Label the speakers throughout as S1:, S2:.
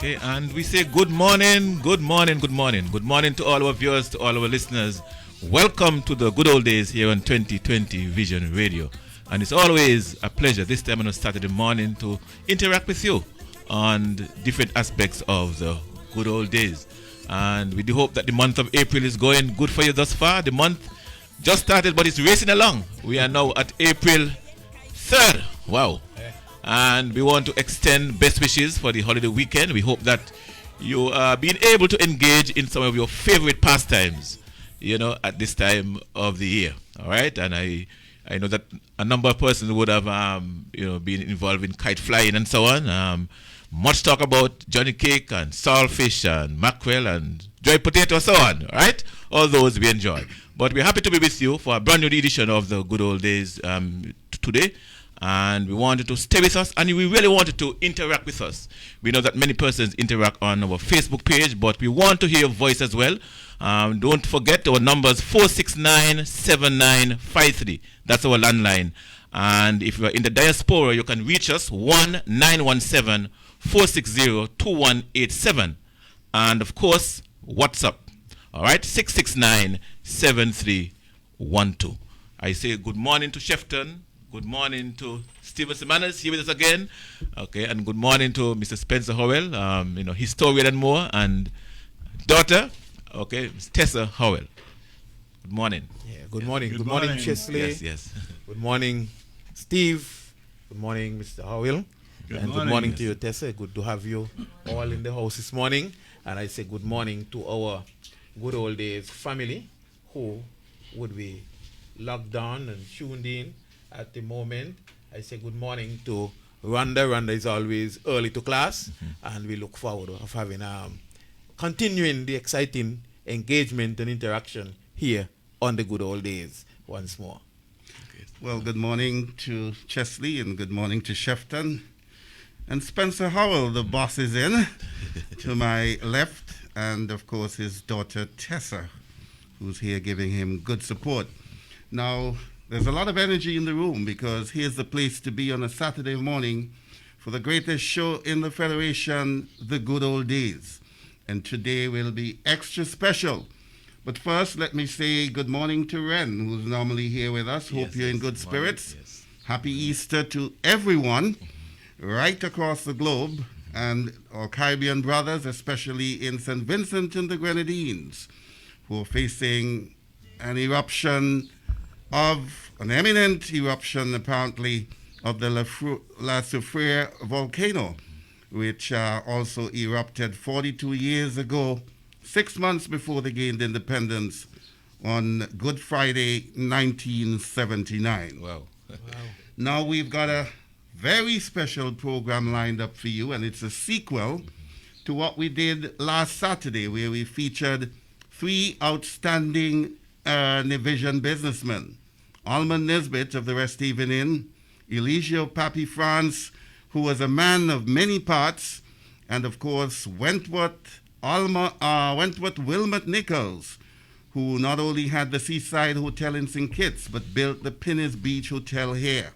S1: Okay, and we say good morning, good morning, good morning. Good morning to all our viewers, to all our listeners. Welcome to the good old days here on 2020 Vision Radio. And it's always a pleasure this time on a Saturday morning to interact with you on different aspects of the good old days. And we do hope that the month of April is going good for you thus far. The month just started, but it's racing along. We are now at April 3rd. Wow. And we want to extend best wishes for the holiday weekend. We hope that you are being able to engage in some of your favorite pastimes, at this time of the year. All right. And I know that a number of persons would have, been involved in kite flying and so on. Much talk about Johnny Cake and saltfish and mackerel and dry potato and so on. All right. All those we enjoy. But we're happy to be with you for a brand new edition of the good old days today. And we wanted to stay with us, and we really wanted to interact with us. We know that many persons interact on our Facebook page, but we want to hear your voice as well. Don't forget our numbers 469-7953. That's our landline. And if you are in the diaspora, you can reach us 1-917-460-2187. And of course, WhatsApp. All right, 669-7312. I say good morning to Shefton. Good morning to Stephen Semanas here with us again. Okay, and good morning to Mr. Spencer Howell, historian and more, and daughter, Ms. Tessa Howell. Good morning.
S2: Yeah, good morning. Good morning, Chesley.
S1: Yes.
S2: Good morning, Steve. Good morning, Mr. Howell. Good morning to you, Tessa. Good to have you all in the house this morning. And I say good morning to our good old days family who would be locked down and tuned in at the moment. I say good morning to Rhonda. Rhonda is always early to class, and we look forward of having continuing the exciting engagement and interaction here on the good old days once more.
S3: Well, good morning to Chesley and good morning to Shefton. And Spencer Howell, the boss, is in to my left, and of course his daughter Tessa, who's here giving him good support. Now, there's a lot of energy in the room because here's the place to be on a Saturday morning for the greatest show in the Federation, The Good Old Days. And today will be extra special. But first, let me say good morning to Ren, who's normally here with us. Hope you're in good spirits.
S1: Yes.
S3: Happy Easter to everyone right across the globe and our Caribbean brothers, especially in St. Vincent and the Grenadines, who are facing an eruption an eminent eruption, apparently, of the La Soufrière volcano, which also erupted 42 years ago, 6 months before they gained independence, on Good Friday, 1979.
S1: Wow.
S3: Now we've got a very special program lined up for you, and it's a sequel to what we did last Saturday, where we featured 3 outstanding Nivision businessmen. Almond Nesbitt of the Resthaven Inn, Eligio Papi France, who was a man of many parts, and of course Wentworth Wilmot Nichols, who not only had the Seaside Hotel in St. Kitts, but built the Pinnis Beach Hotel here.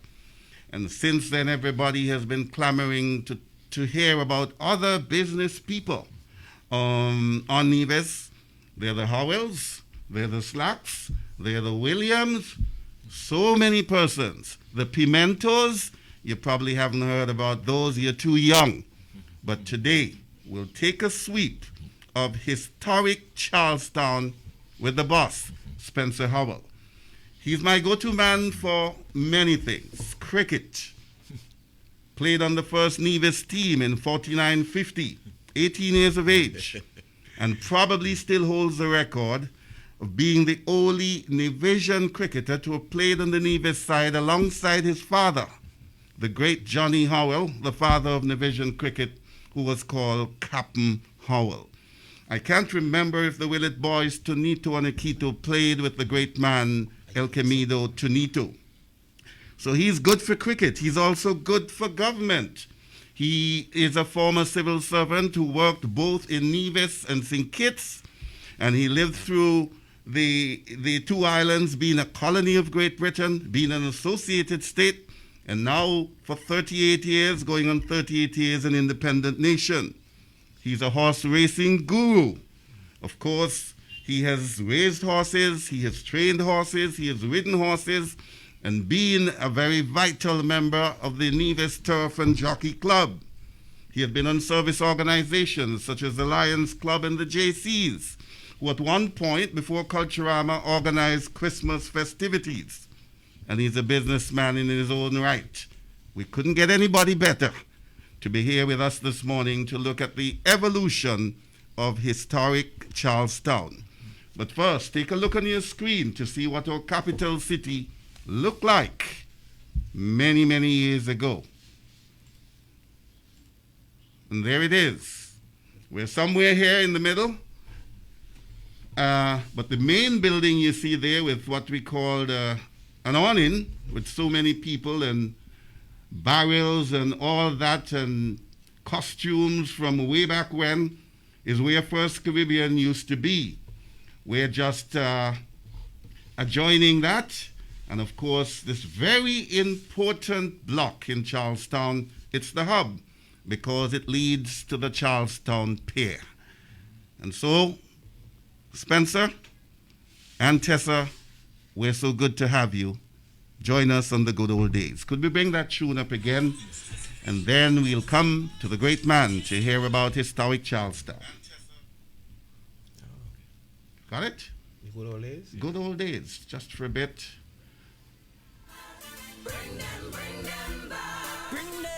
S3: And since then, everybody has been clamoring to hear about other business people on Nevis. They're the Howells, they're the Slacks, they're the Williams. So many persons. The Pimentos, you probably haven't heard about those, you're too young. But today, we'll take a sweep of historic Charlestown with the boss, Spencer Howell. He's my go-to man for many things. Cricket. Played on the first Nevis team in 49-50, 18 years of age, and probably still holds the record of being the only Nevisian cricketer to have played on the Nevis side alongside his father, the great Johnny Howell, the father of Nevisian cricket, who was called Captain Howell. I can't remember if the Willett boys, Tonito and Akito, played with the great man, El Camido Tonito. So he's good for cricket. He's also good for government. He is a former civil servant who worked both in Nevis and St. Kitts, and he lived through the two islands being a colony of Great Britain, being an associated state, and now for 38 years, going on 38 years, an independent nation. He's a horse racing guru. Of course, he has raised horses, he has trained horses, he has ridden horses, and been a very vital member of the Nevis Turf and Jockey Club. He had been on service organizations such as the Lions Club and the JCs, who at one point before Culturama organized Christmas festivities. And he's a businessman in his own right. We couldn't get anybody better to be here with us this morning to look at the evolution of historic Charlestown. But first, take a look on your screen to see what our capital city looked like many, many years ago. And there it is. We're somewhere here in the middle. But the main building you see there with what we called an awning with so many people and barrels and all that and costumes from way back when is where First Caribbean used to be. We're just adjoining that. And of course, this very important block in Charlestown, it's the hub because it leads to the Charlestown Pier. And so, Spencer and Tessa, we're so good to have you. Join us on the good old days. Could we bring that tune up again? And then we'll come to the great man to hear about historic Charlestown. Got it?
S2: The good old days?
S3: Good old days, just for a bit.
S4: Bring them back. Bring them back.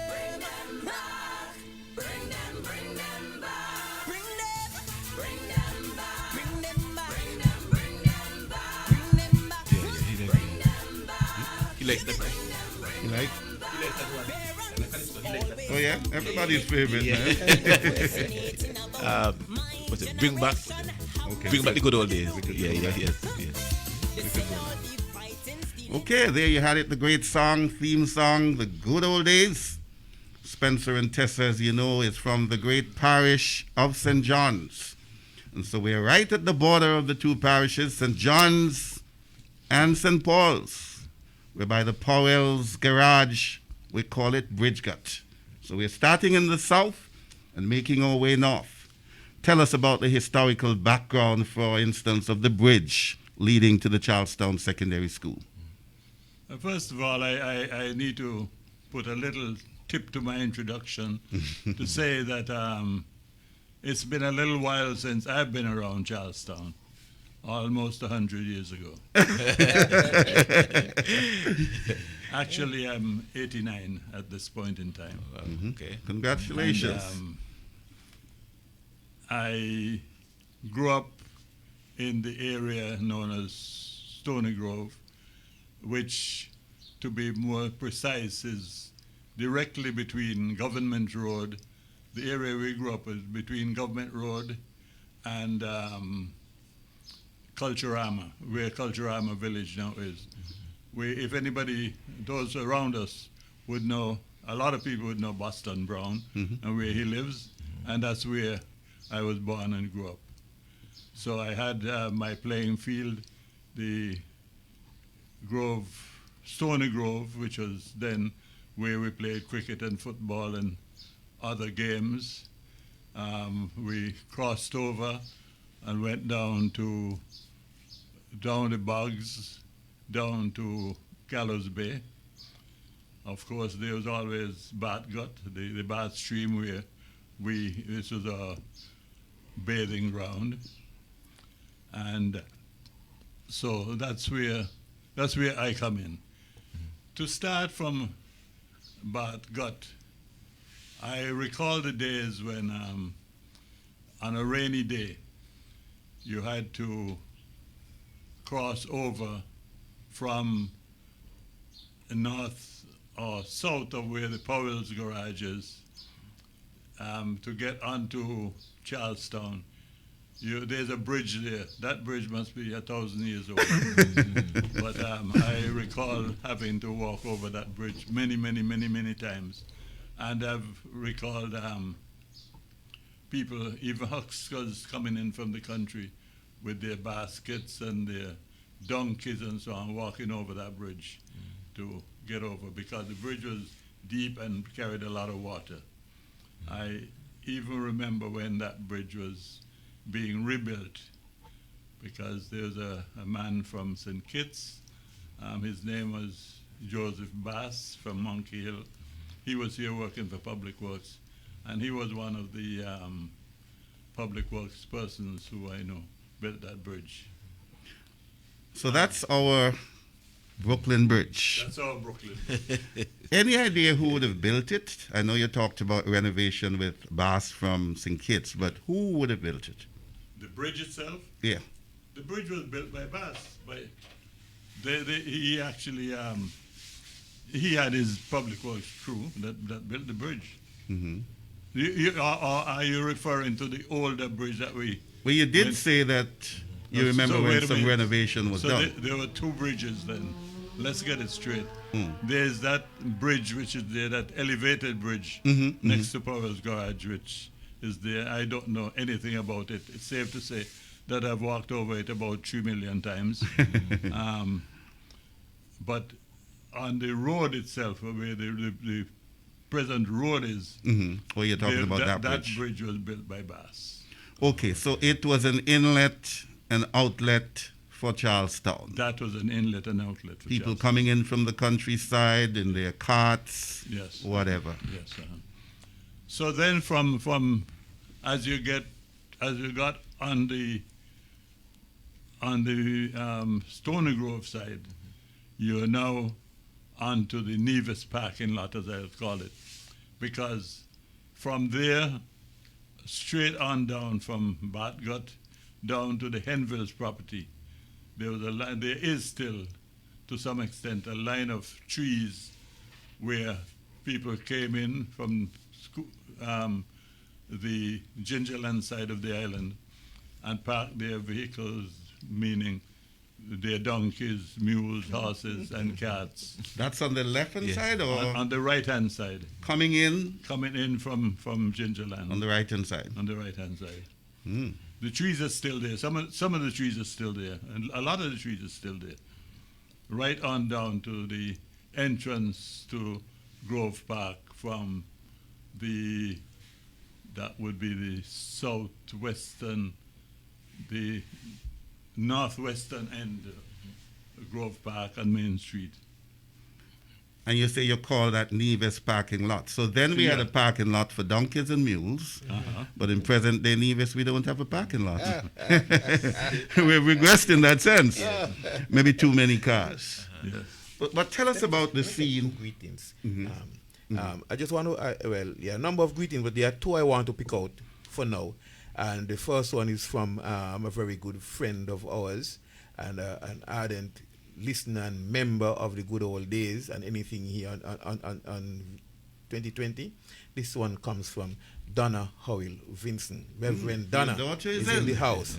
S4: Bring them back. Bring them back. Bring them back. Bring them back. Bring them back.
S1: Yeah, he likes
S4: Bring them back.
S1: He likes that.
S3: You like?
S1: He likes that one. He likes that.
S3: Oh yeah, everybody's favorite.
S1: Yeah. What's it? Bring back.
S3: Okay.
S1: Bring back the good old days. Yeah, yes.
S3: Okay, there you had it, the great song, theme song, The Good Old Days. Spencer and Tessa, as you know, is from the great parish of St. John's. And so we're right at the border of the two parishes, St. John's and St. Paul's. We're by the Powell's Garage. We call it Bridgegut. So we're starting in the south and making our way north. Tell us about the historical background, for instance, of the bridge leading to the Charlestown Secondary School.
S5: First of all, I need to put a little tip to my introduction to say that it's been a little while since I've been around Charlestown, almost 100 years ago. Actually, I'm 89 at this point in time.
S1: Okay.
S3: Congratulations.
S5: And, I grew up in the area known as Stony Grove, which, to be more precise, is directly between Government Road. The area we grew up is between Government Road and Culturama, where Culturama Village now is. If anybody, those around us would know, a lot of people would know Boston Brown and where he lives, and that's where I was born and grew up. So I had my playing field, the Stony Grove, which was then where we played cricket and football and other games. We crossed over and went down the bogs, down to Gallows Bay. Of course, there was always Bath Gut, the Bath Stream, where this was a bathing ground. And so that's where I come in. To start from Bath Gut, I recall the days when on a rainy day you had to cross over from north or south of where the Powell's Garage is to get onto Charlestown. There's a bridge there. That bridge must be 1,000 years old. But I recall having to walk over that bridge many times. And I've recalled people, even hucksters coming in from the country with their baskets and their donkeys and so on, walking over that bridge to get over, because the bridge was deep and carried a lot of water. I even remember when that bridge was being rebuilt, because there's a man from St. Kitts. His name was Joseph Bass from Monkey Hill. He was here working for Public Works, and he was one of the Public Works persons who I know built that bridge.
S3: So that's our Brooklyn Bridge.
S5: That's all Brooklyn.
S3: Any idea who would have built it? I know you talked about renovation with Bass from St. Kitts, but who would have built it?
S5: The bridge itself,
S3: Yeah.
S5: the bridge was built by Bass. He actually he had his Public Works crew that built the bridge.
S3: Hmm.
S5: Are you referring to the older bridge that we?
S3: Well, you did
S5: when-
S3: say that you
S5: So
S3: remember
S5: wait
S3: when
S5: a
S3: some
S5: minute.
S3: renovation was
S5: So
S3: done.
S5: there were two bridges then. Let's get it straight.
S3: Hmm.
S5: There's that bridge which is there, that elevated bridge
S3: Mhm,
S5: next to Powell's Garage, which is there. I don't know anything about it. It's safe to say that I've walked over it about 3 million times. But on the road itself, where the present road is,
S3: Well, you're talking
S5: there-
S3: about that
S5: that
S3: bridge.
S5: bridge was built by Bass.
S3: Okay, so it was an inlet and outlet for Charlestown.
S5: That was an inlet and outlet for
S3: People
S5: Charleston.
S3: coming in from the countryside in their carts,
S5: Yes.
S3: whatever.
S5: Yes. So then, from as you got on the Stony Grove side, you're now onto the Nevis parking lot, as I'll call it, because from there, straight on down from Batgut down to the Henville's property, there was a line. There is still, to some extent, a line of trees where people came in from the Gingerland side of the island and parked their vehicles, meaning their donkeys, mules, horses, and cats,
S3: That's on the left-hand side or
S5: on the right-hand side,
S3: coming in
S5: coming in from Gingerland
S3: on the right-hand side?
S5: on the right-hand side.
S3: Hmm.
S5: The trees are still there. Some of the trees are still there, and a lot of the trees are still there. Right on down to the entrance to Grove Park from that would be the southwestern, the northwestern end of Grove Park and Main Street.
S3: And you say you call that Nevis parking lot. So then we had
S5: Yeah.
S3: a parking lot for donkeys and mules, but in present day Nevis we don't have a parking lot. We've regressed in that sense. Maybe too many cars.
S5: Yes.
S3: But tell us about the scene.
S2: Greetings. I just want to, a number of greetings, but there are two I want to pick out for now. And the first one is from a very good friend of ours and an ardent listener and member of the good old days and anything here on 2020. This one comes from Donna Howell Vincent. Reverend Donna
S3: Your daughter
S2: is
S3: is
S2: in the
S3: in.
S2: house.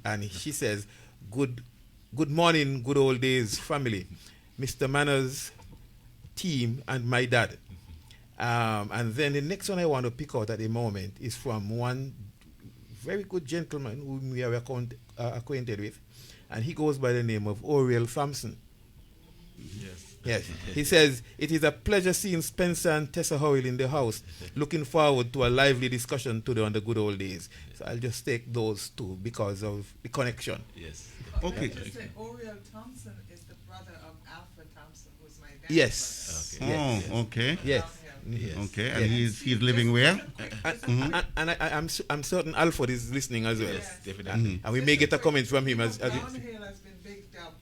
S2: And she says, good morning, good old days family. Mr. Manners, team, and my dad. And then the next one I want to pick out at the moment is from one very good gentleman whom we are acquainted with, and he goes by the name of Oriel Thompson. Yes. He says, it is a pleasure seeing Spencer and Tessa Howell in the house. Looking forward to a lively discussion today on the good old days. So I'll just take those two because of the connection.
S1: Yes.
S3: Okay.
S6: Just say Oriel Thompson is the brother of Alfred Thompson, who's my dad's
S2: Yes.
S1: Okay.
S3: Oh,
S2: Yes.
S3: okay.
S2: Yes.
S6: brother.
S1: Yes.
S3: Okay, and he's living where?
S2: And I'm certain Alfred is listening as well.
S1: Yes, definitely.
S2: And we may get a comment from him as
S6: Brown Hill has been bigged up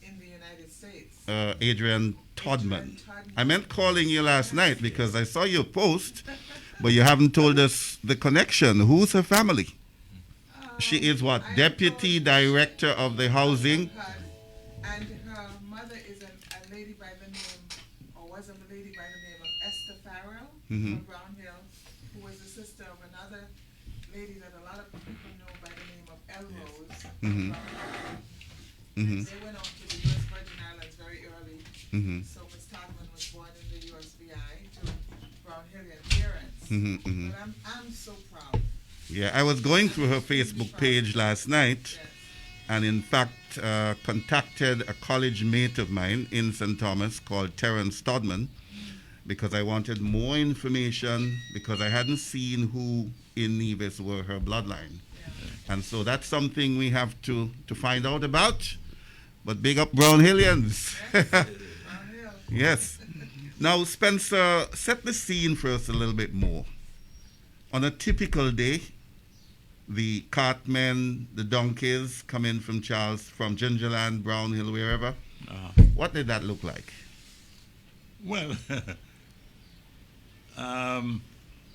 S6: in the United States.
S3: Adrian Todman.
S6: Adrian Todman.
S3: I meant calling you last night because I saw your post, but you haven't told us the connection. Who's her family? She is what?
S6: I am
S3: Deputy
S6: told
S3: Director of the Housing.
S6: And her mother is a lady by the name, or was a lady by the name of Esther Farrell from Brown Hill, who was the sister of another lady that a lot of people know by the name of Elrose. from Brown Hill. And they went off to the U.S. Virgin Islands very early. So Miss Todman was born in the USVI to Brown Hillian parents. But I'm so proud.
S3: Yeah, I was going through her Facebook page last night,
S6: Yes.
S3: and in fact contacted a college mate of mine in St. Thomas called Terence Todman, because I wanted more information, because I hadn't seen who in Nevis were her bloodline. And so that's something we have to find out about. But big up Brown Hillians. Yes. Now, Spencer, set the scene for us a little bit more. On a typical day, the cartmen, the donkeys come in from Gingerland, Brown Hill, wherever. What did that look like?
S5: Well,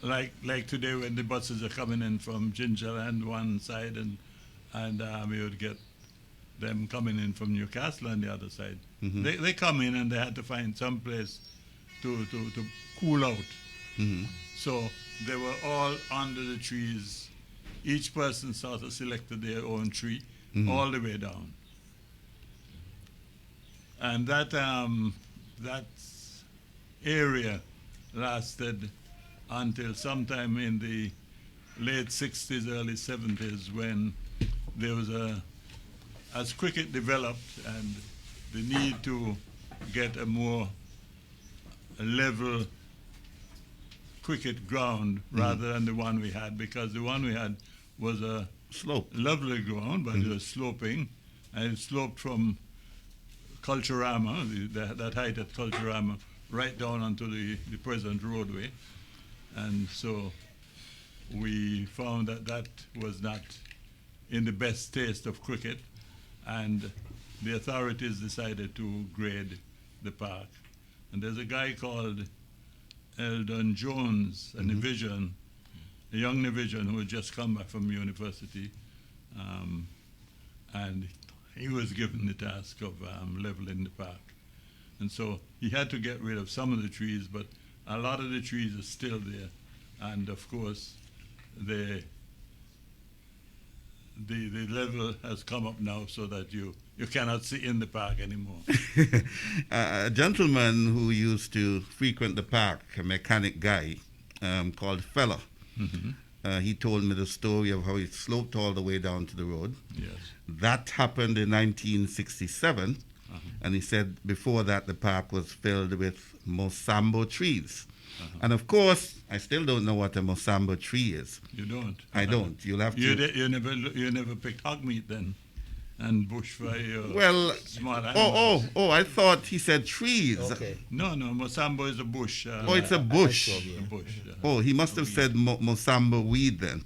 S5: like today when the buses are coming in from Gingerland one side and you would get them coming in from Newcastle on the other side.
S3: Mm-hmm.
S5: They come in and they had to find some place to cool out.
S3: Mm-hmm.
S5: So they were all under the trees. Each person sort of selected their own tree all the way down. And that area lasted until sometime in the late 60s, early 70s, when there was as cricket developed and the need to get a more level cricket ground rather than the one we had, because the one we had was a
S3: Slope.
S5: lovely ground, but it was sloping, and it sloped from Culturama, that height at Culturama, right down onto the present roadway. And so we found that was not in the best taste of cricket, and the authorities decided to grade the park. And there's a guy called Eldon Jones, a Nevision, a young Nevision who had just come back from university, and he was given the task of leveling the park. And so he had to get rid of some of the trees, but a lot of the trees are still there. And of course, the level has come up now so that you cannot see in the park anymore.
S3: A gentleman who used to frequent the park, a mechanic guy called Feller, he told me the story of how it sloped all the way down to the road.
S5: Yes.
S3: That happened in 1967, and he said before that the park was filled with Mosambo trees. And of course, I still don't know what a Mosambo tree is.
S5: You don't?
S3: I don't. You'll have to.
S5: You never picked hog meat then, and bushfire. Small animals.
S3: I thought he said trees.
S2: Okay.
S5: No, Mosambo is a bush.
S3: It's a bush.
S5: A bush.
S3: Oh, he must have said Mosambo weed then.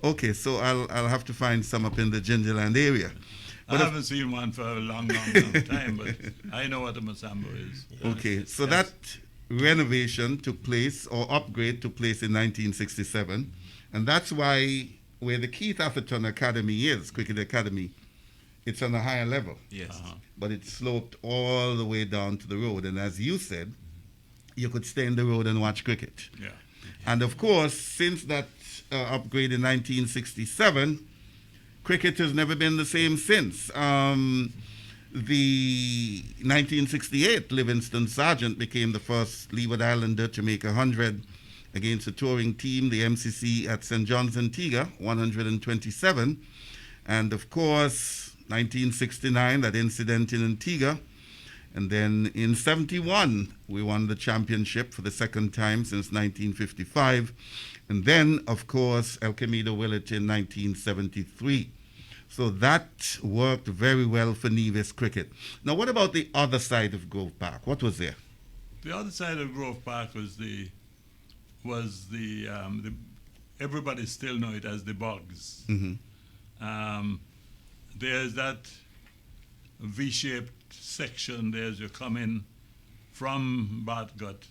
S3: Okay, so I'll have to find some up in the Gingerland area.
S5: I haven't seen one for a long time, but I know what a Mosambo is.
S3: Okay, so that renovation took place, or upgrade took place in 1967, and that's why where the Keith Atherton Academy is, Cricket Academy, it's on a higher level.
S1: Yes.
S3: But it sloped all the way down to the road, and as you said, you could stay in the road and watch cricket.
S5: Yeah.
S3: And of course, since that upgrade in 1967, cricket has never been the same since. The 1968 Livingston Sargent became the first Leeward Islander to make 100 against a touring team, the MCC at St. John's Antigua, 127. And of course, 1969, that incident in Antigua. And then in 71, we won the championship for the second time since 1955. And then, of course, El Camino Willett in 1973. So that worked very well for Nevis cricket. Now, what about the other side of Grove Park? What was there?
S5: The other side of Grove Park was the everybody still know it as the Bogs. There's that V-shaped section there as you come in from Bartgut,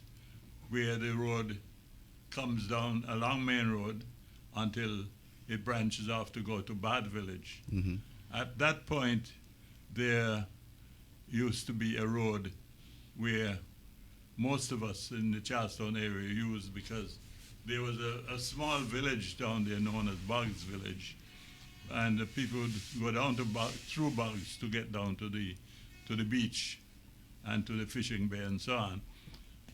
S5: where the road comes down along Main Road until it branches off to go to Bad Village. At that point, there used to be a road where most of us in the Charlestown area used, because there was a small village down there known as Boggs Village, and the people would go down to through Boggs to get down to the beach and to the fishing bay and so on.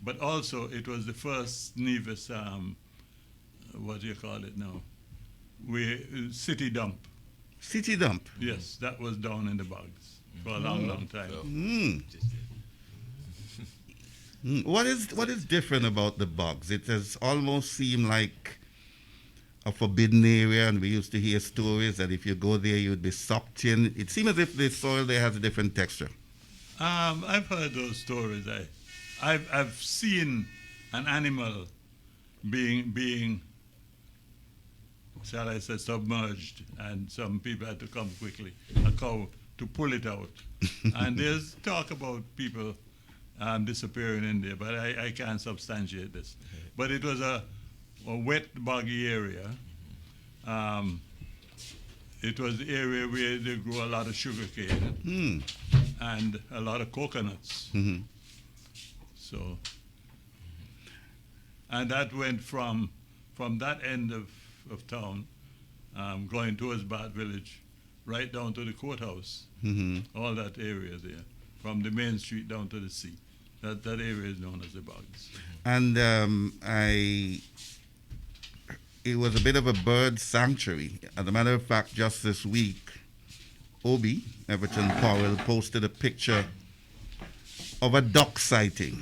S5: But also, it was the first Nevis, what do you call it now? City dump.
S3: City dump.
S5: Yes, that was down in the Bogs for a long time.
S3: What is different about the bogs? It has almost seemed like a forbidden area, and we used to hear stories that if you go there, you'd be sucked in. It seems as if the soil there has a different texture.
S5: I've heard those stories. I've seen an animal being, shall I say, submerged, and some people had to come quickly, a cow, to pull it out. And there's talk about people disappearing in there, but I can't substantiate this. But it was a wet, boggy area. It was the area where they grew a lot of sugar cane and a lot of coconuts. So, and that went from that end of town, going towards Bat Village, right down to the courthouse. All that area there, from the main street down to the sea. That area is known as the Bogs.
S3: And it was a bit of a bird sanctuary. As a matter of fact, just this week, Obi, Everton Powell, posted a picture of a duck sighting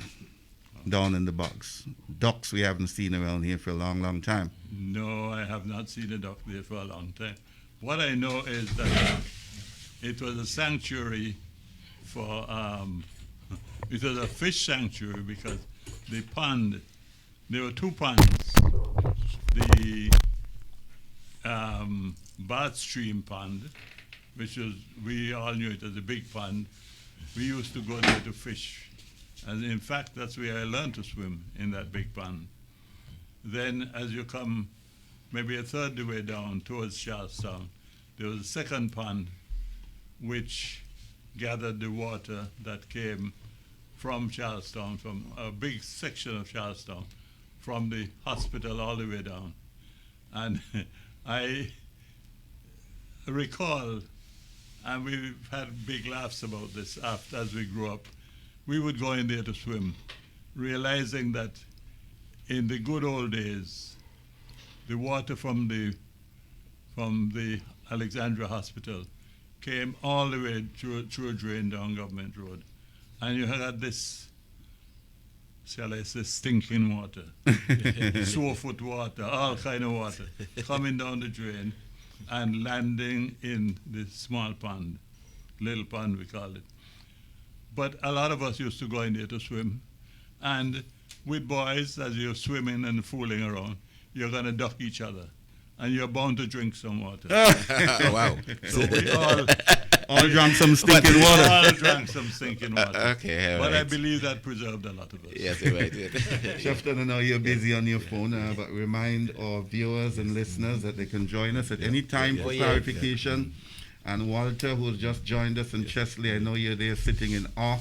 S3: down in the Bogs. Ducks we haven't seen around here for a long, long time.
S5: No, I have not seen a duck there for a long time. What I know is that it was a sanctuary for, it was a fish sanctuary because the pond, there were two ponds. The Bath Stream Pond, which was, we all knew it as a big pond. We used to go there to fish. And in fact, that's where I learned to swim, in that big pond. Then as you come maybe a third the way down towards Charlestown, there was a second pond which gathered the water that came from Charlestown, from a big section of Charlestown, from the hospital all the way down. And I recall, and we've had big laughs about this after, as we grew up, we would go in there to swim, realizing that in the good old days, the water from the Alexandra Hospital came all the way through a drain down Government Road. And you had this, shall I say, stinking water, sorefoot water, all kind of water, coming down the drain and landing in the small pond, little pond we called it. But a lot of us used to go in there to swim. And with boys, as you're swimming and fooling around, you're going to duck each other. And you're bound to drink some water.
S2: Wow.
S5: So we
S3: All drank some stinking water.
S5: all drank some stinking water.
S2: Okay, all
S5: But I
S2: right.
S5: believe that preserved a lot of us.
S2: Yes, you're right.
S3: Shafton, I know you're busy on your phone, but remind our viewers and listeners that they can join us at any time for clarification. And Walter, who's just joined us, and Chesley, I know you're there sitting in awe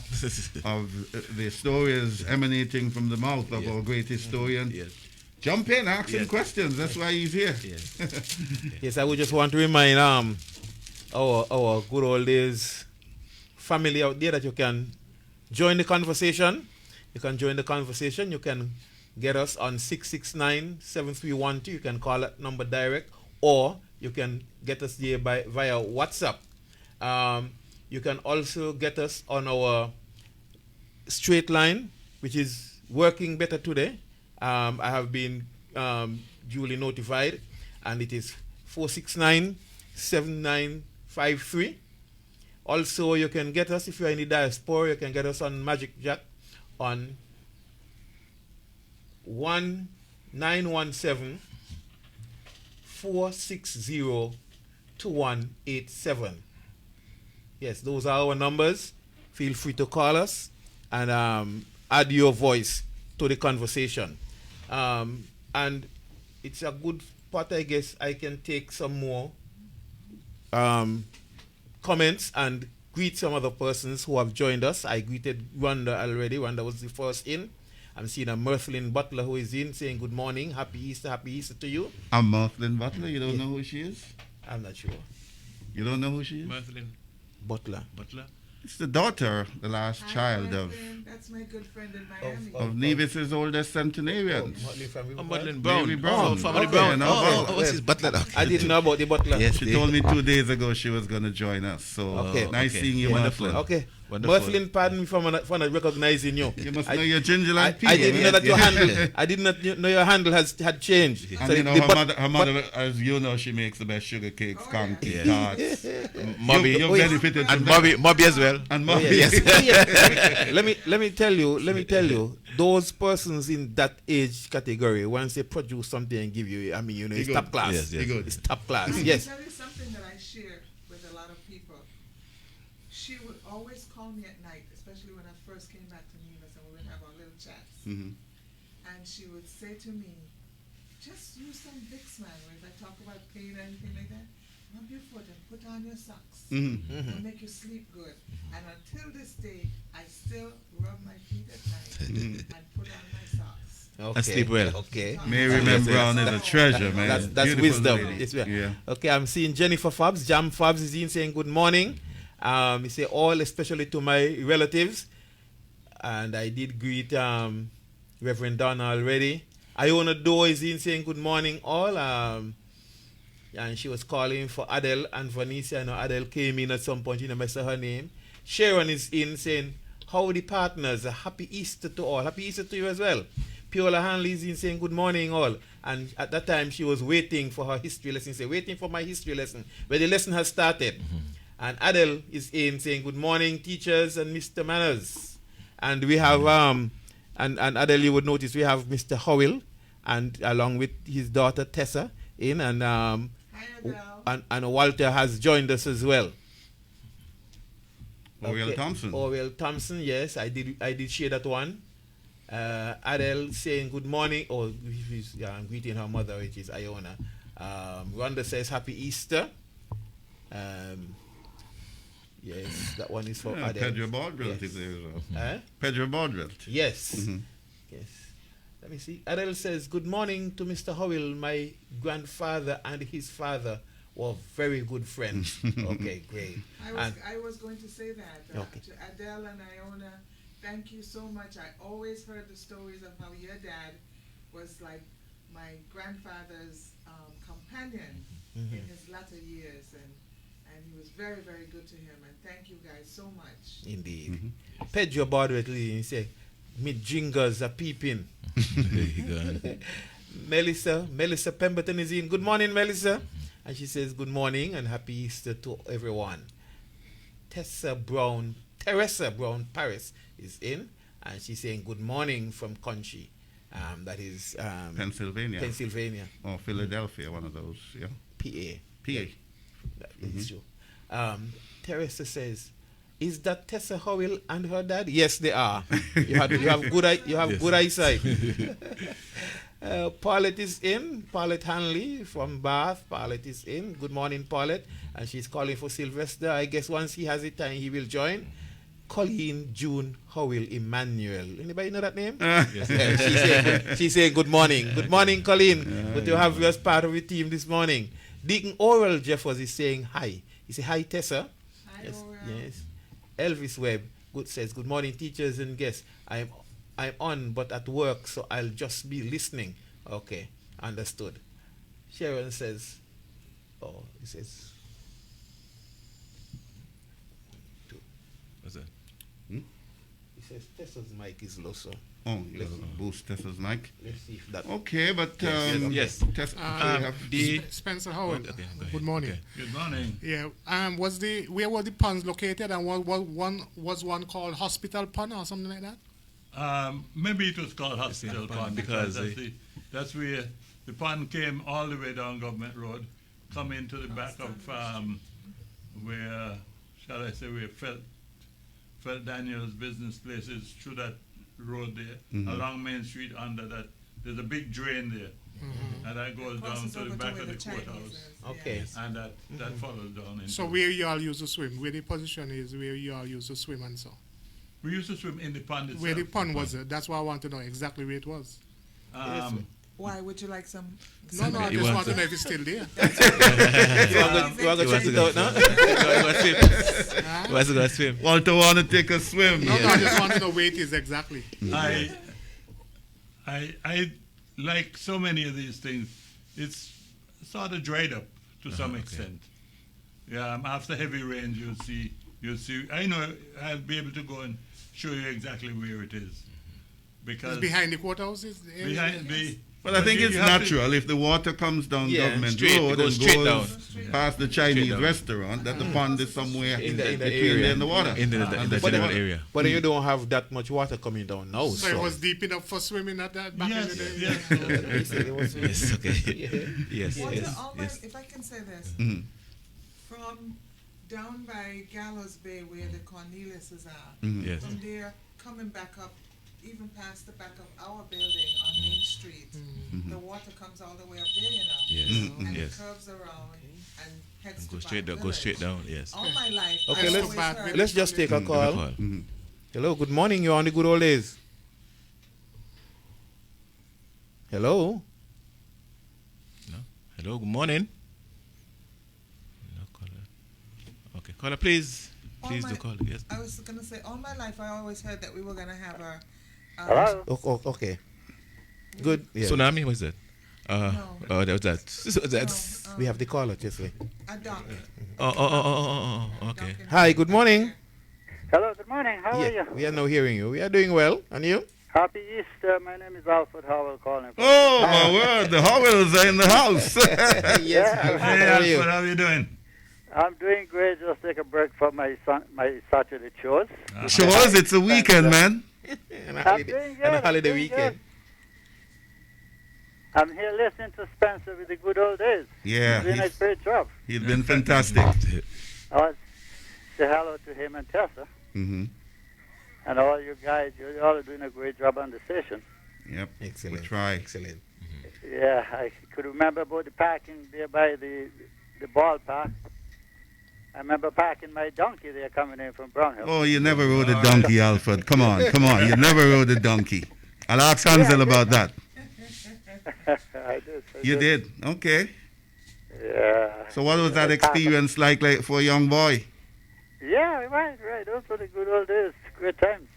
S3: of the stories emanating from the mouth of our great historian.
S2: Yes.
S3: Jump in, ask him
S2: Yes.
S3: questions. That's why he's here.
S2: Yes. Yes, I would just want to remind our good old days family out there that you can join the conversation. You can join the conversation. You can get us on 669-7312. You can call that number direct, or you can get us there via WhatsApp. You can also get us on our straight line, which is working better today. I have been duly notified, and it is 469-7953. Also, you can get us, if you're in the diaspora, you can get us on Magic Jack on 1917-460-2187. Yes, those are our numbers. Feel free to call us and add your voice to the conversation. And it's a good part, I guess. I can take some more comments and greet some other persons who have joined us. I greeted Rhonda already. Rhonda was the first in. I'm seeing a Mirthlin Butler who is in, saying good morning, happy Easter to you.
S3: I'm Mirthlin Butler. You don't know who she is?
S2: I'm not sure.
S3: You don't know who she is?
S1: Mirthlin
S2: Butler.
S1: Butler.
S3: It's the daughter, the last child of
S6: That's my good friend in Miami.
S3: Nevis's oldest centenarians.
S1: Madeleine Brown.
S3: Mary Brown.
S1: Family
S3: Okay,
S1: Brown.
S3: now-
S2: Yes.
S7: his butler. Okay.
S2: I didn't know about the Butler.
S7: Yes,
S3: She told me 2 days ago she was going to join us. So
S2: Okay.
S3: nice
S7: Okay.
S3: seeing you,
S2: Yeah.
S3: Mirthlin.
S2: Okay.
S1: Wonderful.
S2: Merlin, pardon me for not recognizing you.
S3: You must
S2: I-
S3: know your ginger like pea.
S2: I didn't know that your
S1: Yes.
S2: handle. I did not know your handle had changed.
S3: And
S2: So
S3: you know,
S2: the
S3: her mother, as you know, she makes the best sugar cakes, conky
S1: Yeah.
S3: tarts.
S1: Mobby,
S3: You
S2: Oh, yeah.
S3: benefited
S1: and
S3: from that.
S1: Mobby as well.
S3: And
S2: Oh,
S3: Mobby.
S2: yeah. Oh, yeah. let me tell you, those persons in that age category, once they produce something and give you, I mean, you know, it's
S3: You
S2: top
S3: good.
S2: class.
S1: Yes, yes.
S3: You good.
S2: It's top class.
S6: I
S2: Yes.
S6: can tell you something that I share with a lot of people. She would always call me at night, especially when I first came back to Nevis, and we would have our little chats.
S3: Mhm.
S6: And she would say to me, just use some Vicks, man. Or if I talk about pain or anything like that, rub your foot and put on your socks.
S3: Mhm.
S6: It'll make you sleep good. And until this day, I still rub my feet at night and put on my socks.
S2: Okay.
S1: sleep well.
S2: Okay.
S3: Mary
S1: Yes,
S3: Mem
S1: yes.
S3: Brown is a treasure, man.
S2: That's
S3: Beautiful
S2: wisdom.
S3: lady.
S2: Yes, yeah.
S3: Yeah.
S2: Okay, I'm seeing Jennifer Fobbs. Jam Fobbs is in saying good morning. He say all, especially to my relatives. And I did greet Reverend Donna already. Iona Doe is in saying good morning all. And she was calling for Adele and Vanessa. I know Adele came in at some point, you know, I saw her name. Sharon is in saying, howdy partners, a happy Easter to all. Happy Easter to you as well. Piola Hanley is in saying good morning all. And at that time she was waiting for her history lesson. Say, waiting for my history lesson. But the lesson has started. And Adele is in saying good morning teachers and Mr. Manners. And we have and Adele, you would notice we have Mr. Howell and along with his daughter Tessa in, and
S6: Hi, Adele.
S2: and Walter has joined us as well.
S3: Oriel Thompson.
S2: Oriel Thompson, yes, I did share that one. Adele saying good morning, or I'm greeting her mother, which is Iona. Rhonda says happy Easter. Yes, that one is for
S3: Yeah,
S2: Adele.
S3: Pedro Baldwin
S2: Yes.
S3: is there as well.
S2: Huh?
S3: Pedro Baldwin.
S2: Yes.
S3: Mhm.
S2: Yes. Let me see. Adele says, good morning to Mr. Howell. My grandfather and his father were very good friends. Okay, great.
S6: I was going to say that
S2: Okay.
S6: to Adele and Iona. Thank you so much. I always heard the stories of how your dad was like my grandfather's companion in his latter years, and he was very, very good to him. And thank you guys so much.
S2: Indeed. Pedro Bardwell, he said, me jingers are peeping.
S1: There you go.
S2: Melissa Pemberton is in. Good morning, Melissa. And she says, good morning and happy Easter to everyone. Teresa Brown Paris is in. And she's saying, good morning from country. That is
S3: Pennsylvania.
S2: Pennsylvania,
S3: Or Philadelphia, one of those. Yeah.
S2: PA.
S3: PA.
S2: That is true. Teresa says, is that Tessa Howell and her dad? Yes, they are. You have good eyesight. Paulette is in. Paulette Hanley from Bath. Paulette is in. Good morning, Paulette. And she's calling for Sylvester. I guess once he has the time, he will join. Colleen June Howell Emmanuel. Anybody know that name? She said good morning. Good morning, Colleen. Good to have you as part of the team this morning. Deacon Oral Jeffers is saying hi. He said hi, Tessa.
S6: Hi,
S2: Yes,
S6: Orel.
S2: yes. Elvis Webb says, good morning, teachers and guests. I'm on, but at work, so I'll just be listening. Okay, understood. Sharon says, he says,
S1: What's that?
S2: he says, Tessa's mic is low, so
S3: Oh, you gotta boost Tessa's mic.
S2: let's see if that.
S3: Okay, but
S1: Yes.
S3: Tessa,
S1: The
S7: Spencer Howard.
S1: Okay, go ahead.
S7: Good morning.
S1: Okay.
S5: Good morning.
S7: Yeah. where were the ponds located, and was one called Hospital Pond or something like that?
S5: Maybe it was called Hospital
S1: Pond
S5: Pond
S1: because
S5: because that's where the pond came all the way down Government Road, come into the back of where, shall I say, where Felt Daniel's business place is, through that road there, along Main Street under that. There's a big drain there, and that goes down
S6: Crosses
S5: to
S6: over
S5: the back
S6: where
S5: of the
S6: Chinese
S5: courthouse,
S6: is.
S2: Okay.
S6: Yes.
S5: and that follows down into.
S7: So where you all used to swim, where the position is, where you all used to swim and so.
S5: we used to swim in the pond itself.
S7: Where the pond was, that's why I want to know exactly where it was.
S6: Why would you like some?
S7: No, I
S1: He
S7: just
S1: wants
S7: want to
S1: to-
S7: know if it's still there.
S2: You are going to check it out now?
S1: He wants to go swim.
S3: Walter want to take a swim.
S7: No, I just want to know where it is exactly.
S5: I like so many of these things, it's sort of dried up to some extent. Yeah, after heavy rains, you'll see you'll see. I know I'll be able to go and show you exactly where it is. Because
S7: It's behind the courthouses. the area?
S5: behind the.
S3: Well, I think
S5: you
S3: it's
S5: have to-
S3: natural if the water comes down
S2: Yeah,
S3: Government
S1: straight, it
S3: Road
S1: goes
S3: and
S1: straight
S3: goes
S1: down.
S3: past the Chinese
S1: down.
S3: restaurant, that the pond is somewhere
S2: In the
S3: between
S2: area.
S3: there and the water.
S1: In the
S3: And the
S1: general
S3: water.
S1: area.
S2: But you don't have that much water coming down now.
S7: So it was deep enough for swimming at that back in the day.
S5: Yes.
S1: Yes, okay. Yes,
S6: Water,
S1: yes,
S6: all my,
S1: yes.
S6: if I can say this,
S3: Mhm.
S6: from down by Gallows Bay where the Corneliuses are,
S1: Yes.
S6: from there coming back up, even past the back of our building on Main Street, the water comes all the way up there, you know,
S1: Yes,
S6: and
S1: yes.
S6: it curves around and heads
S1: Go
S6: to
S1: straight down,
S6: Bath
S1: go straight
S6: Village.
S1: down, yes.
S6: All my life,
S2: Okay,
S6: I've
S2: let's-
S6: always
S7: Bath
S6: heard-
S7: Village.
S2: Let's just take a call.
S1: Call.
S2: Hello, good morning. You're on the good old days. Hello.
S1: Hello, good morning. No caller. Okay, caller, please. Please do call. Yes.
S6: I was gonna say, all my life I always heard that we were gonna have a.
S8: Hello?
S2: Okay. Good. Yeah.
S1: Tsunami, what's that?
S6: No.
S1: Oh, that was that. So that's.
S2: We have the caller, Chesley.
S6: A dock.
S1: Okay.
S2: Hi, good morning.
S8: Hello, good morning. How are you?
S2: We are now hearing you. We are doing well. And you?
S8: Happy Easter. My name is Alfred Howell calling from.
S3: Oh, my word. The Howells are in the house.
S2: Yes.
S8: Yeah.
S2: Alfred,
S5: Hey,
S2: how are you?
S5: Alfred, how you doing?
S8: I'm doing great. Just take a break from my Saturday chores.
S3: Chores, it's a weekend, man.
S2: And a
S8: I'm
S2: holiday,
S8: doing good.
S2: and a holiday
S8: doing
S2: weekend.
S8: good. I'm here listening to Spencer with the good old days.
S3: Yeah,
S8: He's doing a great job.
S3: he's been fantastic.
S8: I want to say hello to him and Tessa
S3: Mm-hmm.
S8: and all you guys. You all are doing a great job on the station.
S3: Yep.
S2: Excellent.
S3: We try.
S2: Excellent.
S8: Yeah, I could remember about the parking there by the ballpark. I remember parking my donkey there coming in from Brownhill.
S3: Oh, you never rode a donkey, Alfred. Come on. You never rode a donkey. I'll ask Hansel about that.
S8: I did.
S3: You did? Okay.
S8: Yeah.
S3: So what was that experience like for a young boy?
S8: Yeah, right. Those were the good old days. Great times.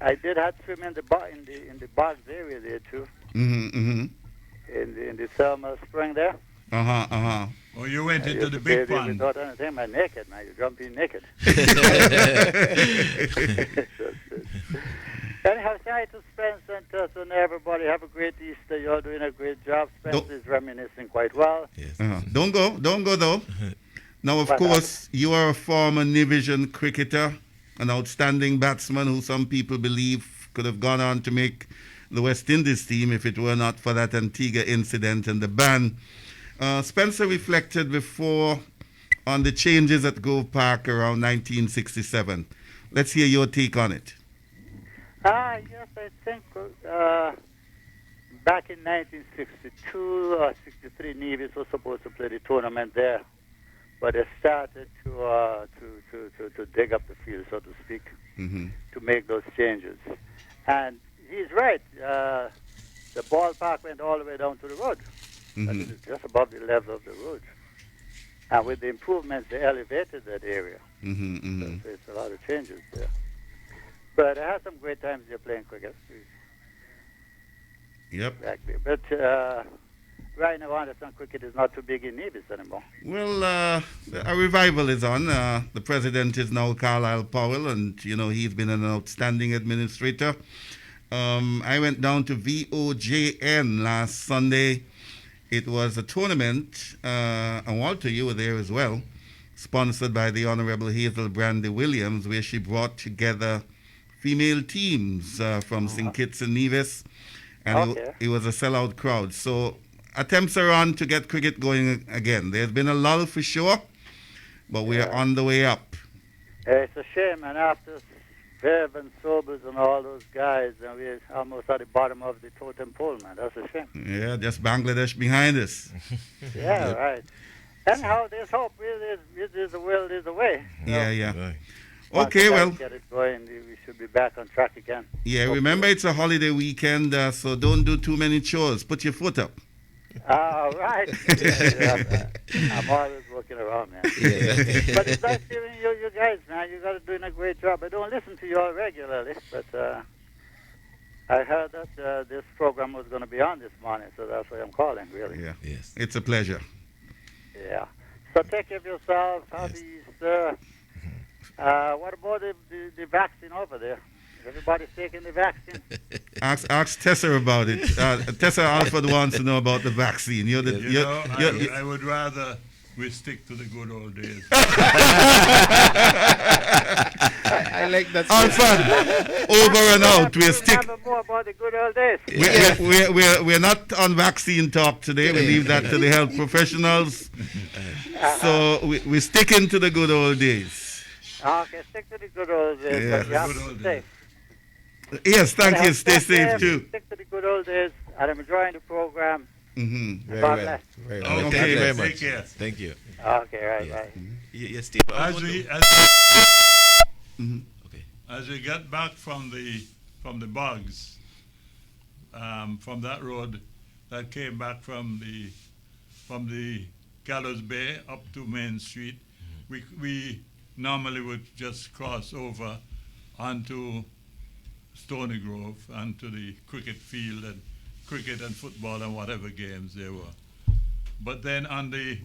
S8: I did have to swim in the bogs area there too,
S3: Mm-hmm.
S8: in the Selma Spring there.
S3: Uh-huh.
S5: Oh, you went
S8: I
S5: into
S8: used
S5: the
S8: to
S5: big
S8: bathe there
S5: pond.
S8: without anything. I'm naked, man. You jumping naked. Anyhow, hi to Spencer and Tessa and everybody. Have a great Easter. You're doing a great job. Spencer is reminiscing quite well.
S1: Yes.
S3: Don't go though. Now, of
S8: What
S3: course, you are a former Division cricketer, an outstanding batsman who some people believe could have gone on to make the West Indies team if it were not for that Antigua incident and the ban. Spencer reflected before on the changes at Grove Park around 1967. Let's hear your take on it.
S8: Yes, I think back in 1962 or 63, Nevis was supposed to play the tournament there, but they started to dig up the field, so to speak,
S3: Mm-hmm.
S8: to make those changes. And he's right. The ballpark went all the way down to the road.
S3: Mm-hmm.
S8: It's just above the level of the road. And with the improvements, they elevated that area.
S3: Mm-hmm. Mm-hmm.
S8: So it's a lot of changes there. But I had some great times there playing cricket
S3: Yep.
S8: back there. But right now, Anderson cricket is not too big in Nevis anymore.
S3: Well, a revival is on. The president is now Carlisle Powell, and, he's been an outstanding administrator. I went down to VOJN last Sunday. It was a tournament, and Walter, you were there as well, sponsored by the Honorable Hazel Brandy Williams, where she brought together female teams from St. Kitts and Nevis, and
S8: Okay.
S3: it was a sellout crowd. So attempts are on to get cricket going again. There's been a lull for sure, but we're on the way up.
S8: It's a shame, and after Viv and Sobers and all those guys, and we're almost at the bottom of the totem pole, man. That's a shame.
S3: Yeah, just Bangladesh behind us.
S8: Yeah, right. Anyhow, there's hope. There's a will, there's a way.
S3: Yeah.
S1: Right.
S8: Once
S3: Okay,
S8: you guys
S3: well,
S8: get it going, we should be back on track again.
S3: yeah, remember it's a holiday weekend, so don't do too many chores. Put your foot up.
S8: All right. I'm always working around, man. But it's nice hearing you guys, man. You guys are doing a great job. I don't listen to you all regularly, but I heard that this program was going to be on this morning, so that's why I'm calling, really.
S3: Yeah,
S1: Yes.
S3: it's a pleasure.
S8: Yeah. So So take care of yourself. Happy Easter. What about the vaccine over there? Is everybody taking the vaccine?
S3: Ask Tessa about it. Tessa Alford wants to know about the vaccine.
S5: I would rather we stick to the good old days.
S2: I like that.
S3: Alford, over and out. We'll stick.
S8: Remember more about the good old days.
S3: We're not on vaccine talk today. We leave that to the health professionals. So we're sticking to the good old days.
S8: Okay, stick to the good old days.
S3: Yeah.
S8: But you have
S5: Good
S8: to
S5: old
S8: stay
S5: days.
S3: Yes, thank you. Stay
S8: Stay
S3: safe too.
S8: Stick to the good old days. And I'm enjoying the program.
S3: Mm-hmm.
S2: Very
S8: God
S2: well.
S8: bless.
S2: Very well.
S3: Okay,
S2: Thank you very
S5: take
S2: much.
S5: care.
S2: Thank you.
S8: Okay, right,
S2: Yeah.
S8: right.
S2: Yes, Steve. I
S5: As
S2: want
S5: we
S2: to- Okay.
S5: as we get back from the bugs, from that road that came back from the Gallows Bay up to Main Street, we normally would just cross over onto Stony Grove, onto the cricket field and cricket and football and whatever games there were. But then on the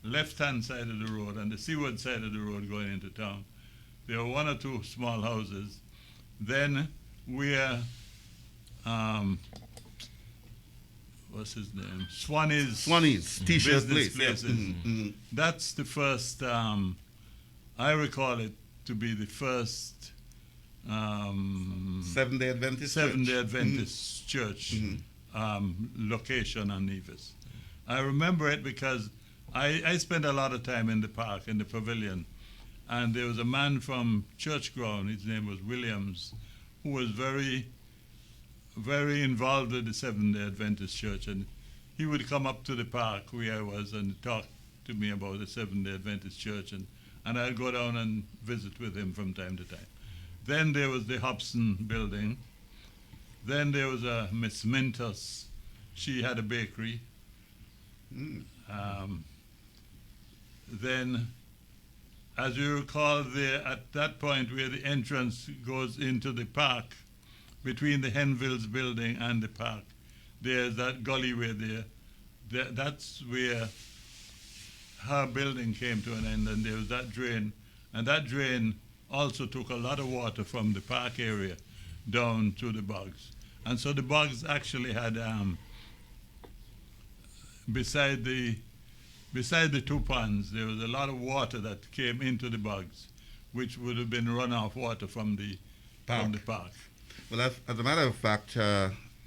S5: left-hand side of the road, on the seaward side of the road going into town, there were one or two small houses. Then where, what's his name?
S3: Swanee's T-shirt
S5: business
S3: place. Yeah.
S5: places. That's the first, I recall it to be the first
S3: Seventh-day Adventist.
S5: Seventh-day
S3: Church.
S5: Adventist church location on Nevis. I remember it because I spent a lot of time in the park, in the pavilion, and there was a man from Church Ground, his name was Williams, who was very, very involved with the Seventh-day Adventist church, and he would come up to the park where I was and talk to me about the Seventh-day Adventist church, and I'd go down and visit with him from time to time. Then there was the Hobson building. Then there was a Miss Mintus. She had a bakery. Then, as you recall, there at that point where the entrance goes into the park, between the Henvilles building and the park, there's that gullyway there. That's where her building came to an end, and there was that drain. And that drain also took a lot of water from the park area down to the bogs. And so the bogs actually had, beside the two ponds, there was a lot of water that came into the bogs, which would have been runoff water from the park.
S3: Well, as a matter of fact,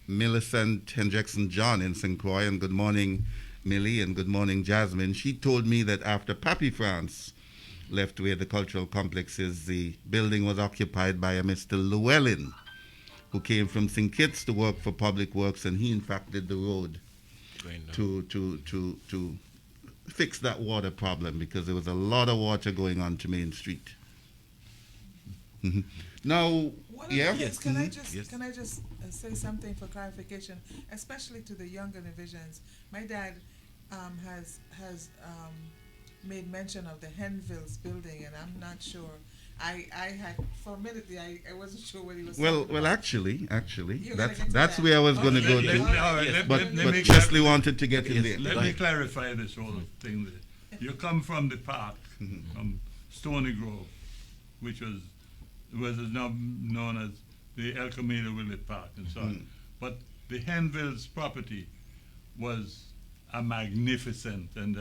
S3: Millicent and Jackson John in St. Croix, and good morning, Millie, and good morning, Jasmine. She told me that after Pappy France left where the cultural complex is, the building was occupied by a Mr. Llewellyn, who came from St. Kitts to work for Public Works, and he in fact did the road to fix that water problem, because there was a lot of water going on to Main Street. Now,
S6: One of the
S3: yeah.
S6: things, can I just
S2: Yes.
S6: say something for clarification, especially to the younger divisions? My dad has made mention of the Henvilles building, and I'm not sure. I had for a minute there, I wasn't sure what he was.
S3: Well,
S6: talking about.
S3: actually,
S6: You're gonna get to
S3: that's
S6: that.
S3: where I was going to
S6: Okay,
S3: go
S6: let-
S3: to.
S6: let-
S5: all right, let-
S3: But
S5: let me
S3: Chesley
S5: clar-
S3: wanted to get in there.
S5: Let me clarify this whole thing there. You come from the park, from Stony Grove, which was now known as the El Camino Village Park and so on. But the Henvilles property was a magnificent and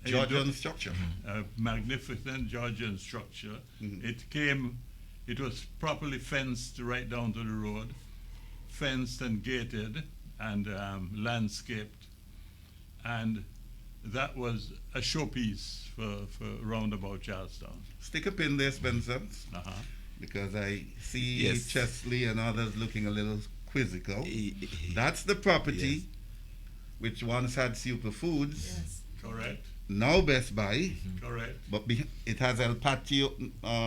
S3: Georgian structure.
S5: a magnificent Georgian structure. It was properly fenced right down to the road, fenced and gated and landscaped, and that was a showpiece for roundabout Charlestown.
S3: Stick a pin there, Spencer,
S5: Uh-huh.
S3: because I see
S2: Yes.
S3: Chesley and others looking a little quizzical.
S2: He-
S3: That's the property
S2: Yes.
S3: which once had Superfoods,
S6: Yes.
S5: Correct,
S3: now Best Buy,
S5: correct,
S3: but it has El Patio,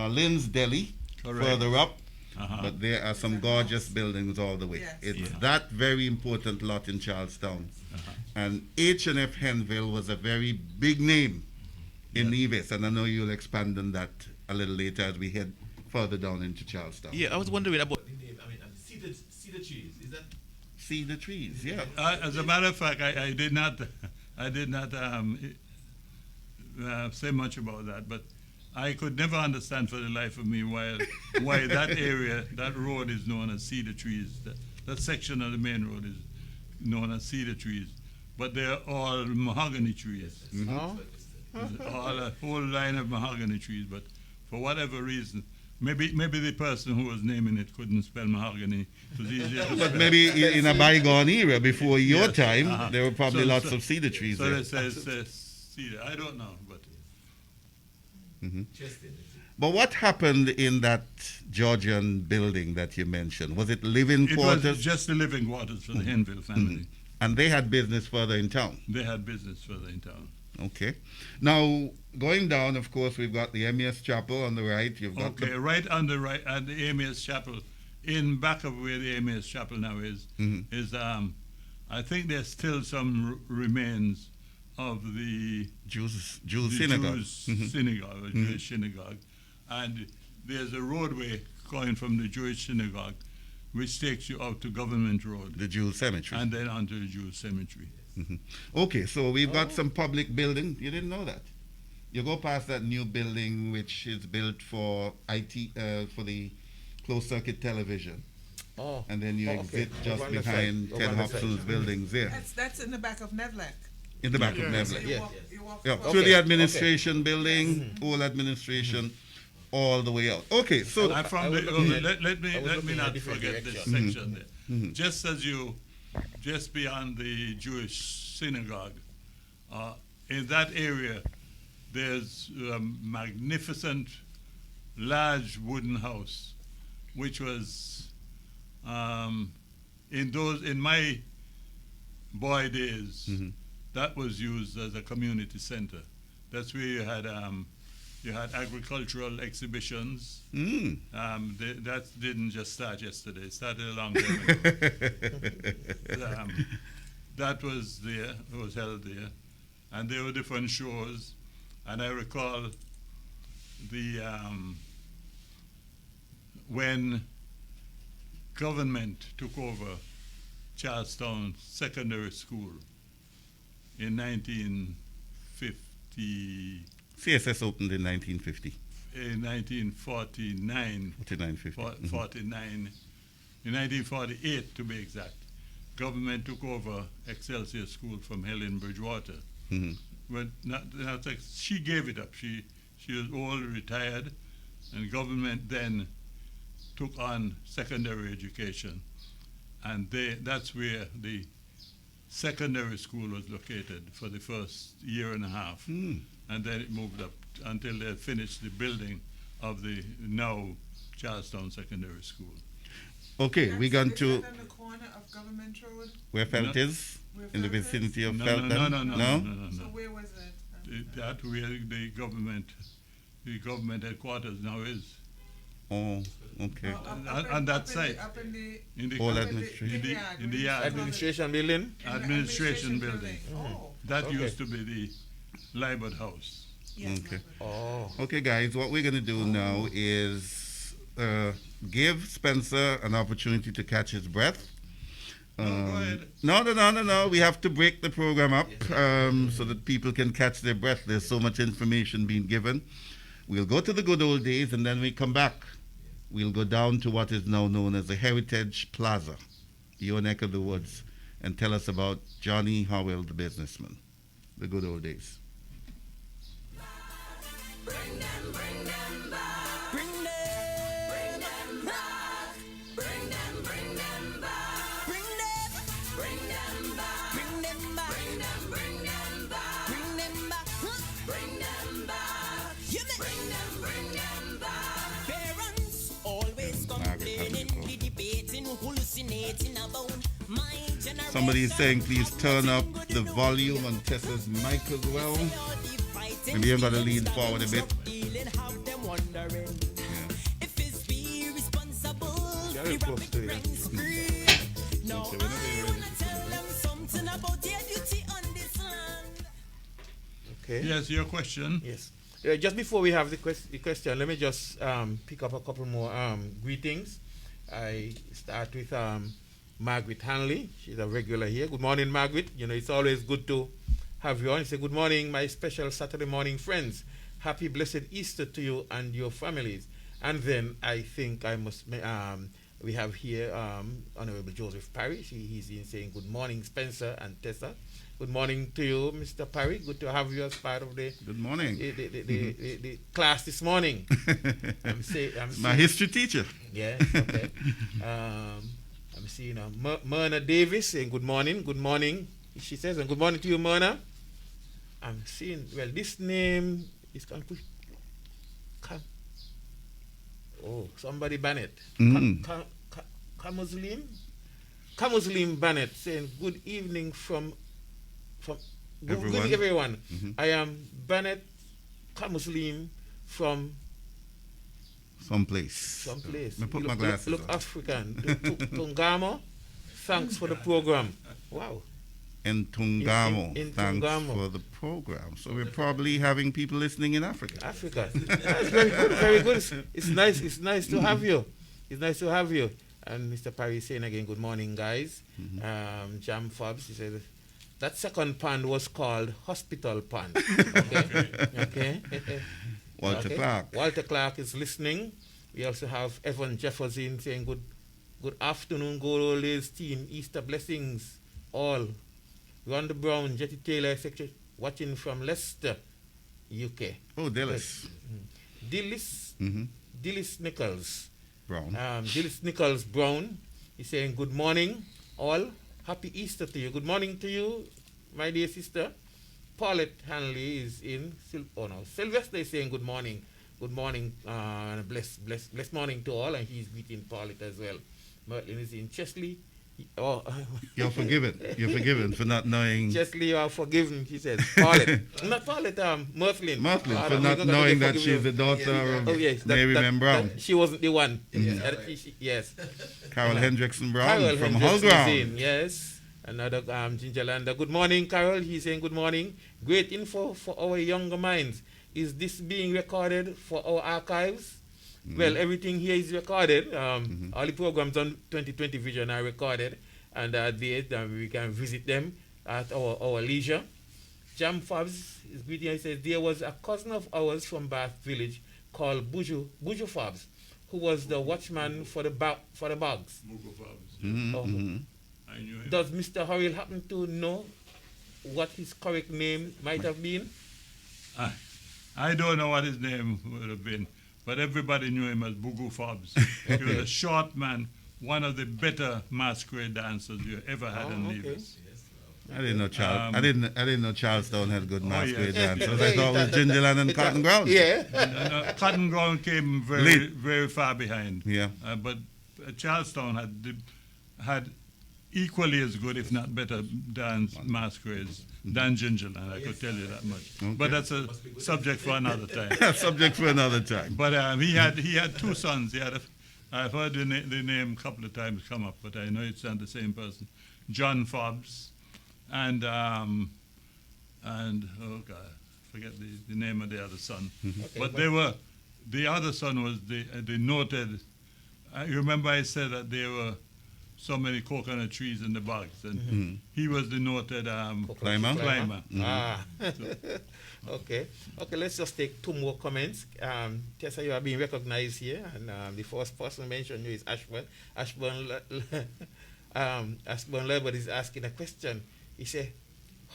S3: Lynn's Deli
S5: correct.
S3: further up.
S5: Uh-huh.
S3: But there are some gorgeous buildings all the way.
S6: Yes.
S3: It's
S2: Yeah.
S3: that very important lot in Charlestown.
S5: Uh-huh.
S3: And H&F Henville was a very big name in Nevis, and I know you'll expand on that a little later as we head further down into Charlestown.
S2: Yeah, I was wondering about the name. I mean, cedar trees. Is that?
S3: See the trees, yeah.
S5: As a matter of fact, I did not say much about that, but I could never understand for the life of me why that area, that road is known as Cedar Trees. That section of the main road is known as Cedar Trees, but they're all mahogany trees.
S2: Oh.
S5: All a whole line of mahogany trees, but for whatever reason, maybe the person who was naming it couldn't spell mahogany. It was easier to
S3: But
S5: spell.
S3: maybe in a bygone era, before your
S5: Yes,
S3: time,
S5: uh-huh.
S3: there were probably
S5: So-
S3: lots
S5: so-
S3: of cedar trees
S5: So
S3: there.
S5: it says cedar. I don't know, but
S3: But what happened in that Georgian building that you mentioned? Was it living
S5: it
S3: quarters?
S5: was just the living quarters for the Henville family.
S3: And they had business further in town.
S5: They had business further in town.
S3: Okay. Now, going down, of course, we've got the MES Chapel on the right. You've got
S5: Okay, right on the right at the Amias Chapel, in back of where the Amias Chapel now is I think there's still some remains of the
S3: Jews
S5: the
S3: synagogue.
S5: Jews synagogue, or Jewish synagogue, and there's a roadway going from the Jewish synagogue, which takes you out to Government Road,
S3: The Jews cemetery.
S5: and then onto the Jewish cemetery.
S3: Okay, so we've got some public building. You didn't know that. You go past that new building, which is built for IT, for the closed circuit television,
S2: Oh.
S3: and then you
S2: Oh, okay.
S3: exit just
S2: Over on the
S3: behind
S2: side.
S3: Ken
S2: Over on the side.
S3: Hobson's buildings there,
S6: That's in the back of Nevlec.
S3: in the back
S7: Yeah.
S3: of
S6: So
S3: Neville.
S6: you
S2: Yeah.
S6: walk, you walk
S3: Yeah,
S6: across.
S3: through the
S2: Okay,
S3: administration building, whole administration, all the way out. Okay, so
S5: And from
S2: I was
S5: the,
S2: looking at-
S5: let me
S2: I was
S5: let
S2: looking
S5: me
S2: at
S5: not
S2: different
S5: forget this
S2: directions.
S5: section there. Just as you, just beyond the Jewish synagogue, in that area, there's a magnificent, large wooden house, which was in my boy days, that was used as a community center. That's where you had agricultural exhibitions. That didn't just start yesterday. It started a long time ago. That was there. It was held there, and there were different shows. And I recall when government took over Charlestown Secondary School in 1950.
S3: CSS opened in 1950,
S5: In 1949,
S3: 4950.
S5: 49, in 1948 to be exact, government took over Excelsior School from Helen Bridgewater. But she gave it up. She was old, retired, and government then took on secondary education, and that's where the secondary school was located for the first year and a half, and then it moved up until they finished the building of the now Charlestown Secondary School.
S3: Okay, we're going
S6: Is
S3: to
S6: that on the corner of Government Road?
S3: where Felt
S5: No.
S3: is,
S6: Where
S3: in the
S6: Felt is?
S3: vicinity of
S5: No,
S3: Felt.
S5: no,
S3: then?
S5: no, no, no, no, no,
S6: So
S5: no.
S6: where was it?
S5: That where the government headquarters now is.
S3: Oh, okay.
S5: On that side.
S6: Up in the
S5: In the,
S3: All
S5: in
S3: administration.
S5: the,
S6: yard,
S5: in the
S6: where
S5: yard.
S6: you-
S2: Administration building?
S6: in the
S5: Administration building.
S6: Oh,
S5: That
S2: Okay.
S5: used to be the Libert House.
S6: yes.
S3: Okay.
S2: Oh.
S3: Okay, guys, what we're going to do now is give Spencer an opportunity to catch his breath.
S5: Go ahead.
S3: No. We have to break the program up so that people can catch their breath. There's so much information being given. We'll go to the good old days, and then we come back. We'll go down to what is now known as the Heritage Plaza, your neck of the woods, and tell us about Johnny Howell, the businessman. The good old days.
S4: Bring them back. Bring them back. Bring them back. Bring them back. Bring them back. Bring them back. Bring them back. Bring them back. Bring them back. Parents always complaining, debating, hallucinating about my generation.
S3: Somebody is saying, please turn up the volume on Tessa's mic as well. Maybe you've got to lean forward a bit.
S2: Very close to it. Okay.
S5: Yes, your question.
S2: Yes. Just before we have the question, let me just pick up a couple more greetings. I start with Margaret Hanley. She's a regular here. Good morning, Margaret. You know, it's always good to have you on. He said, good morning, my special Saturday morning friends. Happy blessed Easter to you and your families. And then I think I must, we have here Honorable Joseph Parry. He's in saying, good morning, Spencer and Tessa. Good morning to you, Mr. Parry. Good to have you as part of the
S3: Good morning.
S2: the class this morning. I'm
S3: My history teacher.
S2: Yes, okay. I'm seeing Myrna Davis saying good morning, good morning. She says, and good morning to you, Myrna. I'm seeing, well, this name is somebody Bennett. Kamuslim Bennett saying good evening from good evening, everyone. I am Bennett Kamuslim from
S3: someplace.
S2: Let
S3: me put my glasses
S2: look
S3: on.
S2: African. Tungamo. Thanks for the program. Wow.
S3: In Tungamo.
S2: In
S3: Thanks
S2: Tungamo.
S3: for the program. So we're probably having people listening in Africa.
S2: Africa. That's very good. Very good. It's nice. It's nice to have you. It's nice to have you. And Mr. Parry saying again, good morning, guys. Jam Fobs, he said, that second pond was called Hospital Pond. Okay.
S3: Walter Clark.
S2: Walter Clark is listening. We also have Evan Jefferson saying good afternoon, good old days team. Easter blessings all. Rhonda Brown, Jetty Taylor, etc. Watching from Leicester, UK.
S3: Oh, Dillis.
S2: Dillis Nichols.
S3: Brown.
S2: Dillis Nichols Brown. He's saying good morning all. Happy Easter to you. Good morning to you, my dear sister. Paulette Hanley is in. Sylvester is saying good morning. Good morning, blessed morning to all, and he's greeting Paulette as well. Merlin is in Chesley.
S3: You're forgiven. You're forgiven for not knowing.
S2: Chesley, you are forgiven, he says. Paulette. Not Paulette, Merlin.
S3: Merlin, for not knowing that she's the daughter of Mary Mem Brown.
S2: She wasn't the one. Yes.
S3: Carol Hendrickson Brown
S2: Carol
S3: from
S2: Hendrickson
S3: Hull
S2: is in, yes. Another Gingerlander. Good morning, Carol. He's saying good morning. Great info for our younger minds. Is this being recorded for our archives? Well, everything here is recorded. All the programs on 2020 Vision are recorded, and we can visit them at our leisure. Jam Fobs is greeting. He says there was a cousin of ours from Bath Village called Buju Fobs, who was the watchman for the bogs.
S5: Buju Fobs. I knew him.
S2: Does Mr. Hurrell happen to know what his correct name might have been?
S5: I don't know what his name would have been, but everybody knew him as Buju Fobs. He was a short man, one of the better masquerade dancers you ever had in Nevis.
S3: I didn't know I didn't know Charlestown had good masquerade dancers. I thought it was Gingerland and Cotton Ground.
S2: Yeah.
S5: Cotton Ground came very, very far behind.
S3: Yeah.
S5: But Charlestown had equally as good, if not better, dance masquerades than Gingerland. I could tell you that much.
S3: Okay.
S5: But that's a subject for another time.
S3: Subject for another time.
S5: But he had two sons. I've heard the name a couple of times come up, but I know it's not the same person. John Fobs and oh God, I forget the name of the other son. But the other son was the noted. You remember I said that there were so many coconut trees in the bogs, and he was the noted climber.
S2: Okay, let's just take two more comments. Tessa, you are being recognized here, and the first person mentioned you is Ashburn. Ashburn Lebert is asking a question. He said,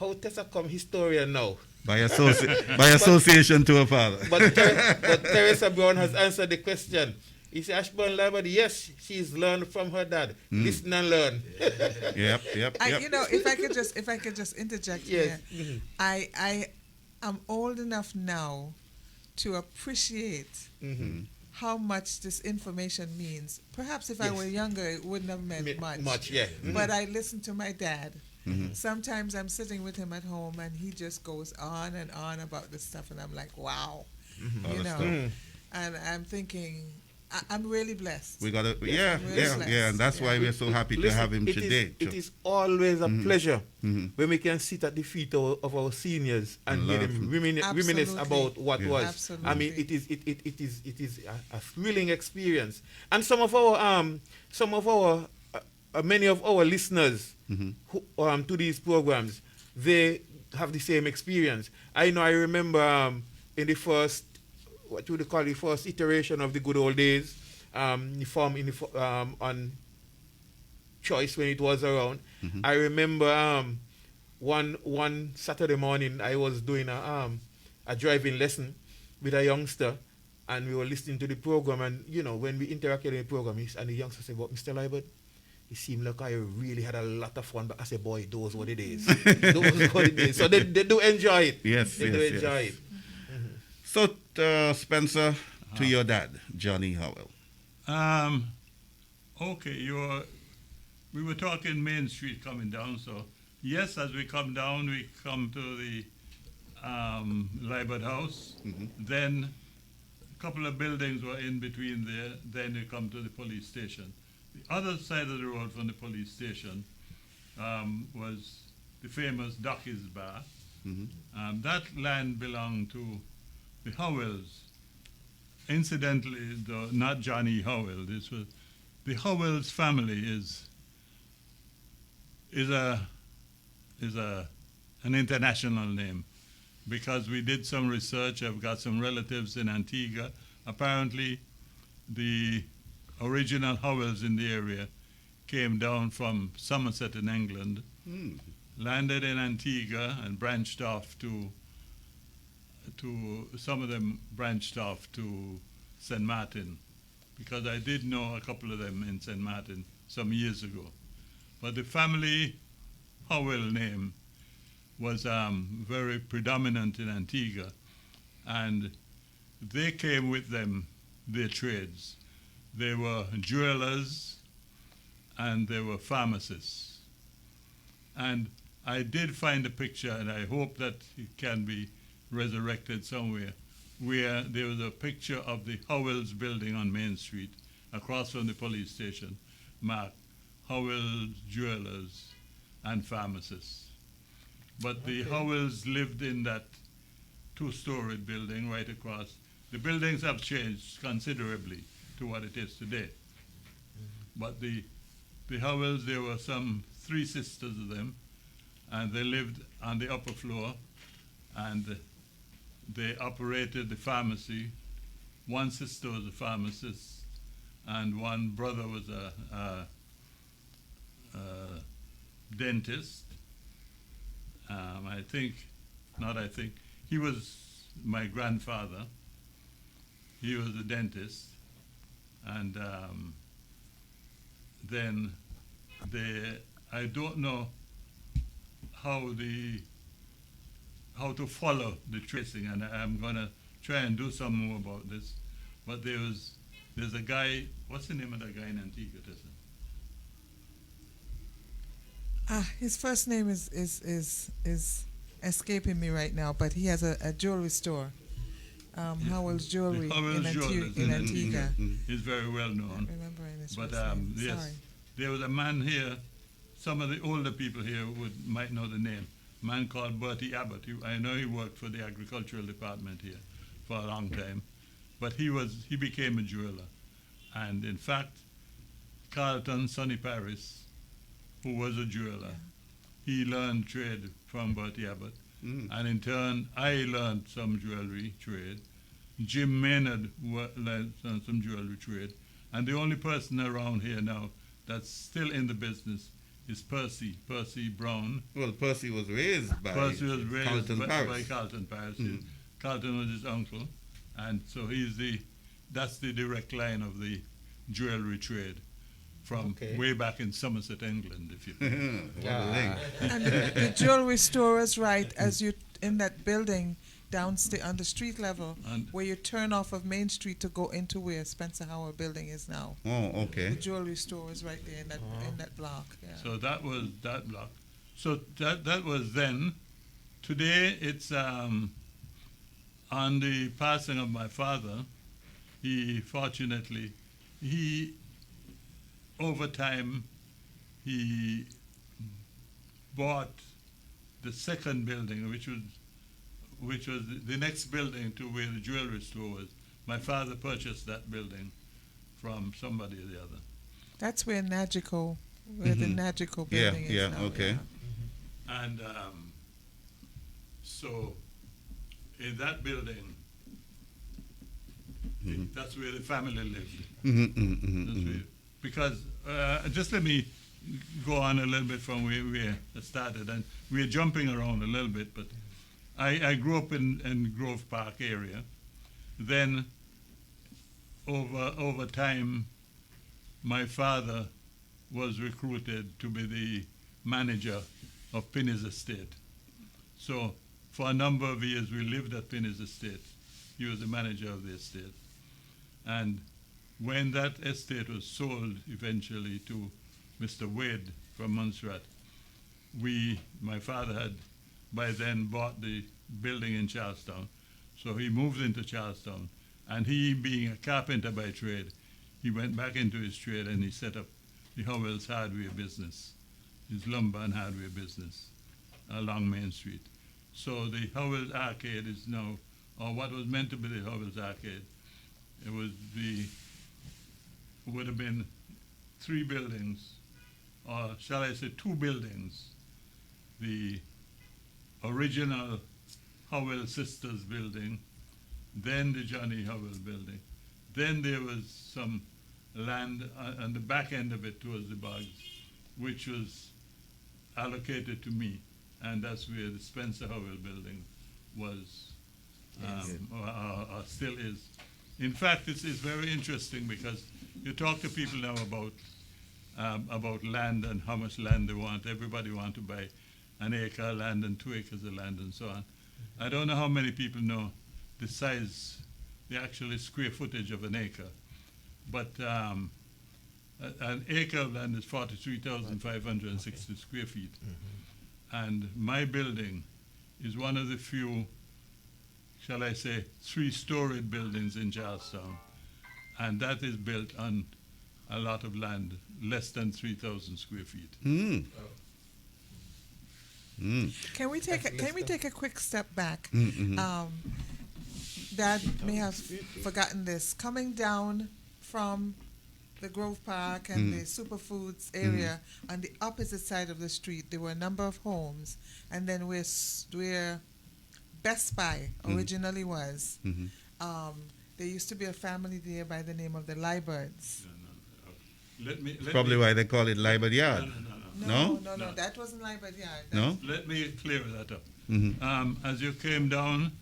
S2: how Tessa come historian now?
S3: By association to her father.
S2: But Teresa Brown has answered the question. He said, Ashburn Lebert, yes, she's learned from her dad. Listen and learn.
S3: Yep.
S6: You know, if I could just interject
S2: Yes.
S6: here, I am old enough now to appreciate how much this information means. Perhaps if I were younger, it wouldn't have meant much.
S2: Yeah.
S6: But I listen to my dad. Sometimes I'm sitting with him at home, and he just goes on and on about this stuff, and I'm like, wow, you know. And I'm thinking, I'm really blessed.
S3: We got to,
S6: really
S3: and that's why we're so happy to have him today.
S2: It is always a pleasure when we can sit at the feet of our seniors and hear them reminisce about what was.
S6: Absolutely.
S2: I mean, it is a thrilling experience. And some of our many of our listeners who, to these programs, they have the same experience. I know. I remember in the first, what would you call the first iteration of the good old days, on Choice when it was around. I remember one Saturday morning I was doing a driving lesson with a youngster, and we were listening to the program, and when we interacted in the program, and the youngster said, "But Mr. Libert, it seemed like I really had a lot of fun." But I said, "Boy, those were the days." Those were the days. So they do enjoy it.
S3: Yes,
S2: they do enjoy it.
S3: So, Spencer, to your dad, Johnny Howell.
S5: Okay, we were talking Main Street coming down, so yes, as we come down, we come to the Libert House. Then a couple of buildings were in between there. Then you come to the police station. The other side of the road from the police station was the famous Ducky's Bar. That land belonged to the Howells. Incidentally, though, not Johnny Howell. This was the Howells family is an international name, because we did some research. I've got some relatives in Antigua. Apparently, the original Howells in the area came down from Somerset in England, landed in Antigua, and branched off to some of them branched off to St. Martin, because I did know a couple of them in St. Martin some years ago. But the family Howell name was very predominant in Antigua, and they came with them their trades. They were jewelers and they were pharmacists. And I did find a picture, and I hope that it can be resurrected somewhere, where there was a picture of the Howells building on Main Street across from the police station, marked Howells Jewelers and Pharmacists. But the Howells lived in that two-storied building right across. The buildings have changed considerably to what it is today. But the Howells, there were some 3 sisters of them, and they lived on the upper floor, and they operated the pharmacy. One sister was a pharmacist, and one brother was a dentist. He was my grandfather. He was a dentist, and then I don't know how to follow the tracing, and I'm gonna try and do some more about this. But there's a guy. What's the name of that guy in Antigua, Tessa?
S6: His first name is escaping me right now, but he has a jewelry store. Howell's Jewelry in Antigua.
S5: He's very well known.
S6: I remember his
S5: But
S6: first name.
S5: yes,
S6: Sorry.
S5: there was a man here. Some of the older people here might know the name. A man called Bertie Abbott. I know he worked for the agricultural department here for a long time, but he became a jeweler, and in fact, Carlton Sonny Paris, who was a jeweler, he learned trade from Bertie Abbott, and in turn, I learned some jewelry trade. Jim Maynard learned some jewelry trade, and the only person around here now that's still in the business is Percy Brown.
S3: Well, Percy was raised by
S5: Carlton
S3: Paris.
S5: By Carlton Paris. Carlton was his uncle, and so that's the direct line of the jewelry trade from way back in Somerset, England, if you think.
S6: And the jewelry store is right as you in that building downstairs on the street level, where you turn off of Main Street to go into where Spencer Howell building is now.
S3: Oh, okay.
S6: The jewelry store is right there in that block. Yeah.
S5: So that was that block. So that was then. Today it's on the passing of my father. Over time, he bought the second building, which was the next building to where the jewelry store was. My father purchased that building from somebody or the other.
S6: That's where the Nagico building is now.
S3: Okay.
S5: And So in that building, that's where the family lived. That's where, because just let me go on a little bit from where we started, and we're jumping around a little bit, but I grew up in Grove Park area. Then over time, my father was recruited to be the manager of Pinny's Estate. So for a number of years we lived at Pinny's Estate. He was the manager of the estate. And when that estate was sold eventually to Mr. Wade from Montserrat, my father had by then bought the building in Charlestown. So he moved into Charlestown. And he, being a carpenter by trade, he went back into his trade and he set up the Howells hardware business, his lumber and hardware business along Main Street. So the Howells Arcade is now, or what was meant to be the Howells Arcade, would have been 3 buildings, or shall I say 2 buildings. The original Howell Sisters building, then the Johnny Howell building. Then there was some land on the back end of it towards the bogs, which was allocated to me, and that's where the Spencer Howell building was, or still is. In fact, it's very interesting because you talk to people now about land and how much land they want. Everybody wants to buy an acre of land and 2 acres of land and so on. I don't know how many people know the size, the actual square footage of an acre, but an acre of land is 43,560 square feet. And my building is one of the few, shall I say, 3-storied buildings in Charlestown. And that is built on a lot of land, less than 3,000 square feet.
S6: Can we take a quick step back? Dad may have forgotten this. Coming down from the Grove Park and the Superfoods area, on the opposite side of the street, there were a number of homes, and then where Best Buy originally was, there used to be a family there by the name of the Lieberts.
S3: Probably why they call it Liebert Yard.
S6: No, that wasn't Liebert Yard.
S3: No?
S5: Let me clear that up. As you came down,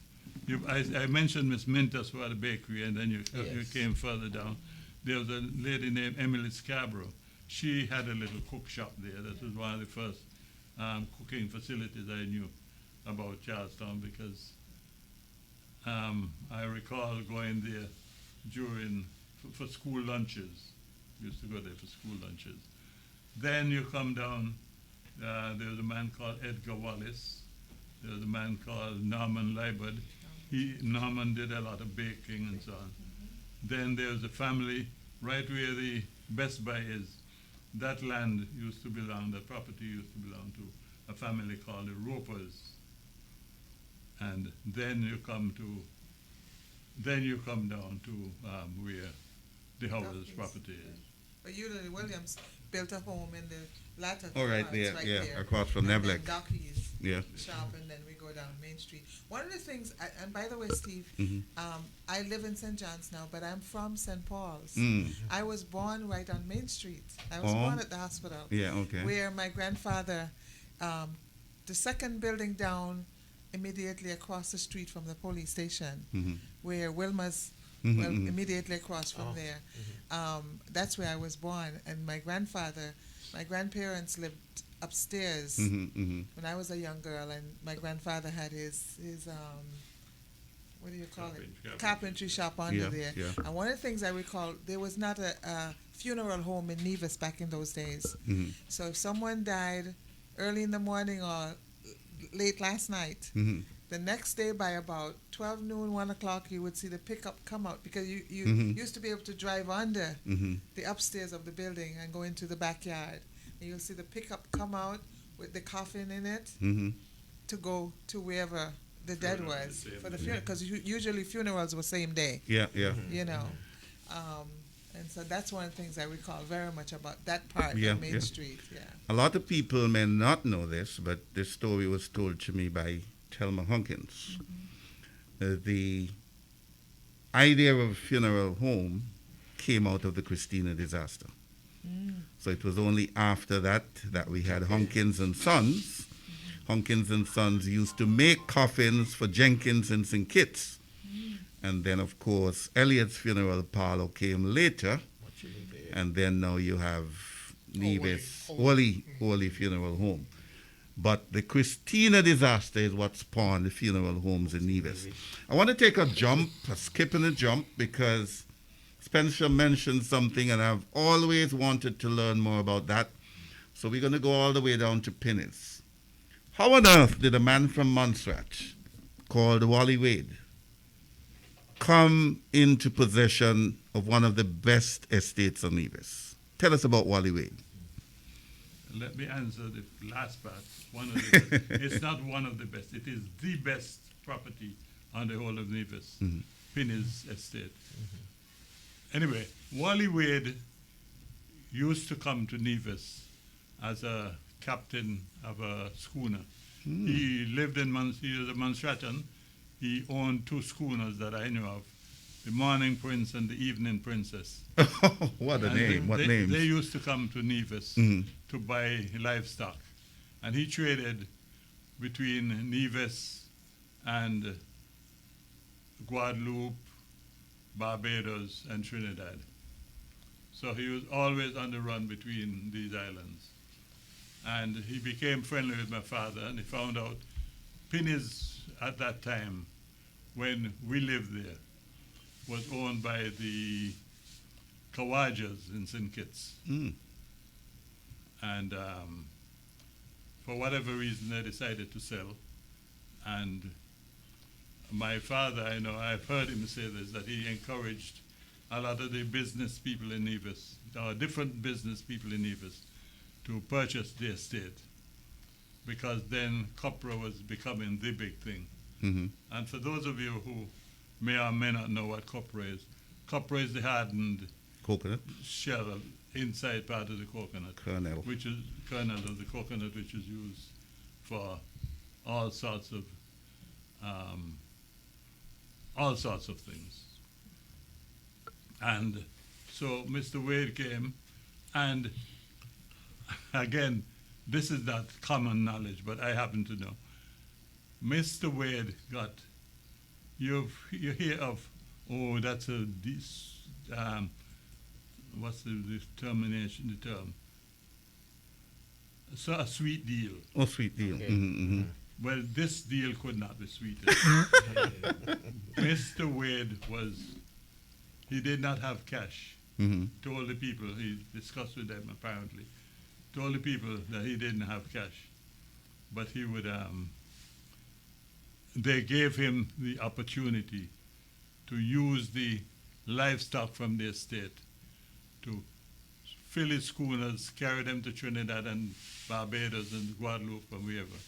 S5: I mentioned Miss Mintus who had a bakery, and then you came further down. There was a lady named Emily Scarborough. She had a little cook shop there. That was one of the first cooking facilities I knew about Charlestown, because I recall going there for school lunches. Used to go there for school lunches. Then you come down, there was a man called Edgar Wallace. There was a man called Norman Liebert. Norman did a lot of baking and so on. Then there was a family right where the Best Buy is. That land used to belong, the property used to belong to a family called the Ropers. And then you come down to where the Howells property is.
S6: But Eulalie Williams built a home in the latter
S3: Right there,
S6: there.
S3: across from
S6: And
S3: Neblek.
S6: then Docky's
S3: Yeah.
S6: shop, and then we go down Main Street. One of the things, and by the way, Steve, I live in St. John's now, but I'm from St. Paul's. I was born right on Main Street. I was born at the hospital.
S3: Yeah, okay.
S6: Where my grandfather, the second building down, immediately across the street from the police station, where Wilma's, well, immediately across from there. That's where I was born. And my grandparents lived upstairs when I was a young girl, and my grandfather had his what do you call it? Carpentry shop under there.
S3: Yeah.
S6: And one of the things I recall, there was not a funeral home in Nevis back in those days. So if someone died early in the morning or late last night, the next day by about 12 noon, 1 o'clock, you would see the pickup come out, because you used to be able to drive under the upstairs of the building and go into the backyard. And you'll see the pickup come out with the coffin in it to go to wherever the dead was for the funeral, because usually funerals were same day.
S3: Yeah.
S6: You know. And so that's one of the things I recall very much about that part of Main Street. Yeah.
S3: A lot of people may not know this, but this story was told to me by Thelma Hunkins. The idea of a funeral home came out of the Christina disaster. So it was only after that we had Hunkins and Sons. Hunkins and Sons used to make coffins for Jenkins and St. Kitts. And then, of course, Elliot's funeral parlor came later. And then now you have Nevis Holy Funeral Home. But the Christina disaster is what spawned the funeral homes in Nevis. I want to take a skip and a jump, because Spencer mentioned something and I've always wanted to learn more about that. So we're going to go all the way down to Pinnis. How on earth did a man from Montserrat called Wally Wade come into possession of one of the best estates on Nevis? Tell us about Wally Wade.
S5: Let me answer the last part. It's not one of the best. It is the best property on the whole of Nevis, Pinnis Estate. Anyway, Wally Wade used to come to Nevis as a captain of a schooner. He lived in he was a Montserratan. He owned 2 schooners that I know of, the Morning Prince and the Evening Princess.
S3: What a name, what names.
S5: They used to come to Nevis to buy livestock. And he traded between Nevis and Guadeloupe, Barbados, and Trinidad. So he was always on the run between these islands. And he became friendly with my father, and he found out Pinnis at that time, when we lived there, was owned by the Kawajas in St. Kitts. And for whatever reason, they decided to sell. And my father, I've heard him say this, that he encouraged a lot of the business people in Nevis, different business people in Nevis, to purchase the estate, because then copra was becoming the big thing. And for those of you who may or may not know what copra is the hardened
S3: coconut
S5: shell inside part of the coconut,
S3: kernel,
S5: which is kernel of the coconut, which is used for all sorts of things. And so Mr. Wade came, and again, this is not common knowledge, but I happen to know. Mr. Wade got, you hear of, that's what's the term? So a sweet deal.
S3: Oh, sweet deal. Okay.
S5: Well, this deal could not be sweeter. Mr. Wade he did not have cash. Told the people, he discussed with them apparently, told the people that he didn't have cash. But he would, they gave him the opportunity to use the livestock from the estate to fill his schooners, carry them to Trinidad and Barbados and Guadeloupe and wherever.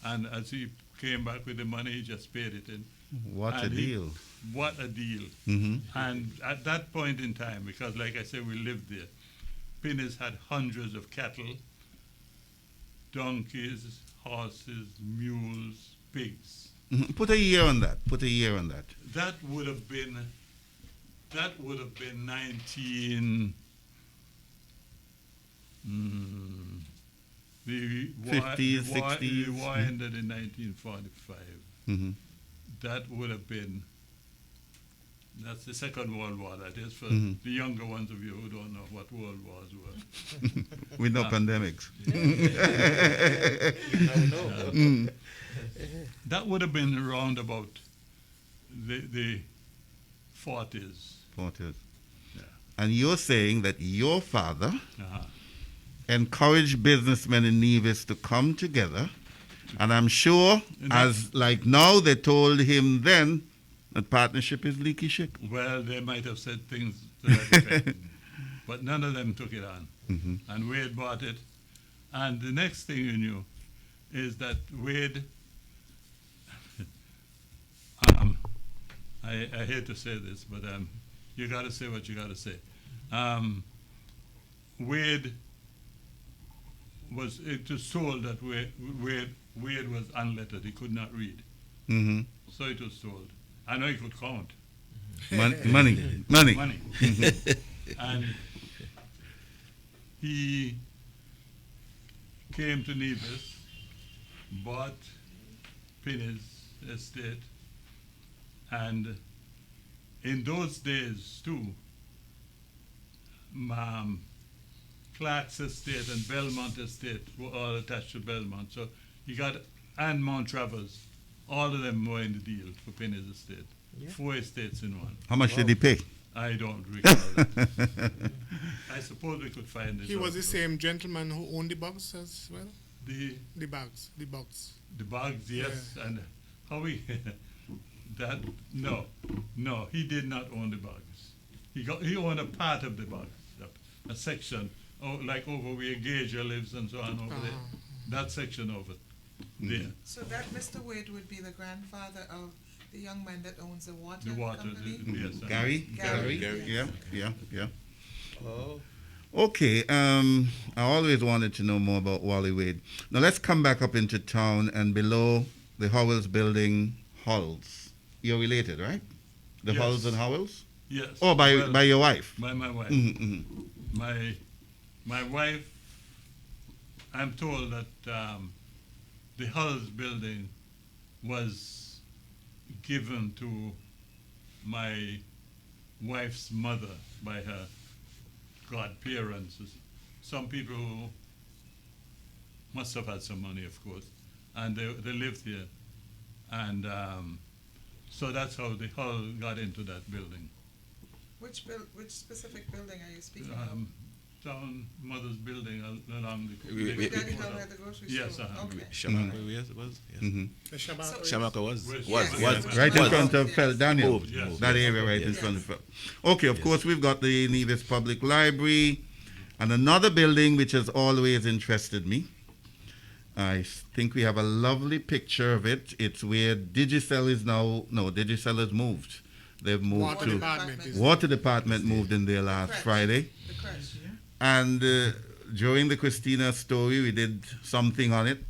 S5: And as he came back with the money, he just paid it in.
S3: What a deal.
S5: What a deal. And at that point in time, because like I said, we lived there, Pinnis had hundreds of cattle, donkeys, horses, mules, pigs.
S3: Put a year on that.
S5: That would have been 19... The
S3: 50s, 60s.
S5: The war ended in 1945. That would have been, that's the Second World War, that is, for the younger ones of you who don't know what world wars were.
S3: We know pandemics.
S5: That would have been around about the 40s. Yeah.
S3: And you're saying that your father encouraged businessmen in Nevis to come together, and I'm sure, as like now, they told him then that partnership is leaky ship.
S5: Well, they might have said things to that effect, but none of them took it on. And Wade bought it. And the next thing you knew is that Wade, I hate to say this, but you got to say what you got to say. Wade it was told that Wade Wade was unlettered. He could not read.
S3: Mm-hmm.
S5: So it was told. I know he could count.
S3: Money.
S5: Money. And he came to Nevis, bought Pinney's estate, and in those days too, Clark's estate and Belmont estate were all attached to Belmont. So he got, and Mount Travers, all of them were in the deal for Pinney's estate. 4 estates in one.
S3: How much did he pay?
S5: I don't recall that. I suppose we could find it.
S7: He was the
S5: also.
S7: same gentleman who owned the bugs as well.
S5: The
S7: The bugs.
S5: bugs, yes, and how he that no, he did not own the bugs. He owned a part of the bugs, a section, like over where Gager lives and so on over there. That section over there.
S6: So that Mr. Wade would be the grandfather of the young man that owns the water
S5: The water,
S6: company?
S5: yes.
S3: Gary?
S6: Gary.
S3: Yeah.
S2: Oh.
S3: Okay, I always wanted to know more about Wally Wade. Now let's come back up into town and below the Howells building, Hulls. You're related, right? The
S5: Yes.
S3: Hulls and Howells?
S5: Yes.
S3: Oh, by
S5: Well,
S3: your wife?
S5: by my wife.
S3: Mm-hmm.
S5: My wife, I'm told that the Hulls building was given to my wife's mother by her godparents. Some people who must have had some money, of course, and they lived here. And so that's how the Hull got into that building.
S6: Which specific building are you speaking of?
S5: Town Mother's building along the...
S6: Daddy Hill had the grocery
S5: Yes,
S6: store? Okay.
S1: Shamaka, yes, it was. Yes.
S3: Mm-hmm.
S7: The Shabbat.
S6: So-
S1: Shamaka was.
S5: Yes.
S1: Was.
S3: Right in
S6: Was.
S3: front of
S6: Yes.
S3: Fel Daniel.
S1: Moved, moved.
S3: That area right in
S6: Yes.
S3: front of Fel. Okay, of course, we've got the Nevis Public Library and another building which has always interested me. I think we have a lovely picture of it. It's where Digicel is now. No, Digicel has moved. They've moved
S7: Water
S3: to...
S7: department is
S3: Water Department moved in there last
S6: Correct.
S3: Friday.
S6: The crush.
S3: And during the Christina story, we did something on it.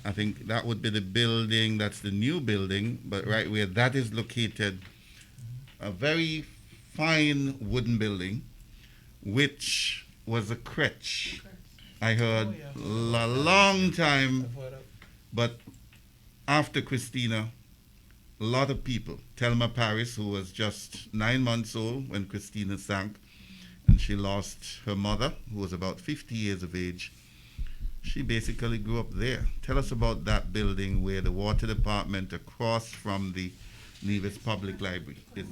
S3: I think that would be the building, that's the new building, but right where that is located, a very fine wooden building, which was a crèche. I heard a long time, but after Christina, a lot of people, Thelma Paris, who was just 9 months old when Christina sank, and she lost her mother, who was about 50 years of age. She basically grew up there. Tell us about that building where the water department across from the Nevis Public Library is.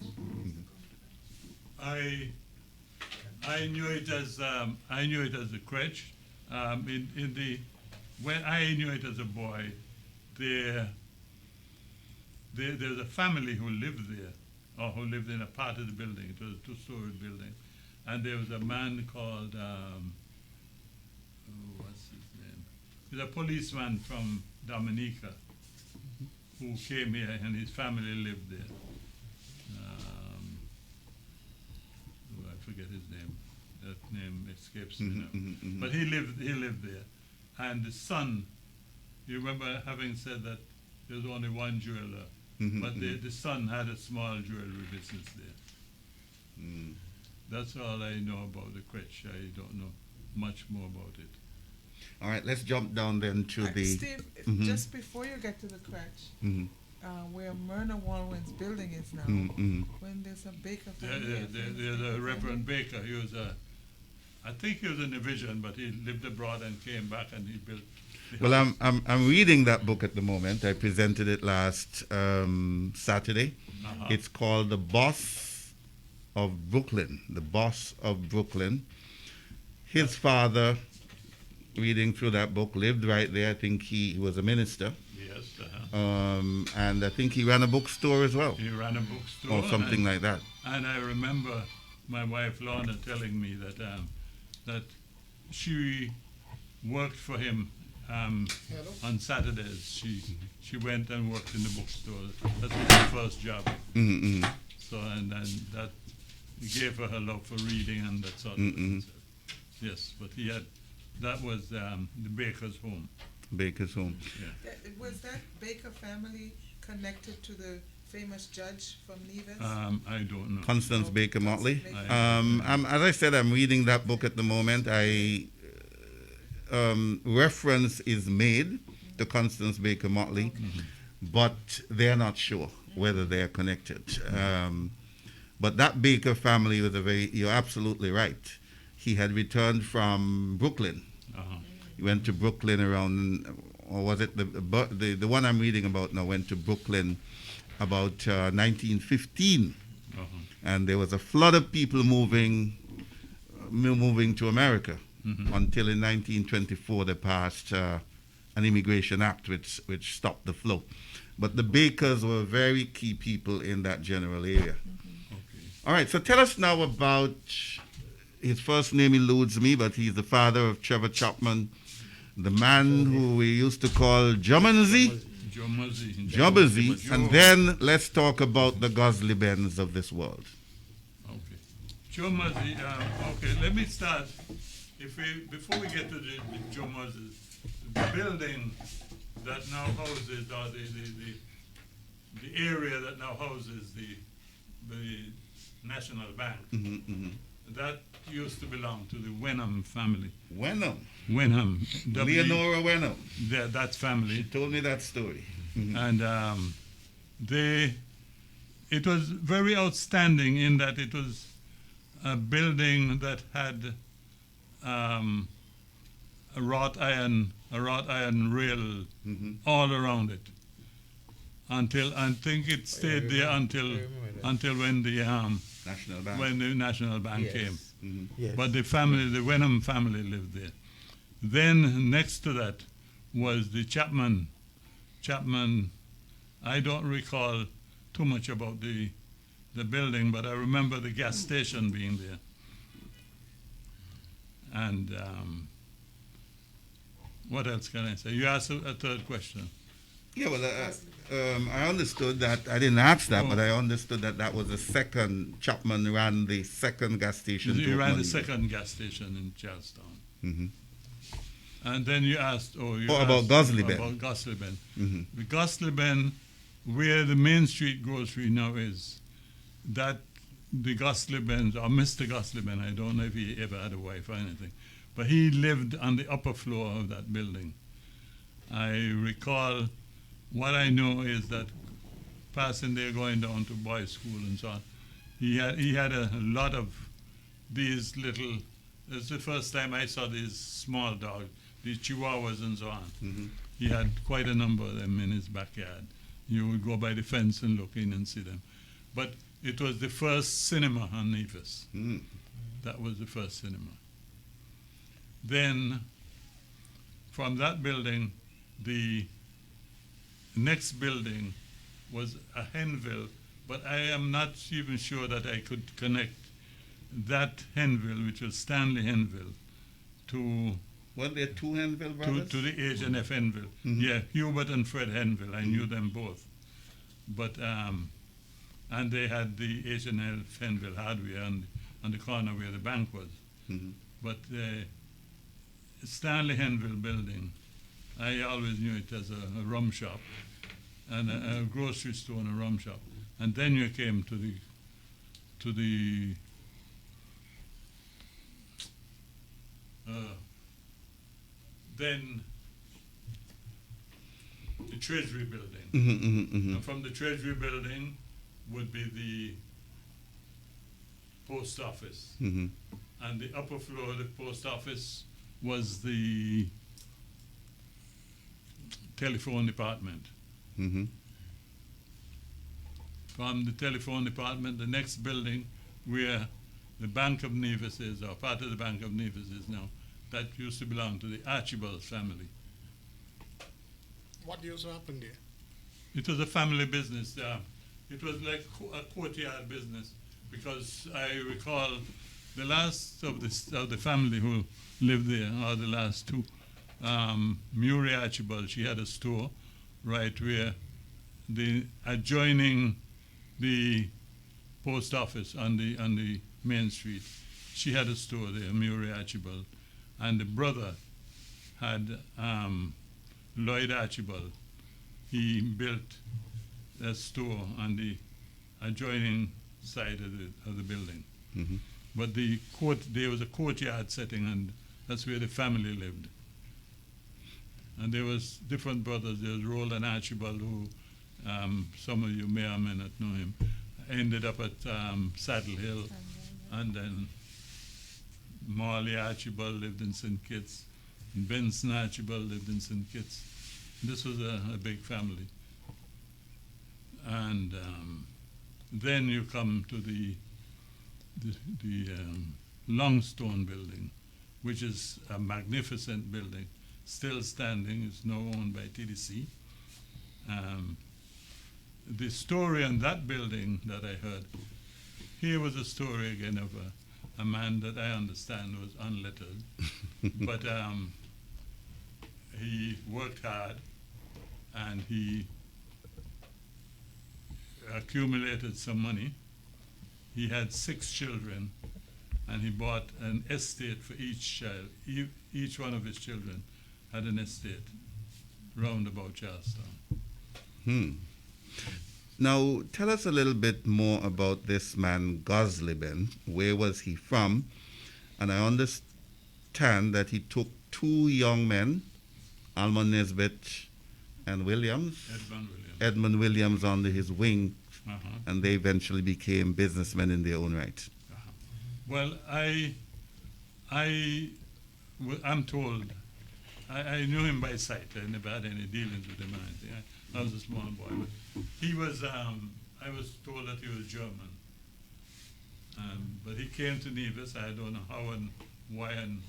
S5: I knew it as a crèche. When I knew it as a boy, there's a family who lived there, or who lived in a part of the building. It was a 2-story building, and there was a man called what's his name? He's a policeman from Dominica who came here, and his family lived there. I forget his name. That name escapes me now. But he lived there, and the son. You remember having said that there's only one jeweler, but the son had a small jewelry business there. That's all I know about the crèche. I don't know much more about it.
S3: All right, let's jump down then to the...
S6: Steve, just before you get to the crèche, where Myrna Walwyn's building is now, when there's a baker family.
S5: There's a Reverend Baker. He was I think he was in the Vision, but he lived abroad and came back and he built.
S3: Well, I'm reading that book at the moment. I presented it last Saturday. It's called The Boss of Brooklyn. The Boss of Brooklyn. His father, reading through that book, lived right there. I think he was a minister.
S5: Yes.
S3: And I think he ran a bookstore as well.
S5: He ran a bookstore.
S3: Or something like that.
S5: And I remember my wife Lorna telling me that that she worked for him on Saturdays. She went and worked in the bookstore. That was her first job. So and that gave her love for reading and that sort of thing. Yes, but that was the baker's home.
S3: Baker's home.
S6: Was that Baker family connected to the famous judge from Nevis?
S5: I don't know.
S3: Constance Baker Motley.
S6: Baker.
S3: As I said, I'm reading that book at the moment. Reference is made to Constance Baker Motley, but they're not sure whether they're connected. But that Baker family was you're absolutely right. He had returned from Brooklyn. He went to Brooklyn around, or was it the one I'm reading about now went to Brooklyn about 1915. And there was a flood of people moving to America until in 1924 they passed an immigration act which stopped the flow. But the Bakers were very key people in that general area. All right, so tell us now about, his first name eludes me, but he's the father of Trevor Chapman, the man who we used to call Jumanzi. Jumanzi. And then let's talk about the Gosley Bens of this world.
S5: Okay. Jumanzi, okay, let me start. Before we get to the Jumanzi, the building that now houses, or the area that now houses the National Bank, that used to belong to the Wenham family.
S3: Wenham.
S5: Leonora
S3: Wenham.
S5: That family.
S3: She told me that story.
S5: And it was very outstanding in that it was a building that had a wrought iron rail all around it. Until I think it stayed there until when the National Bank came.
S2: Yes.
S5: But the Wenham family lived there. Then next to that was the Chapman. I don't recall too much about the building, but I remember the gas station being there. And what else can I say? You asked a third question.
S3: Yeah, well, I understood that. I didn't ask that, but I understood that was the second. Chapman ran the second gas station.
S5: He ran the second gas station in Charlestown. And then you asked,
S3: about Gosley Ben.
S5: About Gosley Ben. The Gosley Ben, where the Main Street grocery now is, that the Gosley Ben, or Mr. Gosley Ben, I don't know if he ever had a wife or anything, but he lived on the upper floor of that building. I recall, what I know is that passing there going down to boys' school and so on, he had a lot of these little, it's the first time I saw these small dogs, these chihuahuas and so on. He had quite a number of them in his backyard. You would go by the fence and look in and see them. But it was the first cinema on Nevis. That was the first cinema. Then, from that building, the next building was a Henville, but I am not even sure that I could connect that Henville, which was Stanley Henville, to...
S3: Were there two Henville brothers?
S5: To the H&F Henville. Yeah, Hubert and Fred Henville. I knew them both. But, and they had the H&F Henville hardware on the corner where the bank was. But the Stanley Henville building, I always knew it as a rum shop, and a grocery store and a rum shop. And then you came to the then the Treasury building. And from the Treasury building would be the post office. And the upper floor of the post office was the telephone department. From the telephone department, the next building where the Bank of Nevis is, or part of the Bank of Nevis is now, that used to belong to the Archibald family.
S7: What used to happen there?
S5: It was a family business. It was like a courtyard business, because I recall the last of the family who lived there, or the last two, Murray Archibald, she had a store right where adjoining the post office on the main street. She had a store there, Murray Archibald, and the brother had Lloyd Archibald. He built a store on the adjoining side of the building.
S3: Mhm.
S5: But there was a courtyard setting, and that's where the family lived. And there was different brothers. There was Roland Archibald, who some of you may or may not know him, ended up at Saddle Hill. And then Marley Archibald lived in St. Kitts. And Benson Archibald lived in St. Kitts. This was a big family. And then you come to the Longstone building, which is a magnificent building, still standing. It's now owned by TDC. The story on that building that I heard, here was a story again of a man that I understand was unlettered, but he worked hard and he accumulated some money. He had 6 children, and he bought an estate for each child. Each one of his children had an estate round about Charlestown.
S3: Now, tell us a little bit more about this man, Gosleben. Where was he from? And I understand that he took 2 young men, Almond Nesbitt and Williams, Edmund Williams under his wing, and they eventually became businessmen in their own right.
S5: Well, I'm told, I knew him by sight. I never had any dealings with him or anything. I was a small boy, but he was, I was told that he was German. But he came to Nevis. I don't know how and why and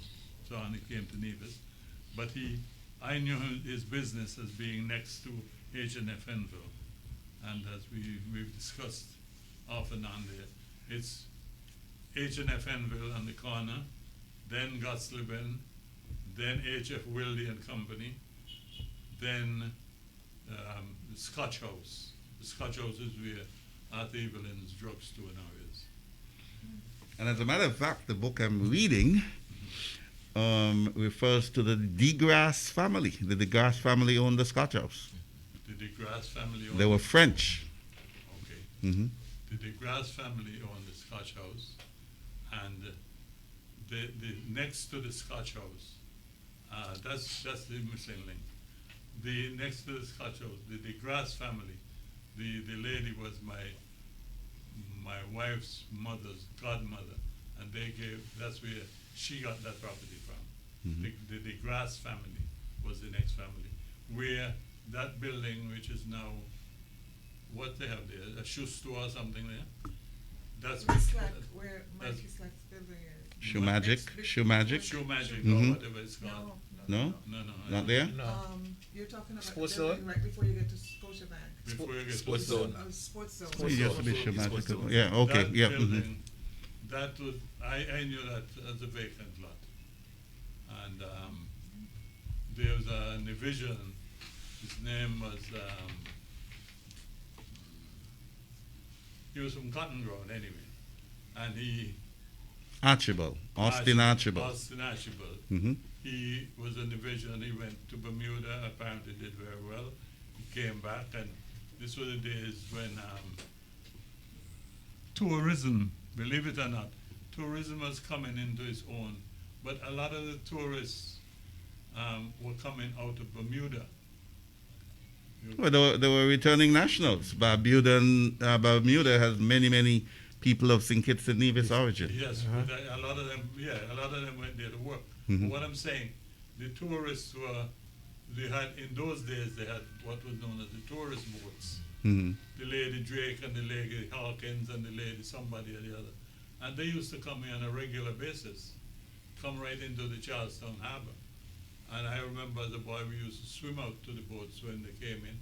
S5: so on he came to Nevis. But I knew his business as being next to H&F Enville. And as we've discussed off and on there, it's H&F Enville on the corner, then Gosleben, then H.F. Wilde and Company, then the Scotch House. The Scotch House is where Arthur Evelyn's drugstore now is.
S3: And as a matter of fact, the book I'm reading refers to the DeGrasse family. The DeGrasse family owned the Scotch House.
S5: The DeGrasse family owned.
S3: They were French.
S5: Okay.
S3: Mm-hmm.
S5: The DeGrasse family owned the Scotch House, and the next to the Scotch House, that's the missing link. The next to the Scotch House, the DeGrasse family, the lady was my wife's mother's godmother, and that's where she got that property from.
S3: Mm-hmm.
S5: The DeGrasse family was the next family, where that building, which is now, what they have there, a shoe store or something there? That's
S6: where Mikey Slack's building is.
S3: Shoe Magic.
S5: Shoe Magic
S3: Mhm.
S5: or whatever it's called.
S3: No?
S5: No.
S3: Not there?
S2: No.
S6: You're talking about
S2: Sports
S6: the building
S2: zone?
S6: right before you get to Scotiabank.
S5: Before you get
S2: Sports
S5: to
S2: zone.
S6: Sports zone.
S3: It used to be Shoe
S2: Sports
S3: Magic.
S2: zone.
S3: Yeah, okay,
S5: That
S3: yeah.
S5: building, that was, I knew that as a vacant lot. And there was a division, his name was, he was from Cotton Ground anyway. And
S3: Archibald. Austin Archibald.
S5: Austin Archibald.
S3: Mm-hmm.
S5: He was in division, he went to Bermuda, apparently did very well. He came back, and this was the days when tourism, believe it or not, tourism was coming into its own, but a lot of the tourists were coming out of Bermuda.
S3: Well, they were returning nationals. Bermuda has many people of St. Kitts and Nevis origin.
S5: Yes, but a lot of them went there to work.
S3: Mhm.
S5: But what I'm saying, the tourists in those days, they had what was known as the tourist boats.
S3: Mm-hmm.
S5: The Lady Drake and the Lady Hawkins and the Lady somebody or the other. And they used to come here on a regular basis, come right into the Charlestown Harbor. And I remember as a boy, we used to swim out to the boats when they came in,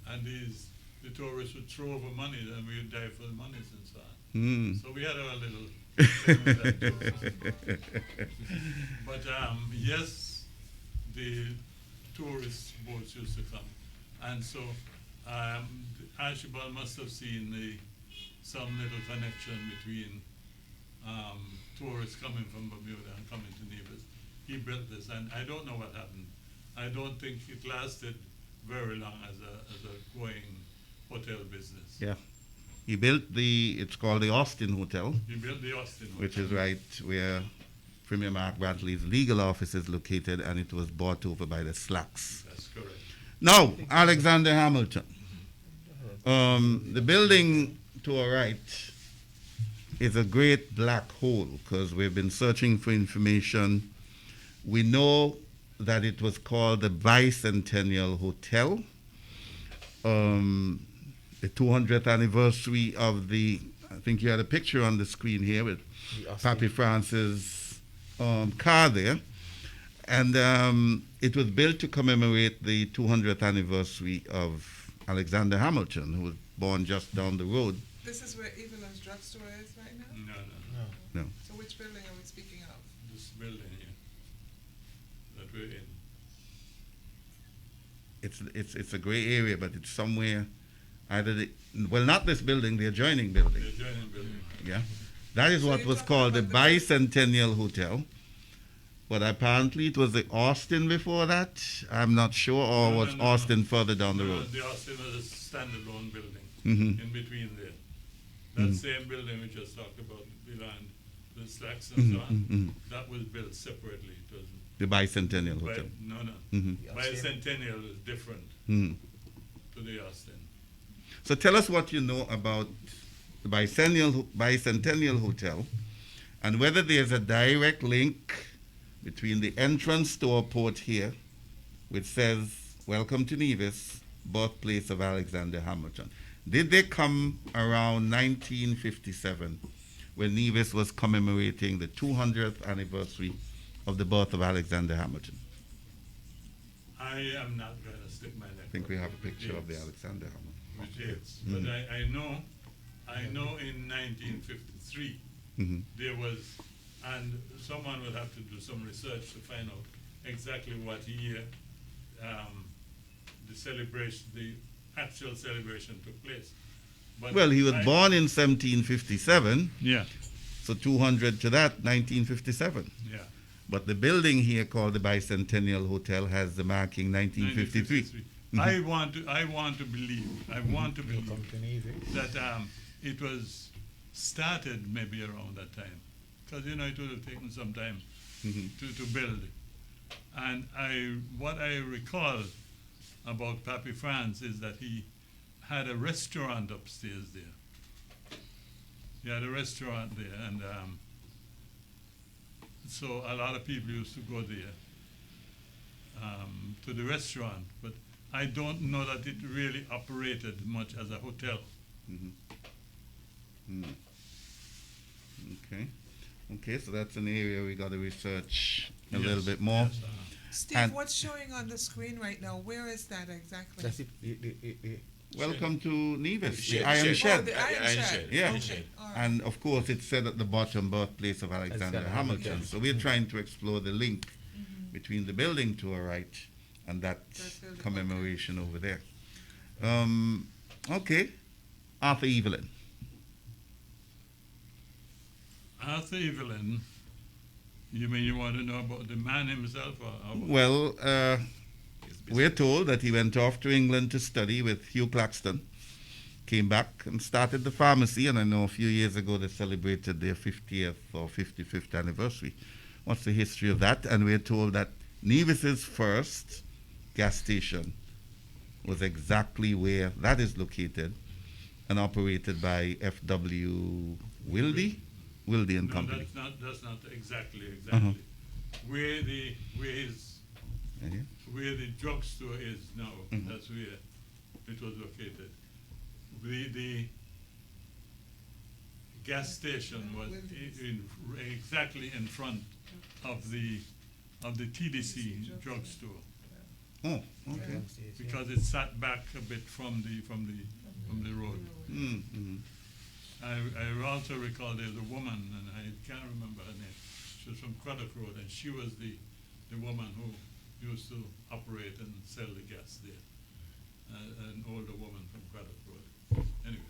S5: and the tourists would throw over money, and we would dive for the monies and so on.
S3: Mm.
S5: So we had our little thing with that too. But yes, the tourist boats used to come. And so Archibald must have seen some little connection between tourists coming from Bermuda and coming to Nevis. He built this, and I don't know what happened I don't think it lasted very long as a going hotel business.
S3: Yeah. He built it's called the Austin Hotel,
S5: He built the Austin Hotel.
S3: which is right where Premier Mark Brantley's legal office is located, and it was bought over by the Slacks.
S5: That's correct.
S3: Now, Alexander Hamilton. The building to our right is a great black hole because we've been searching for information. We know that it was called the Bicentennial Hotel. The 200th anniversary of I think you had a picture on the screen here with Pappy France's car there. And it was built to commemorate the 200th anniversary of Alexander Hamilton, who was born just down the road.
S6: This is where Evelyn's drugstore is right now?
S3: No.
S6: So which building are we speaking of?
S5: This building here that we're in.
S3: It's a gray area, but it's somewhere either not this building, the adjoining building.
S5: The adjoining building.
S3: Yeah. That is
S6: So
S3: what
S6: you're
S3: was
S6: talking
S3: called the
S6: about
S3: Bicentennial Hotel. But apparently it was the Austin before that. I'm not sure, or was Austin further down the road?
S5: The Austin was a standalone building
S3: Mhm.
S5: in between there. That same building we just talked about, behind the Slacks and so on, that was built separately. It was
S3: The Bicentennial Hotel.
S5: no.
S3: Mhm.
S5: Bicentennial is different
S3: Mhm.
S5: to the Austin.
S3: So tell us what you know about the Bicentennial Hotel and whether there's a direct link between the entrance to our port here, which says, "Welcome to Nevis, birthplace of Alexander Hamilton." Did they come around 1957 when Nevis was commemorating the 200th anniversary of the birth of Alexander Hamilton?
S5: I am not going to stick my neck.
S3: I think we have a
S5: out
S3: picture of the
S5: dates,
S3: Alexander Hamilton.
S5: with dates. But I know in 1953
S3: Mhm.
S5: there was, and someone would have to do some research to find out exactly what year the actual celebration took place. But
S3: Well, he was born in 1757.
S5: Yeah,
S3: So 200 to that, 1957.
S5: yeah.
S3: But the building here called the Bicentennial Hotel has the marking 1953.
S5: I want to believe that it was started maybe around that time, because it would have taken some time to build. And what I recall about Pappy France is that he had a restaurant upstairs there. He had a restaurant there, and so a lot of people used to go there to the restaurant, but I don't know that it really operated much as a hotel.
S3: Okay, so that's an area we got to research a little bit more.
S5: Yes,
S6: Steve,
S3: And-
S6: what's showing on the screen right now? Where is that exactly?
S2: That's it.
S3: Welcome to Nevis, the
S1: Shed,
S3: Iron
S1: shed.
S6: Oh,
S3: Shed.
S6: the Iron
S1: Iron
S6: Shed.
S1: Shed,
S3: Yeah.
S1: Iron
S6: Okay,
S1: Shed.
S6: all right.
S3: And of course, it said at the bottom, birthplace of Alexander
S2: Alexander
S3: Hamilton.
S2: Hamilton.
S3: So we're trying to explore the link between the building to our right and that
S6: building,
S3: commemoration over there. Okay, Arthur Evelyn.
S5: Arthur Evelyn, you mean you want to know about the man himself? Or
S3: Well, we're told that he went off to England to study with Hugh Claxton, came back and started the pharmacy, and I know a few years ago they celebrated their 50th or 55th anniversary. What's the history of that? And we're told that Nevis's first gas station was exactly where that is located and operated by F.W. Wildy and
S5: No,
S3: Company.
S5: that's not exactly.
S3: Uh-huh.
S5: Where
S3: Yeah.
S5: where the drugstore is now,
S3: Mhm.
S5: that's where it was located. The gas station was exactly in front of the TDC drugstore,
S3: Oh, okay.
S5: because it sat back a bit from the road.
S3: Mm-hmm.
S5: I also recall there's a woman, and I can't remember her name. She was from Craddock Road, and she was the woman who used to operate and sell the gas there. An older woman from Craddock Road. Anyway.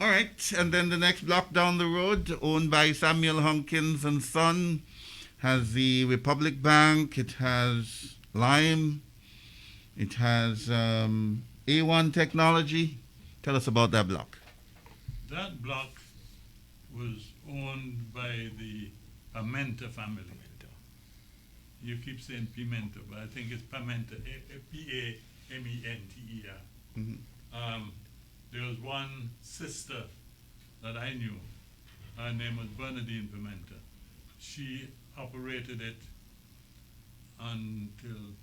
S3: All right, and then the next block down the road, owned by Samuel Hunkins and Son, has the Republic Bank, it has Lime, it has A1 Technology. Tell us about that block.
S5: That block was owned by the Pimenta family. You keep saying Pimenta, but I think it's Pimenta, P-A-M-E-N-T-E-R. There was one sister that I knew. Her name was Bernadine Pimenta. She operated it until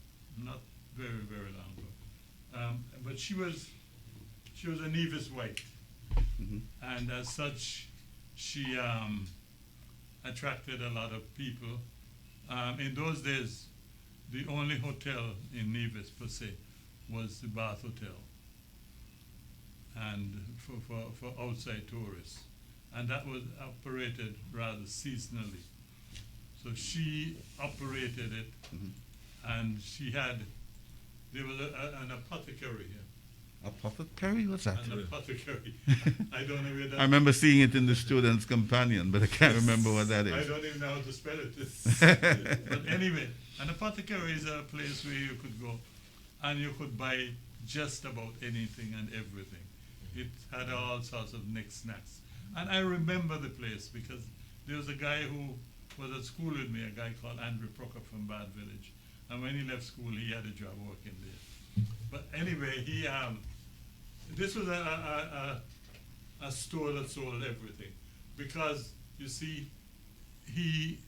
S5: not very, very long ago. But she was a Nevis white. And as such, she attracted a lot of people. In those days, the only hotel in Nevis per se was the Bath Hotel, and for outside tourists, and that was operated rather seasonally. So she operated it, and there was an apothecary here.
S3: Apothecary? What's that?
S5: An apothecary. I don't know where that.
S3: I remember seeing it in the Student's Companion, but I can't remember what that
S5: I
S3: is.
S5: don't even know how to spell it. But anyway, an apothecary is a place where you could go and you could buy just about anything and everything. It had all sorts of knickknacks. And I remember the place because there was a guy who was at school with me, a guy called Andrew Procker from Bad Village. And when he left school, he had a job working there. But anyway, this was a store that sold everything. Because, you see, the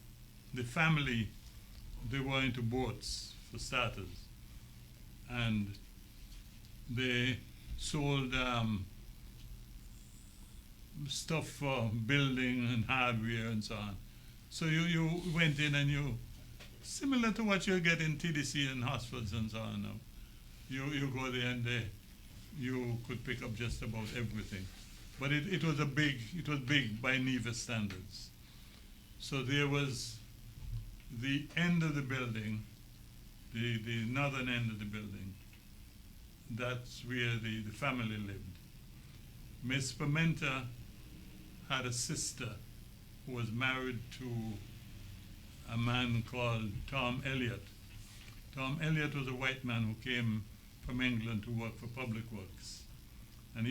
S5: family, they were into boats, for starters. And they sold stuff for building and hardware and so on. So you went in and similar to what you get in TDC and hospitals and so on now. You go there and you could pick up just about everything. But it was big by Nevis standards. So there was the end of the building, the northern end of the building. That's where the family lived. Miss Pimenta had a sister who was married to a man called Tom Elliott. Tom Elliott was a white man who came from England to work for Public Works. And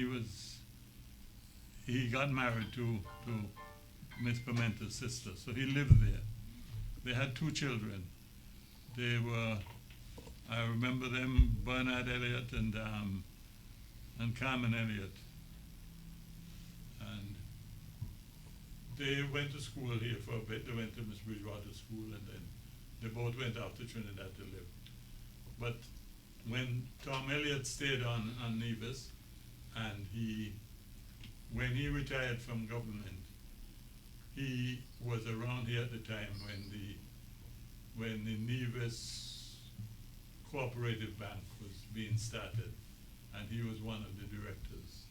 S5: he got married to Miss Pimenta's sister, so he lived there. They had 2 children. They were, I remember them, Bernard Elliott and Carmen Elliott. And they went to school here for a bit. They went to Miss Bridgewater School, and then they both went off to Trinidad to live. But when Tom Elliott stayed on Nevis, and when he retired from government, he was around here at the time when the Nevis Cooperative Bank was being started, and he was one of the directors.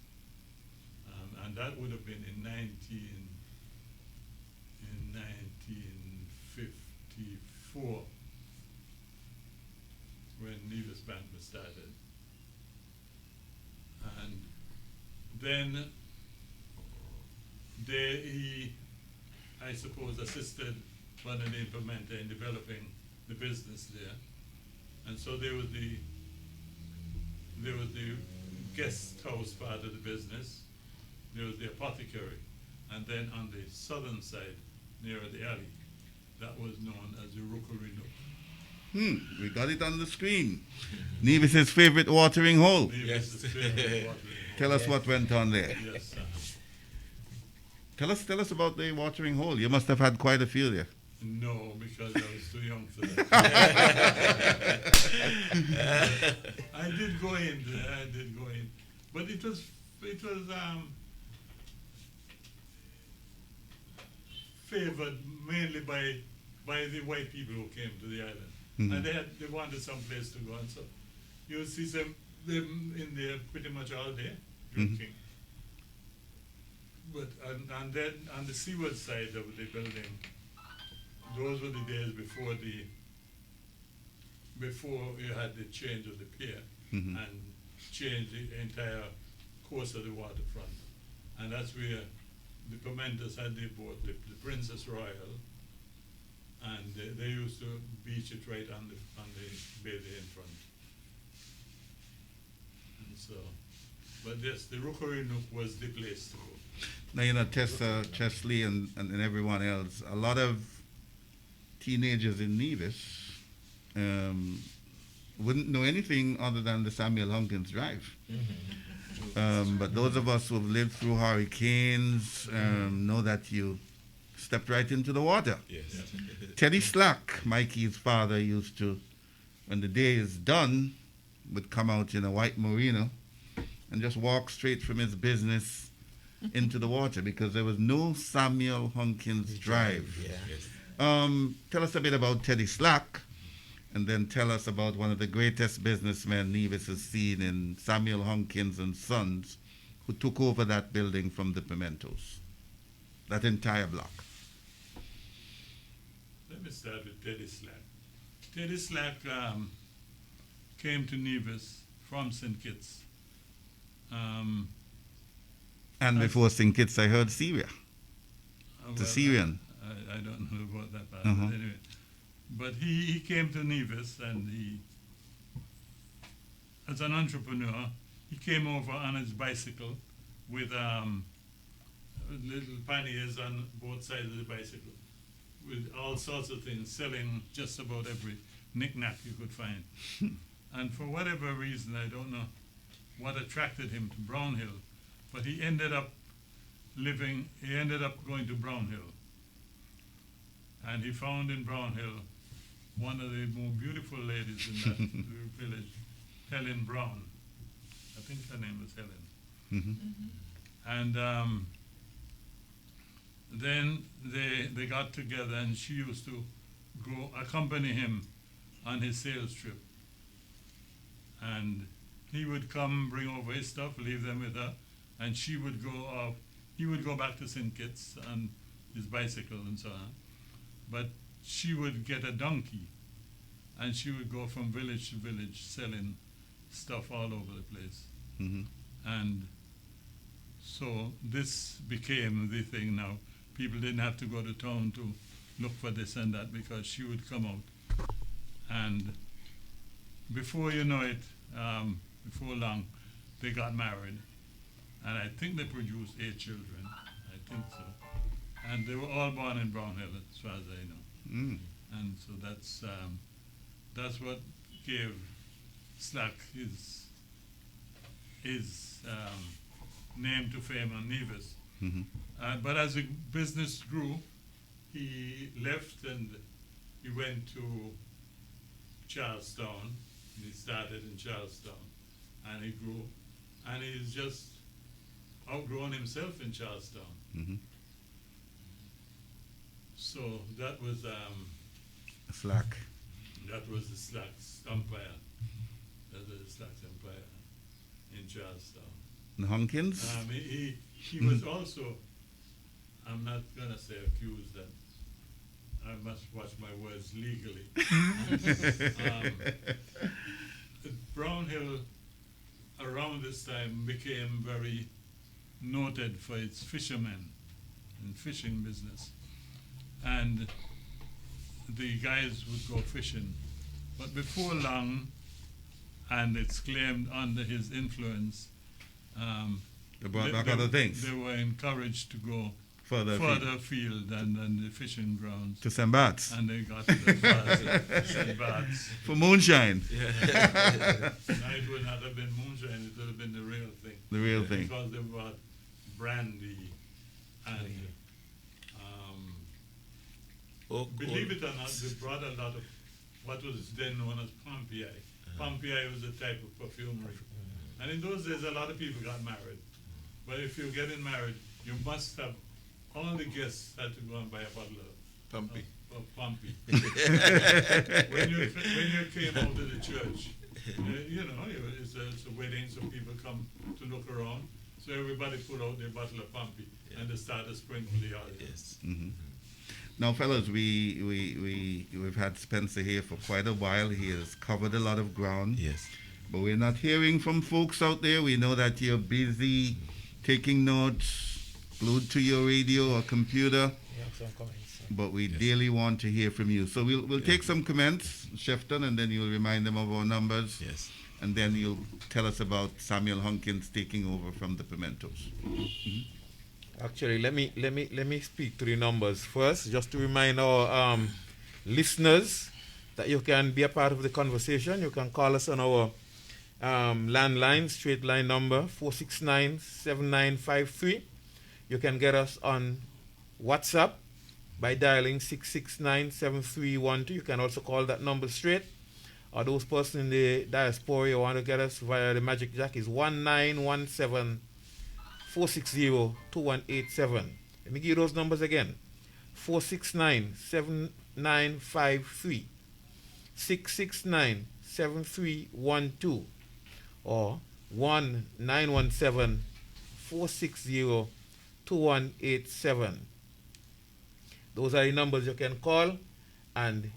S5: And that would have been in 1954, when Nevis Bank was started. And then he, I suppose, assisted Bernadine Pimenta in developing the business there. And so there was the guest house part of the business, there was the apothecary, and then on the southern side, near the alley, that was known as the Rookery Nook.
S3: We got it on the screen. Nevis's favorite watering hole.
S5: Nevis's favorite watering hole.
S3: Tell us what went on there.
S5: Yes,
S3: Tell us about the watering hole. You must have had quite a few there.
S5: No, because I was too young for that. I did go in. But it was favored mainly by the white people who came to the island. And they wanted some place to go, and so you'll see them in there pretty much all day drinking. But and then on the seaward side of the building, those were the days before you had the change of the pier and change the entire course of the waterfront. And that's where the Pimentas had their boat, the Princess Royal, and they used to beach it right on the bay there in front. And so, but yes, the Rookery Nook was the place to go.
S3: Now, you know, Tessa, Chesley, and everyone else, a lot of teenagers in Nevis wouldn't know anything other than the Samuel Hunkins Drive. But those of us who have lived through hurricanes know that you stepped right into the water.
S1: Yes.
S3: Teddy Slack, Mikey's father, used to, when the day is done, would come out in a white merino and just walk straight from his business into the water because there was no Samuel Hunkins Drive.
S2: Yeah.
S1: Yes.
S3: Tell us a bit about Teddy Slack, and then tell us about one of the greatest businessmen Nevis has seen in Samuel Hunkins and Sons, who took over that building from the Pimentos, that entire block.
S5: Let me start with Teddy Slack. Teddy Slack came to Nevis from St. Kitts.
S3: And before St. Kitts, I heard Syria, the
S5: well,
S3: Syrian.
S5: I don't know about that part,
S3: Uh-huh.
S5: but anyway. But he came to Nevis, and he, as an entrepreneur, he came over on his bicycle with little panniers on both sides of the bicycle, with all sorts of things, selling just about every knick-knack you could find. And for whatever reason, I don't know what attracted him to Brownhill, but he ended up going to Brownhill. And he found in Brownhill one of the more beautiful ladies in that village, Helen Brown. I think her name was Helen. And then they got together, and she used to go accompany him on his sales trip. And he would come, bring over his stuff, leave them with her, and she would go off. He would go back to St. Kitts on his bicycle and so on. But she would get a donkey, and she would go from village to village selling stuff all over the place. And so this became the thing now. People didn't have to go to town to look for this and that because she would come out. And before you know it, before long, they got married. And I think they produced 8 children. I think so. And they were all born in Brownhill, as far as I know. And so that's what gave Slack his name to fame on Nevis. But as the business grew, he left and he went to Charlestown. He started in Charlestown, and he grew, and he's just outgrown himself in Charlestown. So that was
S3: Slack.
S5: That was the Slacks Empire. That was the Slacks Empire in Charlestown.
S3: And Hunkins?
S5: He was also, I'm not gonna say accused, that I must watch my words legally. Brownhill around this time became very noted for its fishermen and fishing business. And the guys would go fishing. But before long, and it's claimed under his influence,
S3: They brought back other things.
S5: They were encouraged to go
S3: Further
S5: afield than the fishing grounds.
S3: to St. Bart's.
S5: And they got to the St. Bart's.
S3: For moonshine.
S5: Now it would not have been moonshine, it would have been the real thing.
S3: The real thing.
S5: Because they brought brandy and believe it or not, they brought a lot of what was then known as Pompeii. Pompeii was a type of perfumery. And in those days, a lot of people got married. But if you're getting married, you must have, all the guests had to go and buy a bottle of
S1: Pumpy.
S5: Of Pumpy. when you came out of the church, it's a wedding, so people come to look around. So everybody pull out their bottle of Pumpy, and they start to sprinkle the oil.
S1: Yes.
S3: Now, fellas, we've had Spencer here for quite a while. He has covered a lot of ground.
S1: Yes.
S3: But we're not hearing from folks out there. We know that you're busy taking notes, glued to your radio or computer.
S2: Yeah, some comments.
S3: but we dearly want to hear from you. So we'll take some comments, Shefton, and then you'll remind them of our numbers.
S1: Yes.
S3: And then you'll tell us about Samuel Hunkins taking over from the Pimentos.
S2: Actually, let me speak to the numbers first, just to remind our listeners that you can be a part of the conversation. You can call us on our landline, straight line number 469-7953. You can get us on WhatsApp by dialing 669-7312. You can also call that number straight. Or those persons in the diaspora you want to get us via the Magic Jack is 1917-460-2187. Let me give you those numbers again. 469-7953, 669-7312, or 1-917-460-2187. Those are the numbers you can call and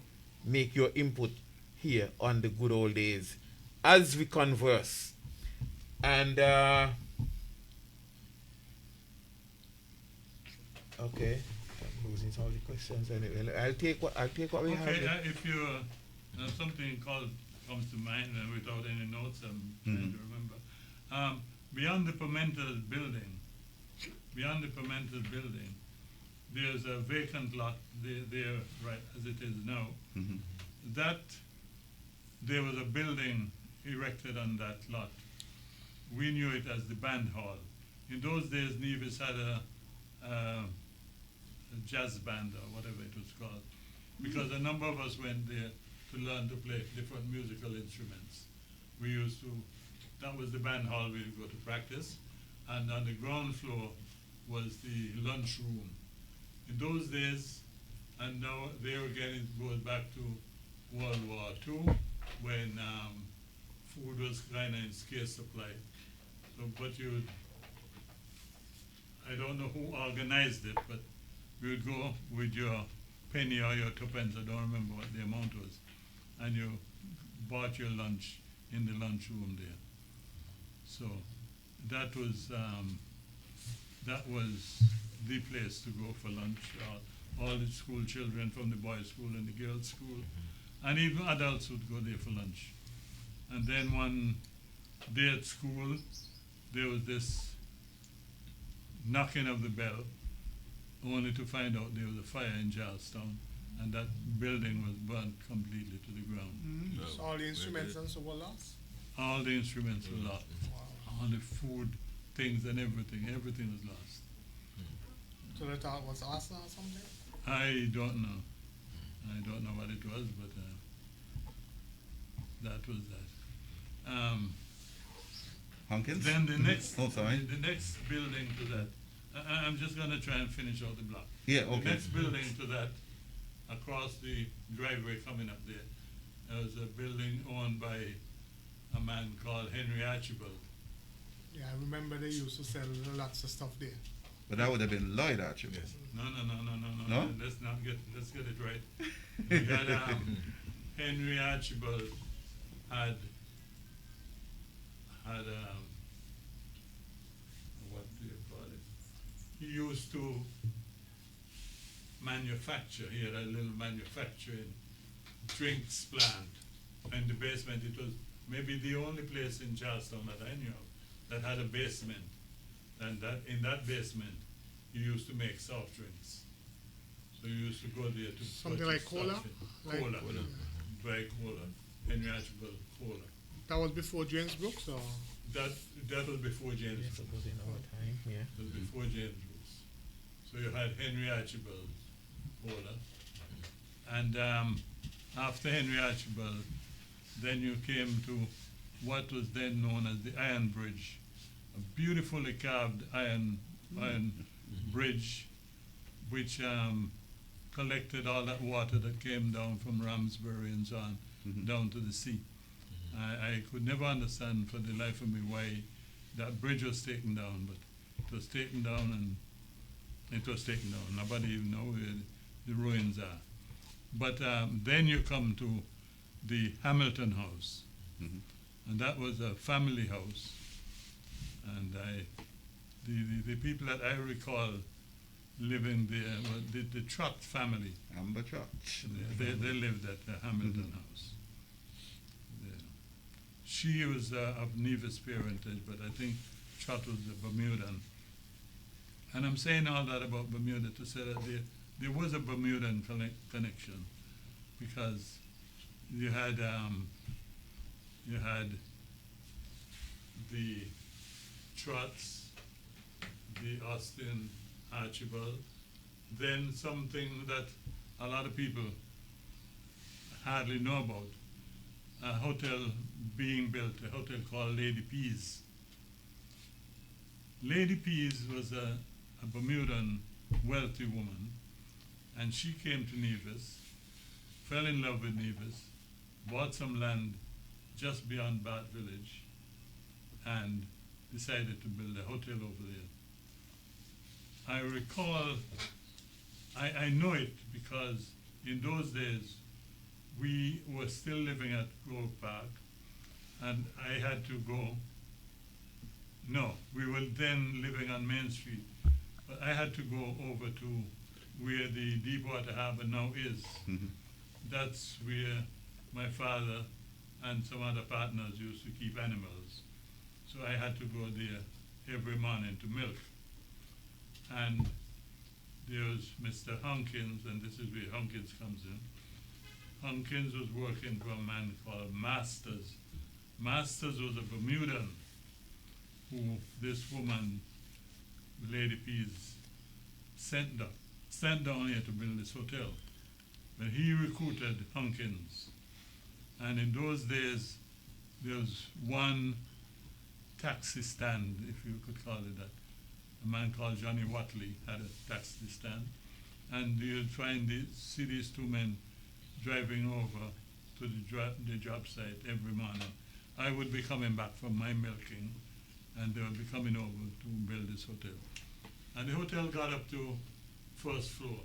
S2: make your input here on the good old days as we converse. And okay, I'm losing some of the questions anyway. I'll take what we have.
S5: Okay,
S2: here.
S5: if you something comes to mind without any notes, I'm trying to remember. Beyond the Pimentel building, there's a vacant lot there, right as it is now. That there was a building erected on that lot. We knew it as the band hall. In those days, Nevis had a jazz band or whatever it was called, because a number of us went there to learn to play different musical instruments. We used to, that was the band hall we would go to practice, and on the ground floor was the lunchroom. In those days, and now there again it goes back to World War II, when food was kind of in scarce supply. So, but I don't know who organized it, but you would go with your penny or your tuppence, I don't remember what the amount was, and you bought your lunch in the lunchroom there. So that was the place to go for lunch. All the school children from the boys' school and the girls' school, and even adults would go there for lunch. And then one day at school, there was this knocking of the bell, only to find out there was a fire in Charlestown, and that building was burnt completely to the ground.
S7: So all the instruments and so were lost?
S5: All the instruments were lost. All the food, things and everything was lost.
S7: So they thought it was arson or something?
S5: I don't know. I don't know what it was, but that was that.
S3: Hunkins?
S5: Then the next,
S3: sorry.
S5: the next building to that, I'm just going to try and finish out the block.
S3: Yeah, okay.
S5: The next building to that, across the driveway coming up there, was a building owned by a man called Henry Archibald.
S7: Yeah, I remember they used to sell lots of stuff there.
S3: But that would have been Lloyd Archibald.
S5: No.
S3: No?
S5: Let's get it right. We got Henry Archibald had what do you call it? He used to manufacture. He had a little manufacturing drinks plant. In the basement, it was maybe the only place in Charlestown that I knew of that had a basement. And that in that basement, he used to make soft drinks. So you used to go there to
S7: Something
S5: purchase
S7: like cola?
S5: soft drinks.
S7: Like-
S5: Cola. Buy cola. Henry Archibald cola.
S7: That was before James Brooks, or?
S5: That was before James
S2: Yes, it was in our time, yeah.
S5: It was before James Brooks. So you had Henry Archibald cola. And after Henry Archibald, then you came to what was then known as the Iron Bridge, a beautifully carved iron bridge, which collected all that water that came down from Ramsbury and so on, down to the sea. I could never understand for the life of me why that bridge was taken down, but it was taken down and it was taken down. Nobody even know where the ruins are. But then you come to the Hamilton House, and that was a family house. And the people that I recall living there. Well, the Trott family.
S3: Amber Trott.
S5: They lived at the Hamilton House. Yeah. She was of Nevis parentage, but I think Trott was a Bermudan. And I'm saying all that about Bermuda to say that there was a Bermudan connection, because you had the Trotts, the Austin Archibald, then something that a lot of people hardly know about, a hotel being built, a hotel called Lady Pease. Lady Pease was a Bermudan wealthy woman, and she came to Nevis, fell in love with Nevis, bought some land just beyond Bath Village, and decided to build a hotel over there. I recall, I know it because in those days we were still living at Grove Park, and I had to go. No, we were then living on Main Street, but I had to go over to where the Deepwater Harbor now is.
S3: Mhm.
S5: That's where my father and some other partners used to keep animals. So I had to go there every morning to milk. And there was Mr. Hunkins, and this is where Hunkins comes in. Hunkins was working for a man called Masters. Masters was a Bermudan who this woman, Lady Pease, sent down here to build this hotel. But he recruited Hunkins. And in those days, there was one taxi stand, if you could call it that. A man called Johnny Watley had a taxi stand. And you'd see these two men driving over to the job site every morning. I would be coming back from my milking, and they would be coming over to build this hotel. And the hotel got up to first floor.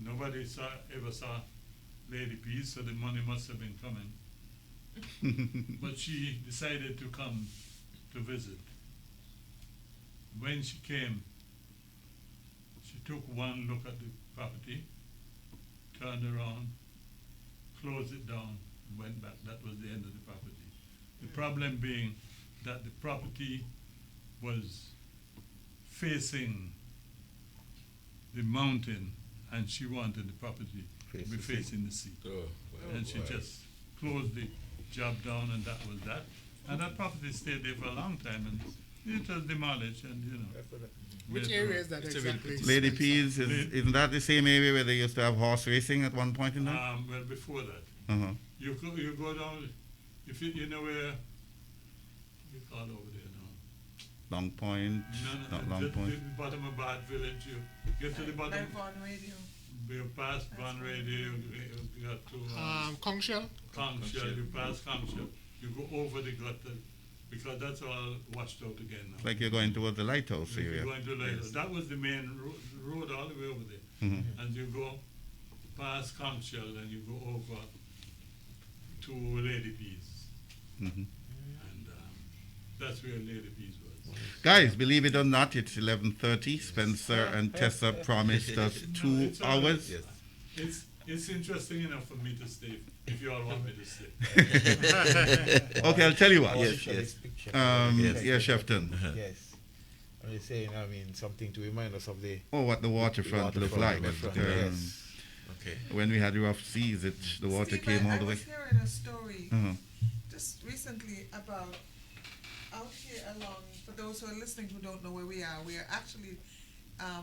S5: Nobody ever saw Lady Pease, so the money must have been coming. But she decided to come to visit. When she came, she took one look at the property, turned around, closed it down, and went back. That was the end of the property. The problem being that the property was facing the mountain, and she wanted the property to be facing the sea. And she just closed the job down, and that was that. And that property stayed there for a long time, and it was demolished, and you know.
S7: Which area is that exactly?
S3: Lady Pease, isn't that the same area where they used to have horse racing at one point in time?
S5: Well, before that.
S3: Uh-huh.
S5: You go down, if you know where, you call over there now.
S3: Long Point, not Long Point.
S5: The bottom of Bath Village, you get to the bottom,
S6: Like Vaughan Radio.
S5: you pass Vaughan Radio, you got to
S7: Conch Shell?
S5: Conch Shell, you pass Conch Shell, you go over the gutter, because that's all washed out again now.
S3: Like you're going towards the lighthouse
S5: If
S3: area.
S5: you're going to Lighthouse, that was the main road all the way over there.
S3: Mhm.
S5: And you go past Conch Shell, and you go over to Lady Pease.
S3: Mhm.
S5: And that's where Lady Pease was.
S3: Guys, believe it or not, it's 11:30. Spencer and Tessa promised us 2
S5: It's all right.
S3: hours.
S1: Yes.
S5: It's interesting enough for me to stay, if you all want me to stay.
S3: Okay, I'll tell you what.
S2: Yes, yes.
S3: Yeah, Shefton.
S2: Yes. I'm just saying, I mean, something to remind us of the
S3: Oh, what the waterfront looked like.
S2: waterfront,
S3: Um,
S2: yes.
S1: Okay.
S3: When we had rough seas, the water
S6: Steve,
S3: came all the
S6: I
S3: way.
S6: was hearing a story
S3: Uh-huh.
S6: just recently about out here along, for those who are listening who don't know where we are actually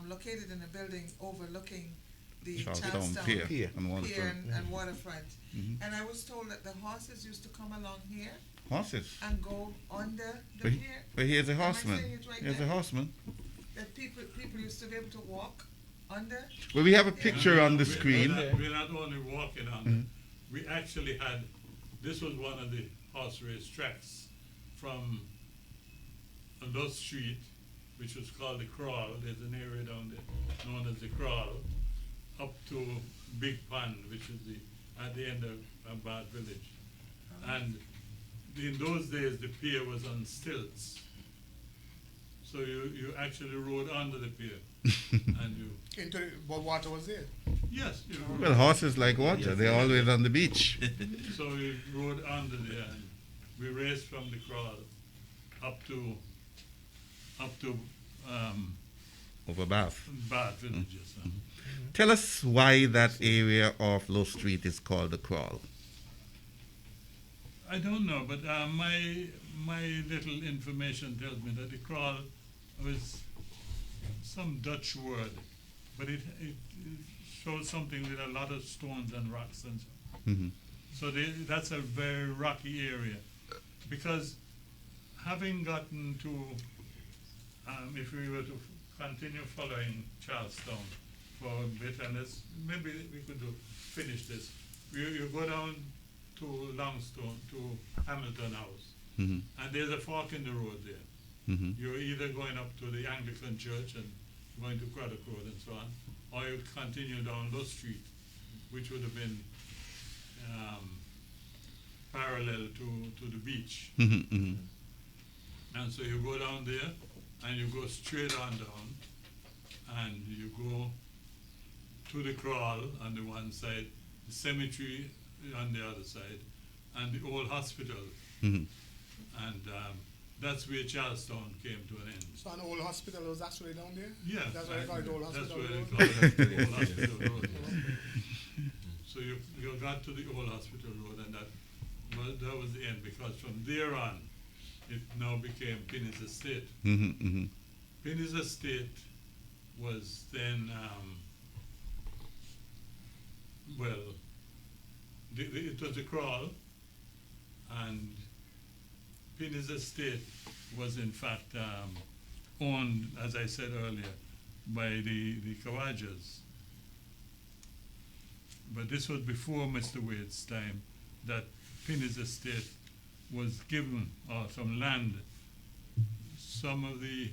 S6: located in a building overlooking the
S3: Charlestown
S6: Charlestown
S3: Pier
S2: Pier.
S3: and waterfront.
S6: and waterfront.
S3: Mhm.
S6: And I was told that the horses used to come along here
S3: Horses.
S6: and go under the
S3: But,
S6: pier.
S3: but here's a
S6: Am I
S3: horseman.
S6: saying it right
S3: Here's a
S6: there?
S3: horseman.
S6: That people used to be able to walk under.
S3: Well, we have a picture on the screen.
S5: We're not only walking on it, we actually had, this was one of the horse race tracks from Love Street, which was called the Crawl. There's an area down there known as the Crawl, up to Big Pond, which is at the end of Bath Village. And in those days, the pier was on stilts. So you actually rode under the pier. And you,
S7: Into the, but water was there.
S5: yes, you rode.
S3: Well, horses like water. They're always on the beach.
S5: So we rode under there and we raced from the crawl up to
S3: Over Bath.
S5: Bath villages.
S3: Tell us why that area of Low Street is called the Crawl.
S5: I don't know, but my little information tells me that the crawl was some Dutch word, but it shows something with a lot of stones and rocks and so.
S3: Mhm.
S5: So that's a very rocky area, because having gotten to, if we were to continue following Charlestown for a bit, and maybe we could finish this. You go down to Longstone, to Hamilton House,
S3: Mhm.
S5: and there's a fork in the road there.
S3: Mhm.
S5: You're either going up to the Anglican Church and going to Craddock Road and so on, or you continue down Low Street, which would have been parallel to the beach.
S3: Mhm, mhm.
S5: And so you go down there, and you go straight on down, and you go to the crawl on the one side, the cemetery on the other side, and the old hospital.
S3: Mhm.
S5: And that's where Charlestown came to an end.
S7: So an old hospital was actually down there?
S5: Yeah.
S7: That's why they call it old
S5: That's
S7: hospital
S5: where they
S7: road?
S5: call it the old hospital road. So you got to the old hospital road, and that was the end, because from there on, it now became Pinnis Estate.
S3: Mhm, mhm.
S5: Pinnis Estate was then, it was a crawl, and Pinnis Estate was in fact owned, as I said earlier, by the Kawajas. But this was before Mr. Wade's time, that Pinnis Estate was given, or some land, some of the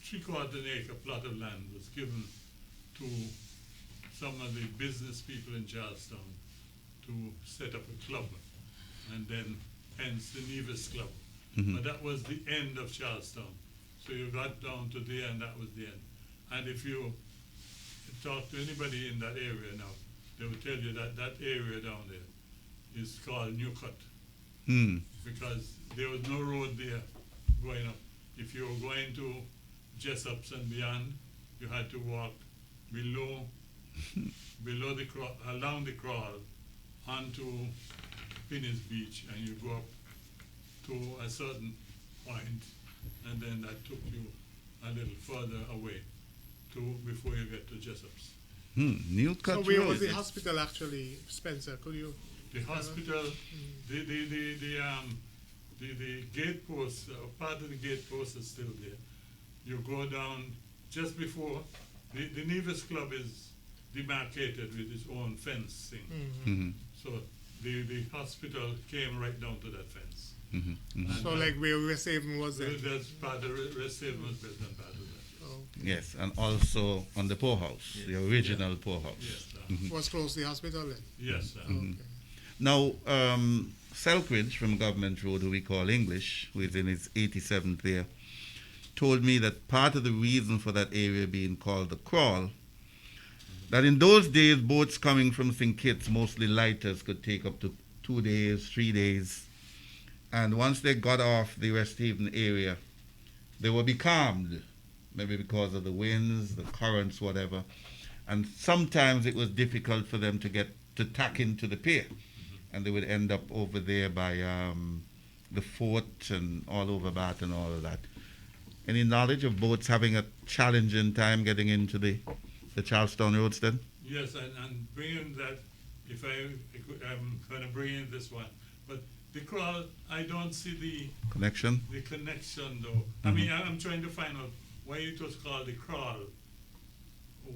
S5: 3/4 acre plot of land was given to some of the business people in Charlestown to set up a club, and then hence the Nevis Club. But that was the end of Charlestown. So you got down to there, and that was the end. And if you talk to anybody in that area now, they will tell you that that area down there is called Newcut,
S3: Hmm.
S5: because there was no road there going up. If you were going to Jessops and beyond, you had to walk below the along the crawl onto Pinnis Beach, and you go up to a certain point, and then that took you a little further away before you get to Jessops.
S3: Newcut
S7: So where
S3: Road.
S7: was the hospital actually, Spencer? Could you?
S5: The hospital, the gate post, part of the gate post is still there. You go down just before, the Nevis Club is demarcated with its own fencing.
S3: Mhm,
S5: So the hospital came right down to that fence.
S3: mhm, mhm.
S5: And
S7: So like where West Haven was there?
S5: that's part of the rest of was built on part of that.
S7: Oh,
S3: Yes, and also on the poorhouse, the original poorhouse.
S5: Yes,
S7: was close to the hospital then?
S5: yes.
S7: Okay.
S3: Now, Selkridge from Government Road, who we call English, who is in his 87th year, told me that part of the reason for that area being called the Crawl, that in those days, boats coming from St. Kitts, mostly lighters, could take up to 2 days, 3 days. And once they got off the West Haven area, they were becalmed, maybe because of the winds, the currents, whatever. And sometimes it was difficult for them to tack into the pier. And they would end up over there by the fort and all over Bath and all of that. Any knowledge of boats having a challenging time getting into the Charlestown roads then?
S5: Yes, and bringing that, I'm going to bring in this one. But the crawl, I don't see the
S3: Connection?
S5: connection though. I mean, I'm trying to find out why it was called the crawl.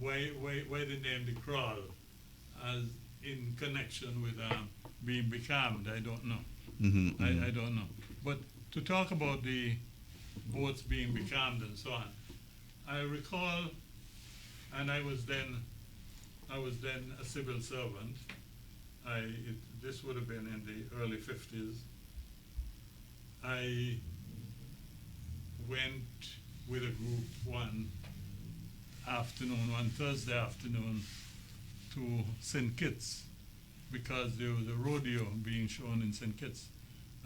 S5: Why the name the crawl, as in connection with being becalmed? I don't know.
S3: Mm-hmm,
S5: I don't know. But to talk about the boats being becalmed and so on, I recall, and I was then a civil servant. This would have been in the early 50s. I went with a group one Thursday afternoon to St. Kitts because there was a rodeo being shown in St. Kitts.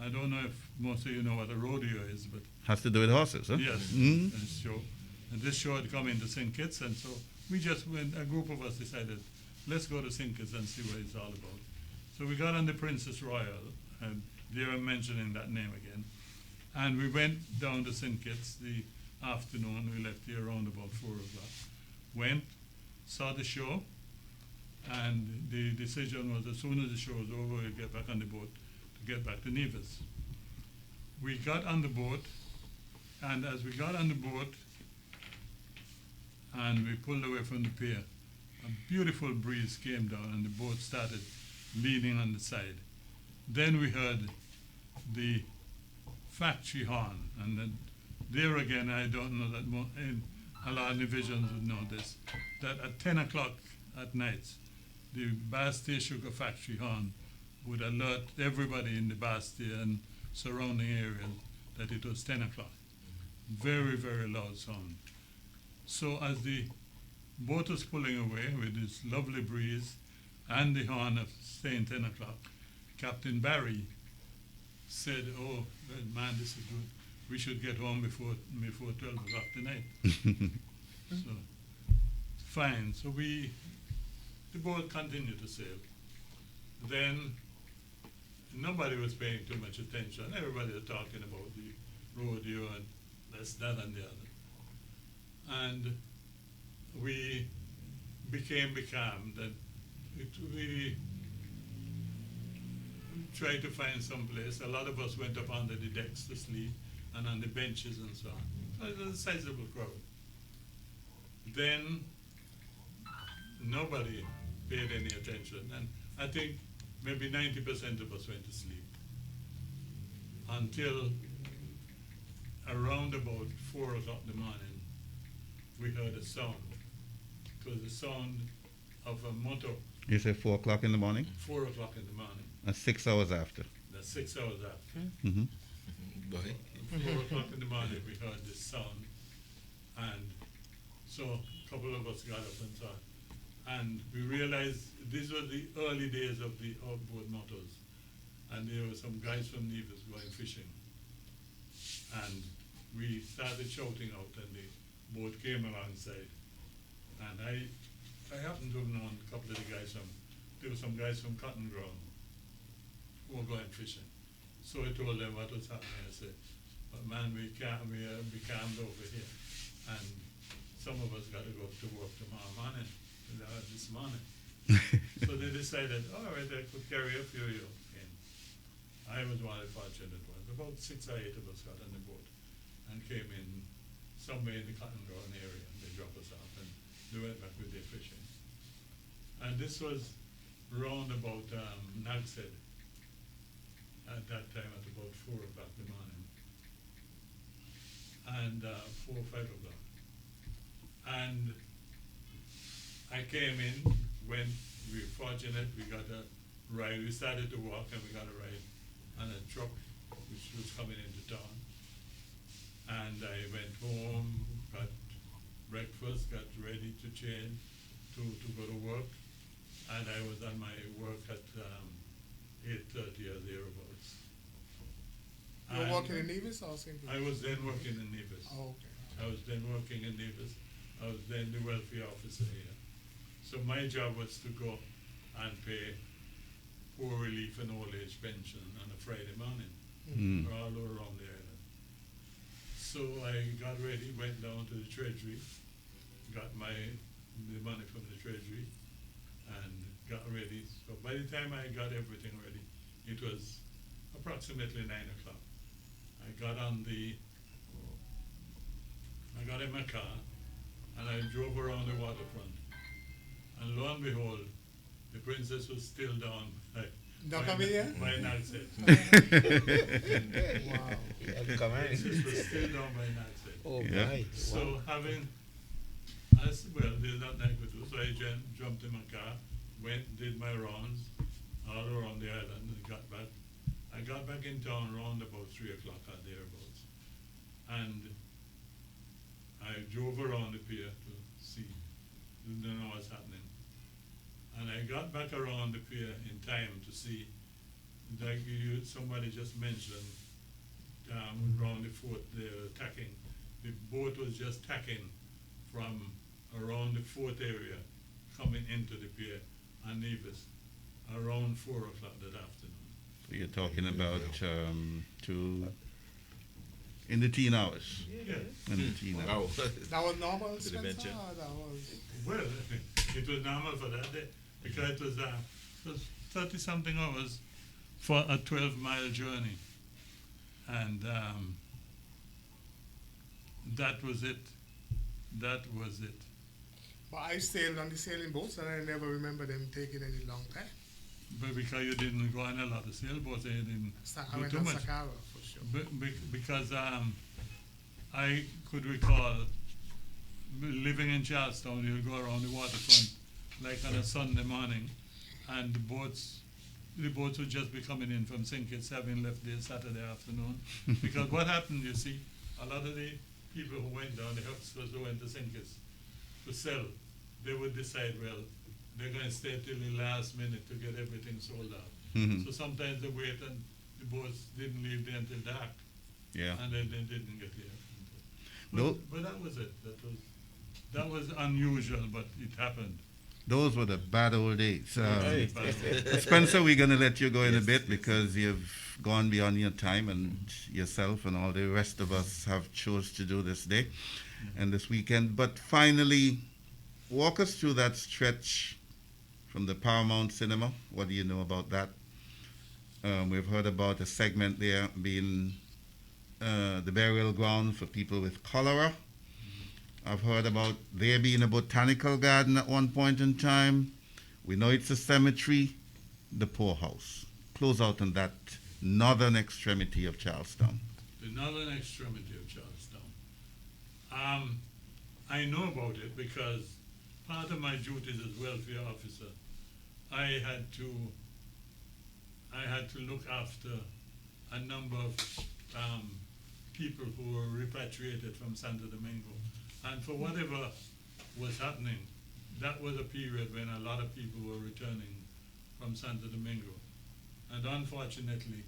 S5: I don't know if most of you know what a rodeo is, but
S3: Has to do with horses, huh?
S5: yes,
S3: Mhm.
S5: this show. And this show had come into St. Kitts, and so we just went, a group of us decided, let's go to St. Kitts and see what it's all about. So we got on the Princess Royal, and they were mentioning that name again. And we went down to St. Kitts the afternoon. We left here around about 4 o'clock. Went, saw the show, and the decision was as soon as the show was over, we'd get back on the boat to get back to Nevis. We got on the boat, and as we got on the boat, and we pulled away from the pier, a beautiful breeze came down, and the boat started leaning on the side. Then we heard the factory horn, and then there again, I don't know that a lot of divisions would know this, that at 10 o'clock at night, the Bastia Sugar Factory horn would alert everybody in the Bastia and surrounding areas that it was 10 o'clock. Very, very loud sound. So as the boat was pulling away with this lovely breeze and the horn of saying 10 o'clock, Captain Barry said, "Oh, well, man, this is good. We should get home before 12 o'clock tonight." So, fine. So the boat continued to sail. Then nobody was paying too much attention. Everybody was talking about the rodeo and this, that, and the other. And we became becalmed, and we tried to find some place. A lot of us went up under the decks to sleep and on the benches and so on. So it was a sizable crowd. Then nobody paid any attention, and I think maybe 90% of us went to sleep until around about 4 o'clock in the morning, we heard a sound. It was the sound of a motor.
S3: You say 4 o'clock in the morning?
S5: 4 o'clock in the morning.
S3: 6 hours after.
S5: That's 6 hours after.
S3: Mm-hmm.
S1: Boy.
S5: 4 o'clock in the morning, we heard this sound, and so a couple of us got up and saw it. And we realized these were the early days of the outboard motors, and there were some guys from Nevis going fishing. And we started shouting out, and the boat came alongside. And I happened to have known a couple of the guys there were some guys from Cotton Ground who were going fishing. So I told them what was happening. I said, "But man, we be calmed over here. And some of us got to go to work tomorrow morning, this morning." So they decided, all right, I could carry a few of you in. I was one of the fortunate ones. About 6 or 8 of us got on the boat and came in somewhere in the Cotton Ground area. They dropped us off and they went back with their fishing. And this was round about Nags Head at that time at about 4 o'clock in the morning. And 4 or 5 o'clock. And I came in when we were fortunate, we got a ride. We started to walk and we got a ride on a truck which was coming into town. And I went home, got breakfast, got ready to change to go to work. And I was on my work at 8:30 or thereabouts.
S7: You were
S5: And
S7: working in Nevis or St.
S5: I was then working in Nevis.
S7: Oh, okay.
S5: I was then working in Nevis. I was then the welfare officer here. So my job was to go and pay poor relief and old age pension on a Friday morning,
S3: Mm.
S5: all around the island. So I got ready, went down to the treasury, got the money from the treasury, and got ready. So by the time I got everything ready, it was approximately 9 o'clock. I got in my car, and I drove around the waterfront. And lo and behold, the princess was still down
S7: Not coming here?
S5: by Nags Head.
S7: Wow.
S2: Come on.
S5: Princess was still down by Nags Head.
S2: Oh,
S3: Yeah.
S2: my.
S5: So there's nothing I could do. So I jumped in my car, did my rounds all around the island, and got back. I got back in town around about 3 o'clock or thereabouts. And drove around the pier to see, to know what's happening. And I got back around the pier in time to see, like somebody just mentioned, around the fort, they were tacking. The boat was just tacking from around the fort area, coming into the pier on Nevis, around 4 o'clock that afternoon.
S3: So you're talking about in the teen hours.
S5: Yeah.
S3: In the teen hours.
S1: Wow.
S7: That was normal,
S1: Did they
S7: Spencer?
S1: mention?
S7: Or that was...
S5: Well, it was normal for that day because it was 30-something hours for a 12-mile journey. And that was it. That was it.
S7: But I sailed on the sailing boats and I never remember them taking any long time.
S5: But because you didn't go on a lot of sailboats, you didn't
S7: I
S5: do
S7: went
S5: too
S7: on
S5: much.
S7: Sakara for sure.
S5: Because I could recall living in Charlestown, you'll go around the waterfront like on a Sunday morning, and the boats would just be coming in from St. Kitts, having left there Saturday afternoon. Because what happened, you see, a lot of the people who went down, the hustlers who went to St. Kitts to sell, they would decide, well, they're going to stay till the last minute to get everything sold out.
S3: Mhm.
S5: So sometimes they wait and the boats didn't leave there until dark,
S3: Yeah.
S5: and then they didn't get here.
S3: No.
S5: But that was it. That was unusual, but it happened.
S3: Those were the bad old days.
S2: Hey.
S3: Spencer, we're going to let you go in a bit because you've gone beyond your time, and yourself and all the rest of us have chose to do this day and this weekend. But finally, walk us through that stretch from the Paramount Cinema. What do you know about that? We've heard about a segment there being the burial ground for people with cholera. I've heard about there being a botanical garden at one point in time. We know it's a cemetery, the poorhouse. Close out on that northern extremity of Charlestown.
S5: The northern extremity of Charlestown. I know about it because part of my duties as welfare officer, I had to look after a number of people who were repatriated from Santo Domingo. And for whatever was happening, that was a period when a lot of people were returning from Santo Domingo. And unfortunately,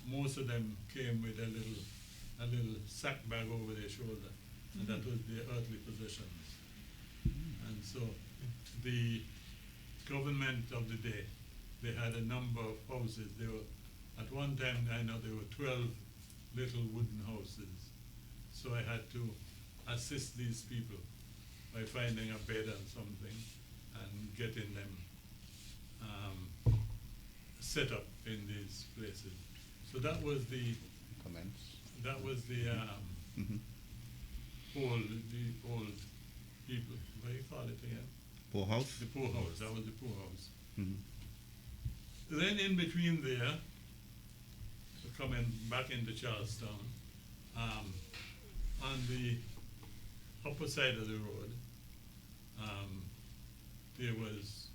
S5: most of them came with a little sack bag over their shoulder, and that was their earthly possessions. And so the government of the day, they had a number of houses. There were, at one time, I know there were 12 little wooden houses. So I had to assist these people by finding a bed and something and getting them set up in these places. So that was the
S3: Mhm.
S5: old people. What do you call it again?
S3: Poorhouse?
S5: The poorhouse. That was the poorhouse.
S3: Mhm.
S5: Then in between there, coming back into Charlestown, on the upper side of the road, there was,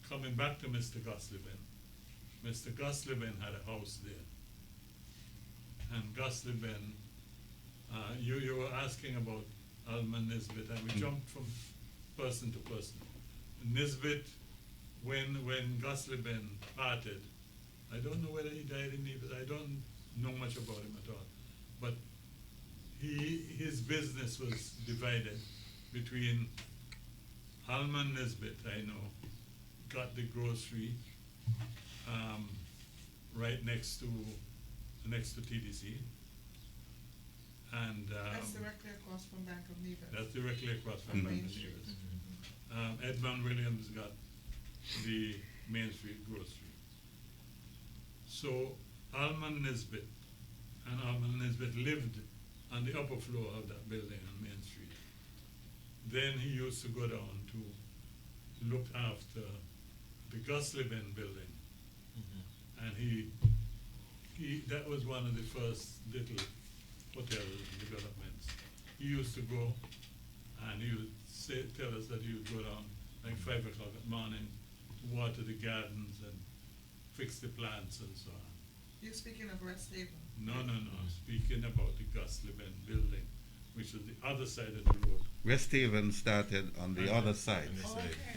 S5: coming back to Mr. Gosleben. Mr. Gosleben had a house there. And Gosleben, you were asking about Alma Nisbet, and we jumped from person to person. Nisbet, when Gosleben parted, I don't know whether he died in Nevis, I don't know much about him at all. But his business was divided between Alman Nisbet, I know, got the grocery right next to TDC. And
S6: That's directly across from Bank of Nevis.
S5: that's directly across from
S3: Mhm.
S5: Bank
S6: Main
S5: of
S6: Street.
S5: Nevis. Edmund Williams got the Main Street grocery. So Alman Nisbet and Alman Nisbet lived on the upper floor of that building on Main Street. Then he used to go down to look after the Gosleben building. And he that was one of the first little hotel developments. He used to go and he would tell us that he would go down like 5 o'clock at morning to water the gardens and fix the plants and so on.
S6: You're speaking of West Haven.
S5: No. Speaking about the Gosleben building, which is the other side of the road.
S3: West Haven started on the other side,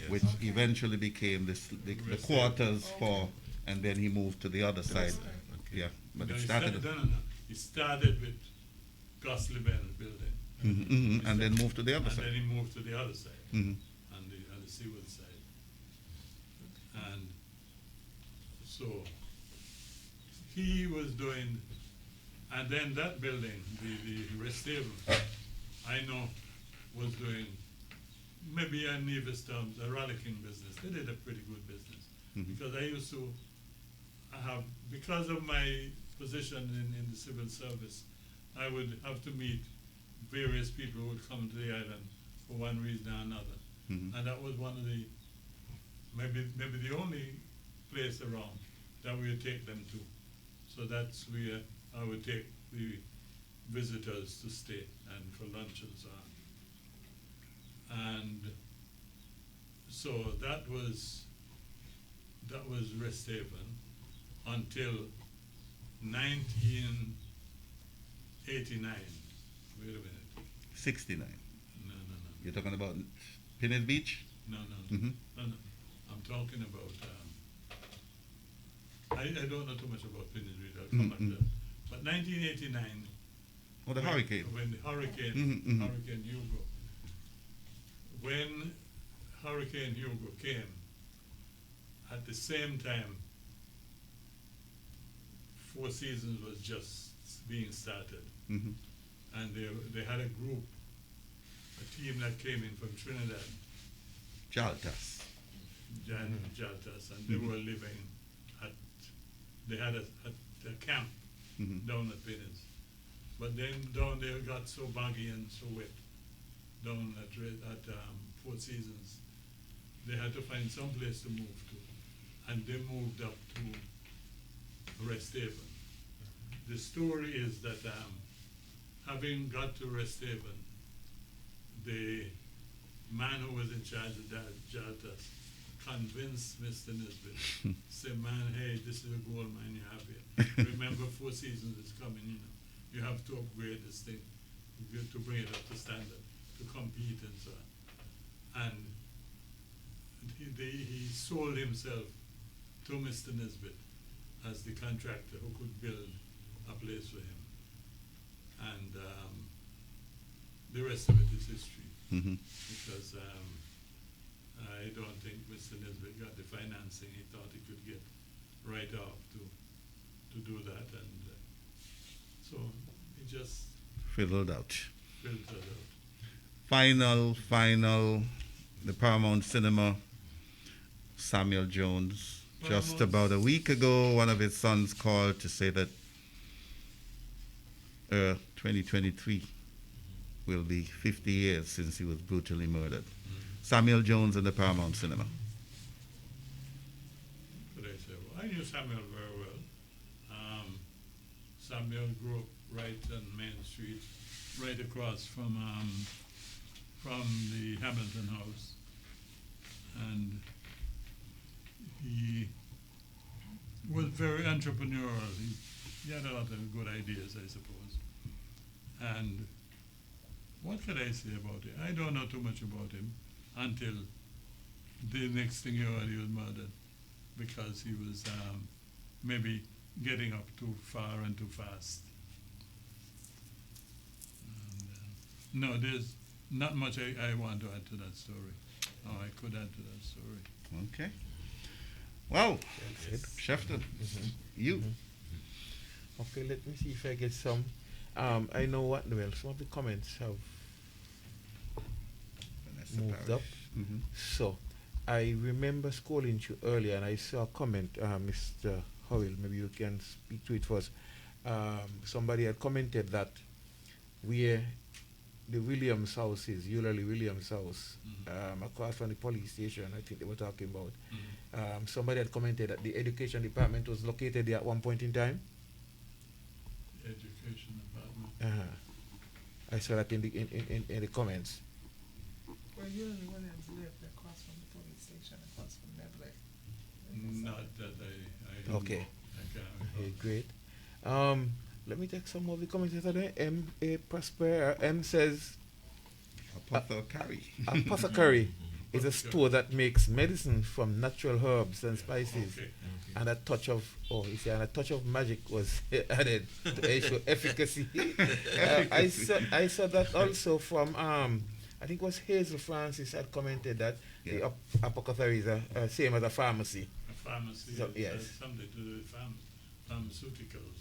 S3: which eventually became the
S5: West
S3: quarters for, and then he moved to the other side. Yeah, but
S5: No,
S3: it
S5: he
S3: started,
S5: no. He started with Gosling building.
S3: and then moved to the other
S5: And then
S3: side.
S5: he moved to the other side,
S3: Mhm.
S5: on the Sewell side. And so he was doing, and then that building, the West Haven, I know, was doing, maybe in Nevis terms, a rollicking business. They did a pretty good business. Because I used to have, because of my position in the civil service, I would have to meet various people who would come to the island for one reason or another. And that was one of the, maybe the only place around that we would take them to. So that's where I would take the visitors to stay and for lunch and so on. And so that was Rest Haven until 1989. Wait a minute.
S3: 69.
S5: No.
S3: You're talking about Pinhead Beach?
S5: No.
S3: Mhm.
S5: No. I'm talking about, I don't know too much about Pinhead Beach. I'll come back to that. But 1989.
S3: Oh, the hurricane.
S5: When the hurricane,
S3: Mhm.
S5: Hurricane Hugo. When Hurricane Hugo came, at the same time, Four Seasons was just being started.
S3: Mhm.
S5: And they had a group, a team that came in from Trinidad,
S3: Jaltas.
S5: Jaltas, and they were living they had a camp down at Pinhead's. But then down there it got so boggy and so wet down at Four Seasons. They had to find some place to move to. And they moved up to Rest Haven. The story is that having got to Rest Haven, the man who was in charge of Jaltas convinced Mr. Nisbet, said, man, hey, this is a gold mine you have here. Remember, Four Seasons is coming, you know. You have to upgrade this thing to bring it up to standard, to compete and so on. And he sold himself to Mr. Nisbet as the contractor who could build a place for him. And the rest of it is history. Because I don't think Mr. Nisbet got the financing he thought he could get right off to do that. And so he just
S3: Fiddled out.
S5: filtered out.
S3: Final, the Paramount Cinema, Samuel Jones. Just
S5: Paramount.
S3: about a week ago, one of his sons called to say that 2023 will be 50 years since he was brutally murdered. Samuel Jones and the Paramount Cinema.
S5: Could I say? Well, I knew Samuel very well. Samuel grew up right on Main Street, right across from the Hamilton House, and he was very entrepreneurial. He had a lot of good ideas, I suppose. And what could I say about it? I don't know too much about him until the next thing you heard, he was murdered because he was maybe getting up too far and too fast. And, no, there's not much I want to add to that story. Oh, I could add to that story.
S3: Okay. Well, Shefton, you.
S2: Okay, let me see if I get some. I know what, well, some of the comments have
S3: Vanessa
S2: moved
S3: Parrish.
S2: up. So, I remember scrolling through earlier and I saw a comment, Mr. Howell, maybe you can speak to it first. Somebody had commented that where the Williams house is, Eulerly Williams house, across from the police station, I think they were talking about. Somebody had commented that the education department was located there at one point in time.
S5: Education department.
S2: I saw that in the comments.
S6: Well, usually Williams lived across from the police station, across from Nebley.
S5: Not that I
S2: Okay.
S5: I can't
S2: Okay,
S5: recall.
S2: great. let me take some of the comments today. A Prosper M says
S3: Apothecary.
S2: apothecary is a store that makes medicine from natural herbs and spices.
S5: Okay.
S2: And a touch of and a touch of magic was added to ensure efficacy. I saw that also from I think it was Hazel Francis had commented that the apothecary is same as a pharmacy.
S5: A pharmacy
S2: So,
S5: has
S2: yes.
S5: something to do with pharmaceuticals.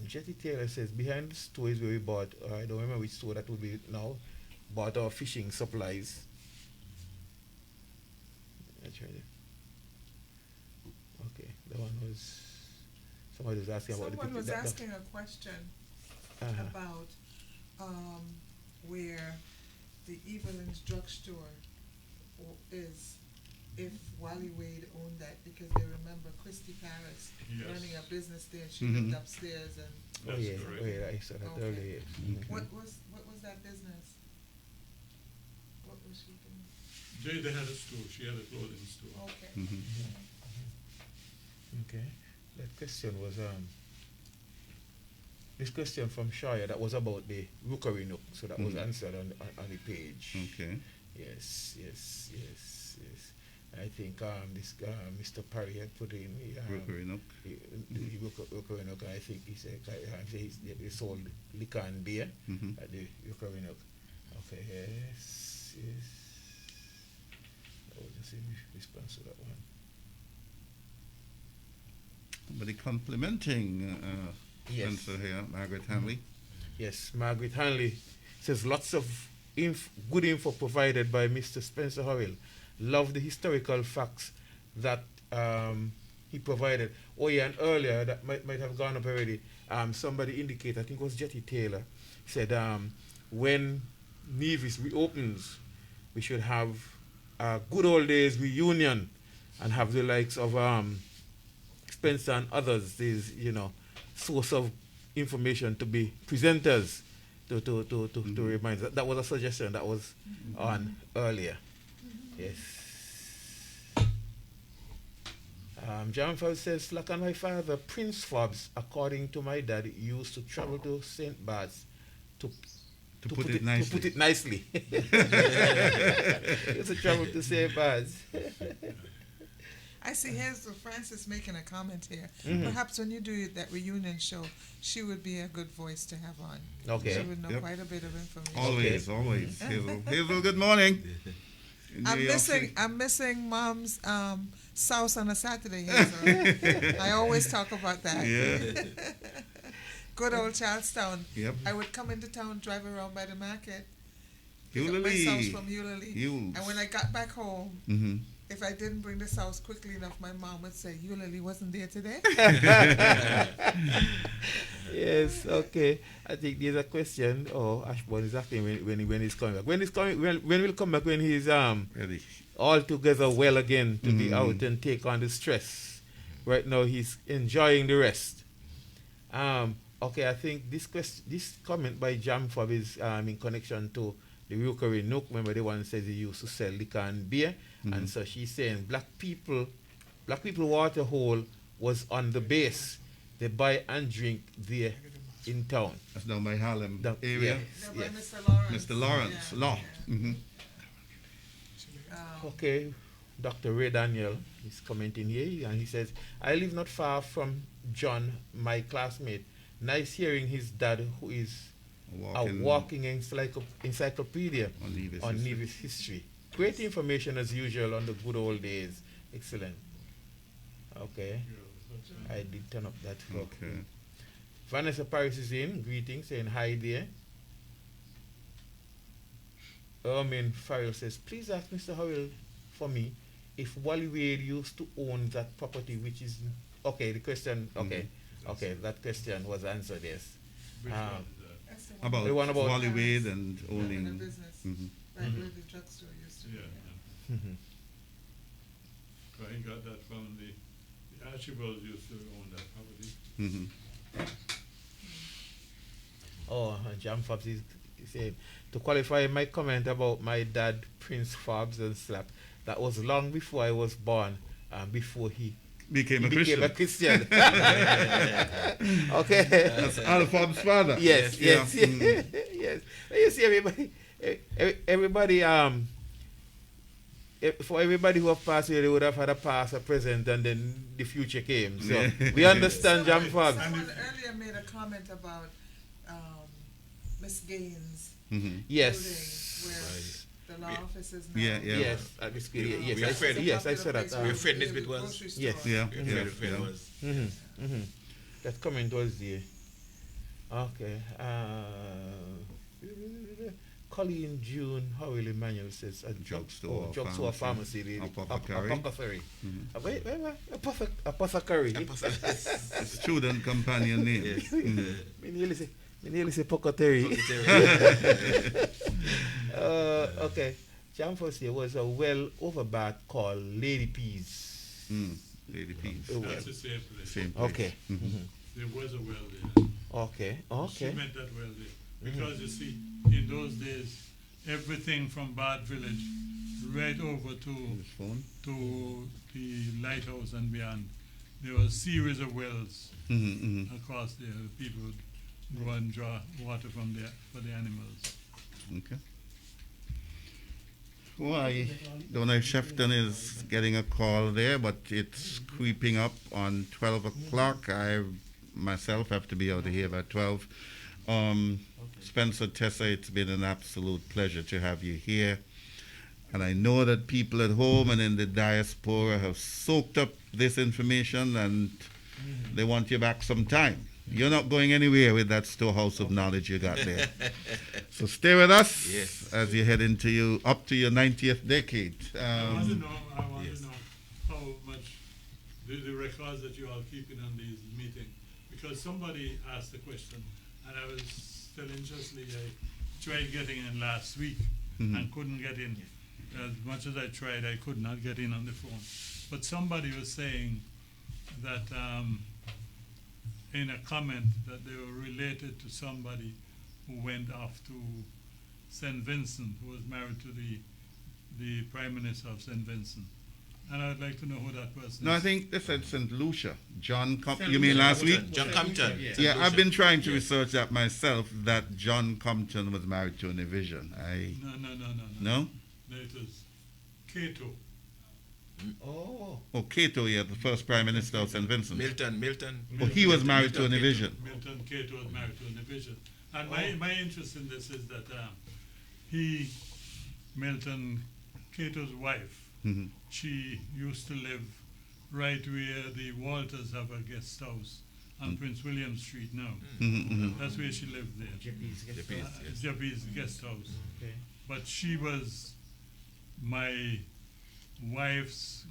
S2: Jetty Taylor says behind the store is where we bought. I don't remember which store that would be now. Bought our fishing supplies. That's right. Okay, that one was somebody was asking about
S6: Someone
S2: the
S6: was
S2: that-
S6: asking a question
S2: Uh-huh.
S6: about where the Evelyn's drugstore is, if Wally Wade owned that, because they remember Christy Paris
S5: Yes.
S6: running a business there. She
S3: Mhm.
S6: lived upstairs, and
S2: Oh
S5: That's
S2: yeah,
S5: correct.
S2: oh, yeah, I saw that
S6: Okay.
S2: earlier.
S6: what was that business? What was she doing?
S5: They had a store. She had a clothing store.
S6: Okay.
S3: Mhm.
S2: Okay, that question was this question from Shaya that was about the Rookery Nook, so that was
S3: Mhm.
S2: answered on the page.
S3: Okay.
S2: Yes. I think this Mr. Parry had put in
S3: Rookery Nook.
S2: the Rookery Nook. I think he said they sold liquor and beer
S3: Mhm.
S2: at the Rookery Nook. Okay, yes. I will just see response to that one.
S3: Somebody complimenting
S2: Yes.
S3: Spencer here, Margaret Hanley.
S2: Yes, Margaret Hanley says lots of good info provided by Mr. Spencer Howell. Love the historical facts that he provided. Oh yeah, and earlier that might have gone up already. Somebody indicated, I think it was Jetty Taylor, said when Nevis reopens, we should have a good old days reunion and have the likes of Spencer and others. These source of information to be presenters to remind. That was a suggestion that was on earlier. Yes. John Fowles says, like on my father, Prince Forbes, according to my dad, used to travel to St. Bart's to
S3: put it nicely.
S2: To put it nicely. He used to travel to St. Bart's.
S6: I see Hazel Francis making a comment here.
S2: Mhm.
S6: Perhaps when you do that reunion show, she would be a good voice to have on.
S2: Okay.
S6: She would know
S3: Yep.
S6: quite a bit of information.
S3: Always. Hazel. Hazel, good morning.
S6: I'm missing Mom's sauce on a Saturday, Hazel. I always talk about that.
S3: Yeah.
S6: Good old Charlestown.
S3: Yep.
S6: I would come into town, drive around by the market, pick up my
S3: Eulalie.
S6: sauce from Eulalie.
S3: Yules.
S6: And when I got back home,
S3: Mm-hmm.
S6: if I didn't bring the sauce quickly enough, my mom would say, Eulalie wasn't there today.
S2: Yes, okay. I think there's a question. Oh, Ashburn is asking when he's coming back. When will come back when he's
S3: Ready.
S2: all together well again to be
S3: Mhm.
S2: out and take on the stress. Right now he's enjoying the rest. Okay, I think this comment by Jamfob is in connection to the Rookery Nook. Remember the one says he used to sell liquor and beer, and so she's saying black people water hole was on the base. They buy and drink there in town.
S3: That's down by Harlem
S2: Down-
S3: area.
S2: yes,
S6: No, by
S2: yes.
S6: Mr. Lawrence.
S3: Mr. Lawrence,
S6: Yeah,
S3: Law.
S6: yeah.
S3: Mm-hmm.
S2: Okay, Dr. Ray Daniel is commenting here, and he says, I live not far from John, my classmate. Nice hearing his dad, who is a walking encyclopedia
S3: on Nevis
S2: on
S3: history.
S2: Nevis history. Great information as usual on the good old days. Excellent. Okay, I did turn up that.
S3: Okay.
S2: Vanessa Paris is in, greeting, saying hi there. Ermin Farrell says, please ask Mr. Howell for me if Wally Wade used to own that property, which is okay. The question, okay, that question was answered. Yes.
S5: Which
S2: Um,
S5: one is that?
S6: That's the
S3: About,
S2: The one about-
S3: Wally Wade and
S6: in the
S3: owning.
S6: business,
S3: Mhm.
S6: right where the drugstore used to be.
S5: Yeah.
S2: Mhm.
S5: So he got that from the Archibalds used to own that property.
S3: Mhm.
S2: Oh, Jam Forbes is saying, to qualify my comment about my dad, Prince Forbes and Slap, that was long before I was born, before he
S3: became a
S2: became a
S3: Christian.
S2: Christian. Okay.
S3: That's Alphonse's father.
S2: Yes,
S3: Yeah.
S2: yes, yes. You see, everybody, for everybody who have passed away, they would have had a past, a present, and then the future came. So
S3: Yeah.
S2: we understand, Jam Fox.
S6: Someone earlier made a comment about Miss Gaines
S2: Yes.
S6: building where the law office is now.
S3: Yeah, yeah.
S2: Yes, at the school. Yes,
S1: We are
S2: I
S1: afraid.
S2: said, yes, I said that.
S1: We're afraid Nisbet was.
S6: Grocery store.
S2: Yes.
S3: Yeah,
S1: We're
S3: yeah,
S1: afraid it
S3: yeah.
S1: was.
S2: That's coming towards the. Okay. Colleen June Howell Emmanuel says a
S3: Drugstore,
S2: drugstore,
S3: pharmacy,
S2: pharmacy,
S3: apothecary.
S2: apothecary. Wait, apothecary.
S3: It's student companion name.
S1: Yes.
S2: Me nearly say apothecary. Okay. Jamfos here was a well over bath called Lady Peas.
S3: Lady Peace.
S5: That's the same place.
S3: Same place.
S2: Okay.
S5: There was a well there.
S2: Okay.
S5: She
S2: Okay.
S5: meant that well there. Because you see, in those days, everything from Bad Village right over
S3: His phone.
S5: to the lighthouse and beyond, there was a series of wells across there. People would go and draw water from there for the animals.
S3: Okay. Well, I don't know if Shefton is getting a call there, but it's creeping up on 12 o'clock. I myself have to be out of here by 12. Spencer, Tessa, it's been an absolute pleasure to have you here. And I know that people at home and in the diaspora have soaked up this information and they want you back sometime. You're not going anywhere with that storehouse of knowledge you got there. So stay with us
S1: Yes.
S3: as you head into up to your 90th decade.
S5: I want to know
S1: yes.
S5: how much the records that you are keeping on these meetings. Because somebody asked the question, and I was telling Chesley I tried getting in last week and couldn't get in. As much as I tried, I could not get in on the phone. But somebody was saying that in a comment that they were related to somebody who went off to St. Vincent, who was married to the Prime Minister of St. Vincent. And I'd like to know who that person
S3: No, I
S5: is.
S3: think they said St. Lucia. You mean last week?
S1: John Compton.
S3: Yeah, I've been trying to research that myself, that John Compton was married to a Vision.
S5: No.
S3: No?
S5: No, it was Cato.
S2: Oh.
S3: Oh, Cato, yeah, the first Prime Minister of St. Vincent.
S1: Milton.
S3: Oh, he was married to a
S1: Milton
S3: Vision.
S5: Milton Cato was married to a division. And my interest in this is that Milton Cato's wife, she used to live right where the Walters have a guest house on Prince William Street now. That's where she lived there. Jappy's guest house.
S2: Okay.
S5: But she was my wife's,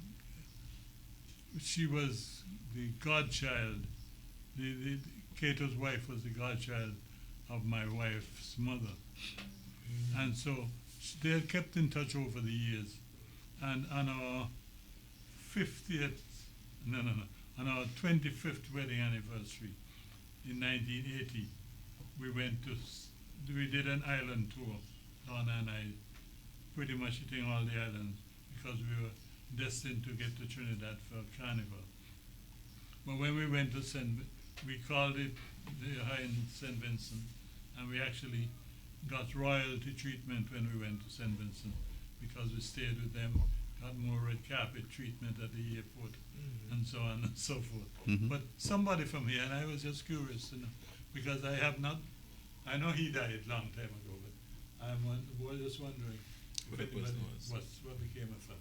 S5: she was the godchild. Cato's wife was the godchild of my wife's mother. And so they had kept in touch over the years. And on our 25th wedding anniversary in 1980, we did an island tour, Donna and I, pretty much hitting all the islands because we were destined to get to Trinidad for Carnival. But when we went to we called it the High in St. Vincent, and we actually got royalty treatment when we went to St. Vincent because we stayed with them, got more red carpet treatment at the airport, and so on and so forth. But somebody from here, and I was just curious to know, because I know he died a long time ago, but I'm just wondering
S1: What it was.
S5: what became of him.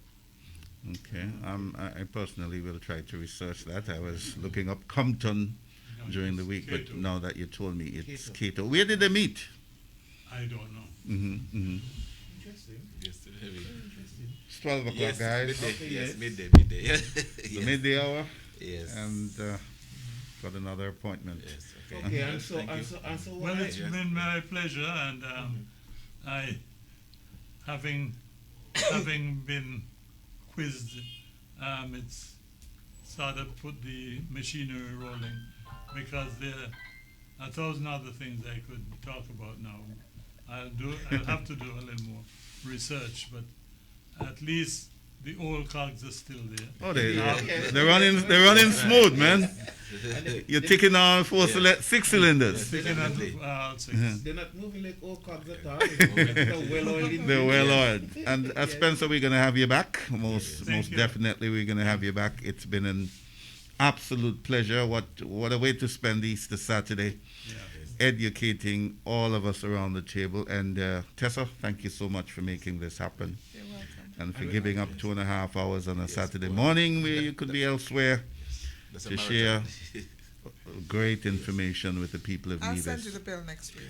S3: Okay, I personally will try to research that. I was looking up Compton during the week, but
S5: Cato.
S3: now that you told me it's Cato. Where did they meet?
S5: I don't know.
S2: Interesting.
S1: Yes, heavy.
S3: It's 12 o'clock,
S1: Yes,
S3: guys.
S1: midday. Yes, midday.
S3: The midday hour,
S1: Yes.
S3: and got another appointment.
S1: Yes, okay.
S2: Okay, and so
S1: Thank you.
S5: Well,
S2: what
S5: it's been my pleasure, and I, having been quizzed, it's sort of put the machinery rolling, because there are 1,000 other things I could talk about now. I'll have to do a little more research, but at least the old cogs are still there.
S3: Oh, they're running smooth, man. You're taking on six cylinders.
S5: Sticking on six.
S2: They're not moving like old cogs at all. They're well-oiled.
S3: They're well oiled. And Spencer, we're going to have you back. Most
S5: Thank you.
S3: definitely, we're going to have you back. It's been an absolute pleasure. What a way to spend Easter Saturday, educating all of us around the table. And Tessa, thank you so much for making this happen.
S6: You're welcome.
S3: And for giving up 2.5 hours on a Saturday morning where you could be elsewhere
S1: That's a
S3: to
S1: marathon.
S3: share great information with the people of
S6: I'll send you
S3: Nevis.
S6: the bill next week.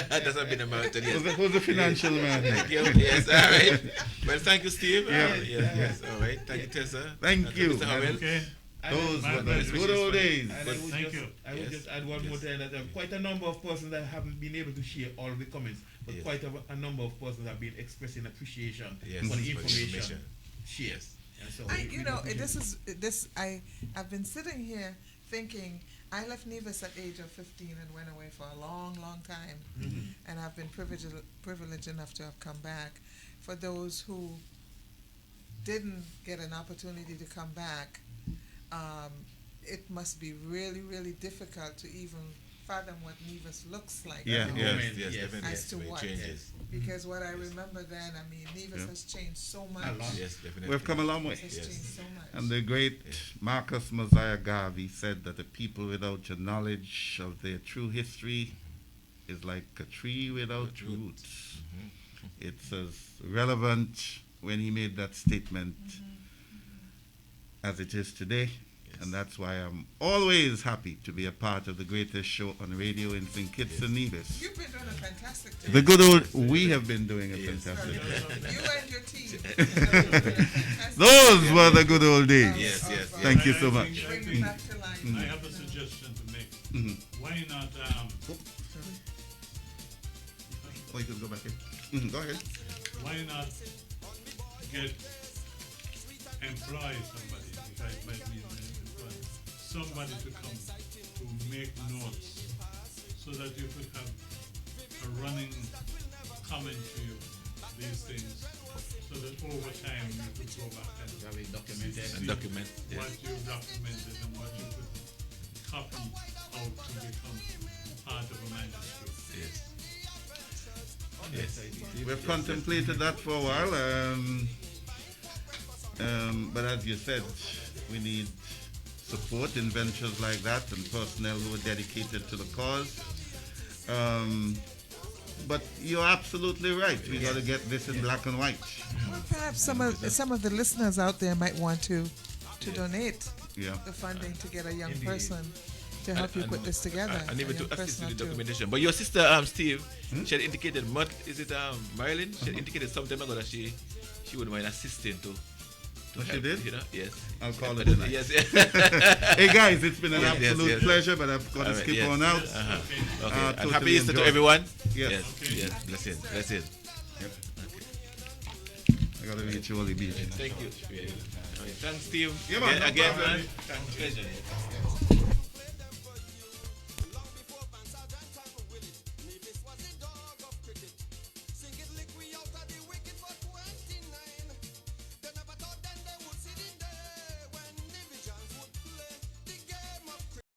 S1: That's not been a marathon yet.
S3: Who's the financial man?
S1: Thank you. Yes, all right. Well, thank you, Steve.
S3: Yeah.
S1: Yes, all right. Thank you, Tessa.
S3: Thank
S1: And
S3: you.
S1: Mr. Howell.
S5: Okay.
S3: Those
S5: My
S3: were the
S5: pleasure.
S3: good old days.
S2: And I would
S5: Thank
S2: just,
S5: you.
S2: I would
S1: Yes.
S2: just add one more time that there are quite a number of persons that haven't been able to share all of the comments, but
S1: Yes.
S2: quite a number of persons have been expressing appreciation
S1: Yes,
S2: for the
S1: for the
S2: information shared.
S1: Yes.
S2: And so
S6: I,
S2: we
S6: you know,
S2: appreciate
S6: this. I've been sitting here thinking. I left Nevis at age of 15 and went away for a long, long time, and I've been privileged enough to have come back. For those who didn't get an opportunity to come back, it must be really, really difficult to even fathom what Nevis looks like
S3: Yeah,
S6: now.
S3: yeah.
S1: Yes,
S2: Yes.
S1: definitely.
S6: As to
S1: It
S6: what?
S1: changes.
S6: Because what I remember then, I mean, Nevis
S3: Yeah.
S6: has changed so much.
S2: A lot.
S1: Yes, definitely.
S3: We've come a long way.
S6: It has
S1: Yes.
S6: changed so much.
S3: And the great Marcus Mosiah Garvey said that the people without your knowledge of their true history is like a tree without
S1: Without
S3: roots. It's as relevant when he made that statement as it is today. And that's why I'm always happy to be a part of the greatest show on radio in St. Kitts and Nevis.
S6: You've been doing a fantastic job.
S3: The good old, we have been doing a
S1: Yes.
S3: fantastic job.
S6: You and your team. have been doing a fantastic
S3: Those
S6: job
S3: were the good old days.
S6: of-
S1: Yes,
S6: of,
S1: yes, yes.
S3: Thank you
S5: I
S3: so
S5: think-
S3: much.
S6: Bringing back to life.
S5: I have a suggestion to make.
S3: Mhm.
S5: Why not
S3: Oh, you can go back in. Go ahead.
S5: why not get employ somebody, if I might mean employ, somebody to come to make notes so that you could have a running comment to you, these things, so that over time you could go back and
S2: Have it documented.
S1: And document.
S5: what
S1: Yes.
S5: you've documented and what you could copy out to become part of a manuscript.
S1: Yes. Yes.
S3: We've contemplated that for a while, but as you said, we need support in ventures like that and personnel who are dedicated to the cause. But you're absolutely right. We got to get this in black and white.
S6: Well, perhaps some of the listeners out there might want to donate
S3: Yeah.
S6: the funding to get a young person to help you put this together.
S1: And
S6: a
S1: even to
S6: young
S1: assist
S6: person
S1: with the
S6: or two.
S1: documentation. But your sister, Steve, she had indicated, is it Marilyn? She had indicated some time ago that she wouldn't mind assisting to
S3: Oh, she
S1: help,
S3: did?
S1: You know? Yes.
S3: I'll call
S1: But
S3: it tonight.
S1: Yes, yes.
S3: Hey guys, it's been an
S1: Yes, yes,
S3: absolute
S1: yes.
S3: pleasure, but I've got to
S1: All right,
S3: skip
S1: yes.
S3: on out.
S1: Uh-huh. Okay. And
S3: totally
S1: happy Easter to
S3: enjoy.
S1: everyone.
S3: Yes.
S1: Yes. Yes. Blessings. Blessings.
S3: I got to reach you, Oli Beach.
S1: Thank you. Yeah. All right. Thanks, Steve.
S3: Yeah, man, no
S1: Again,
S3: problem.
S1: man. Thanks. Pleasure.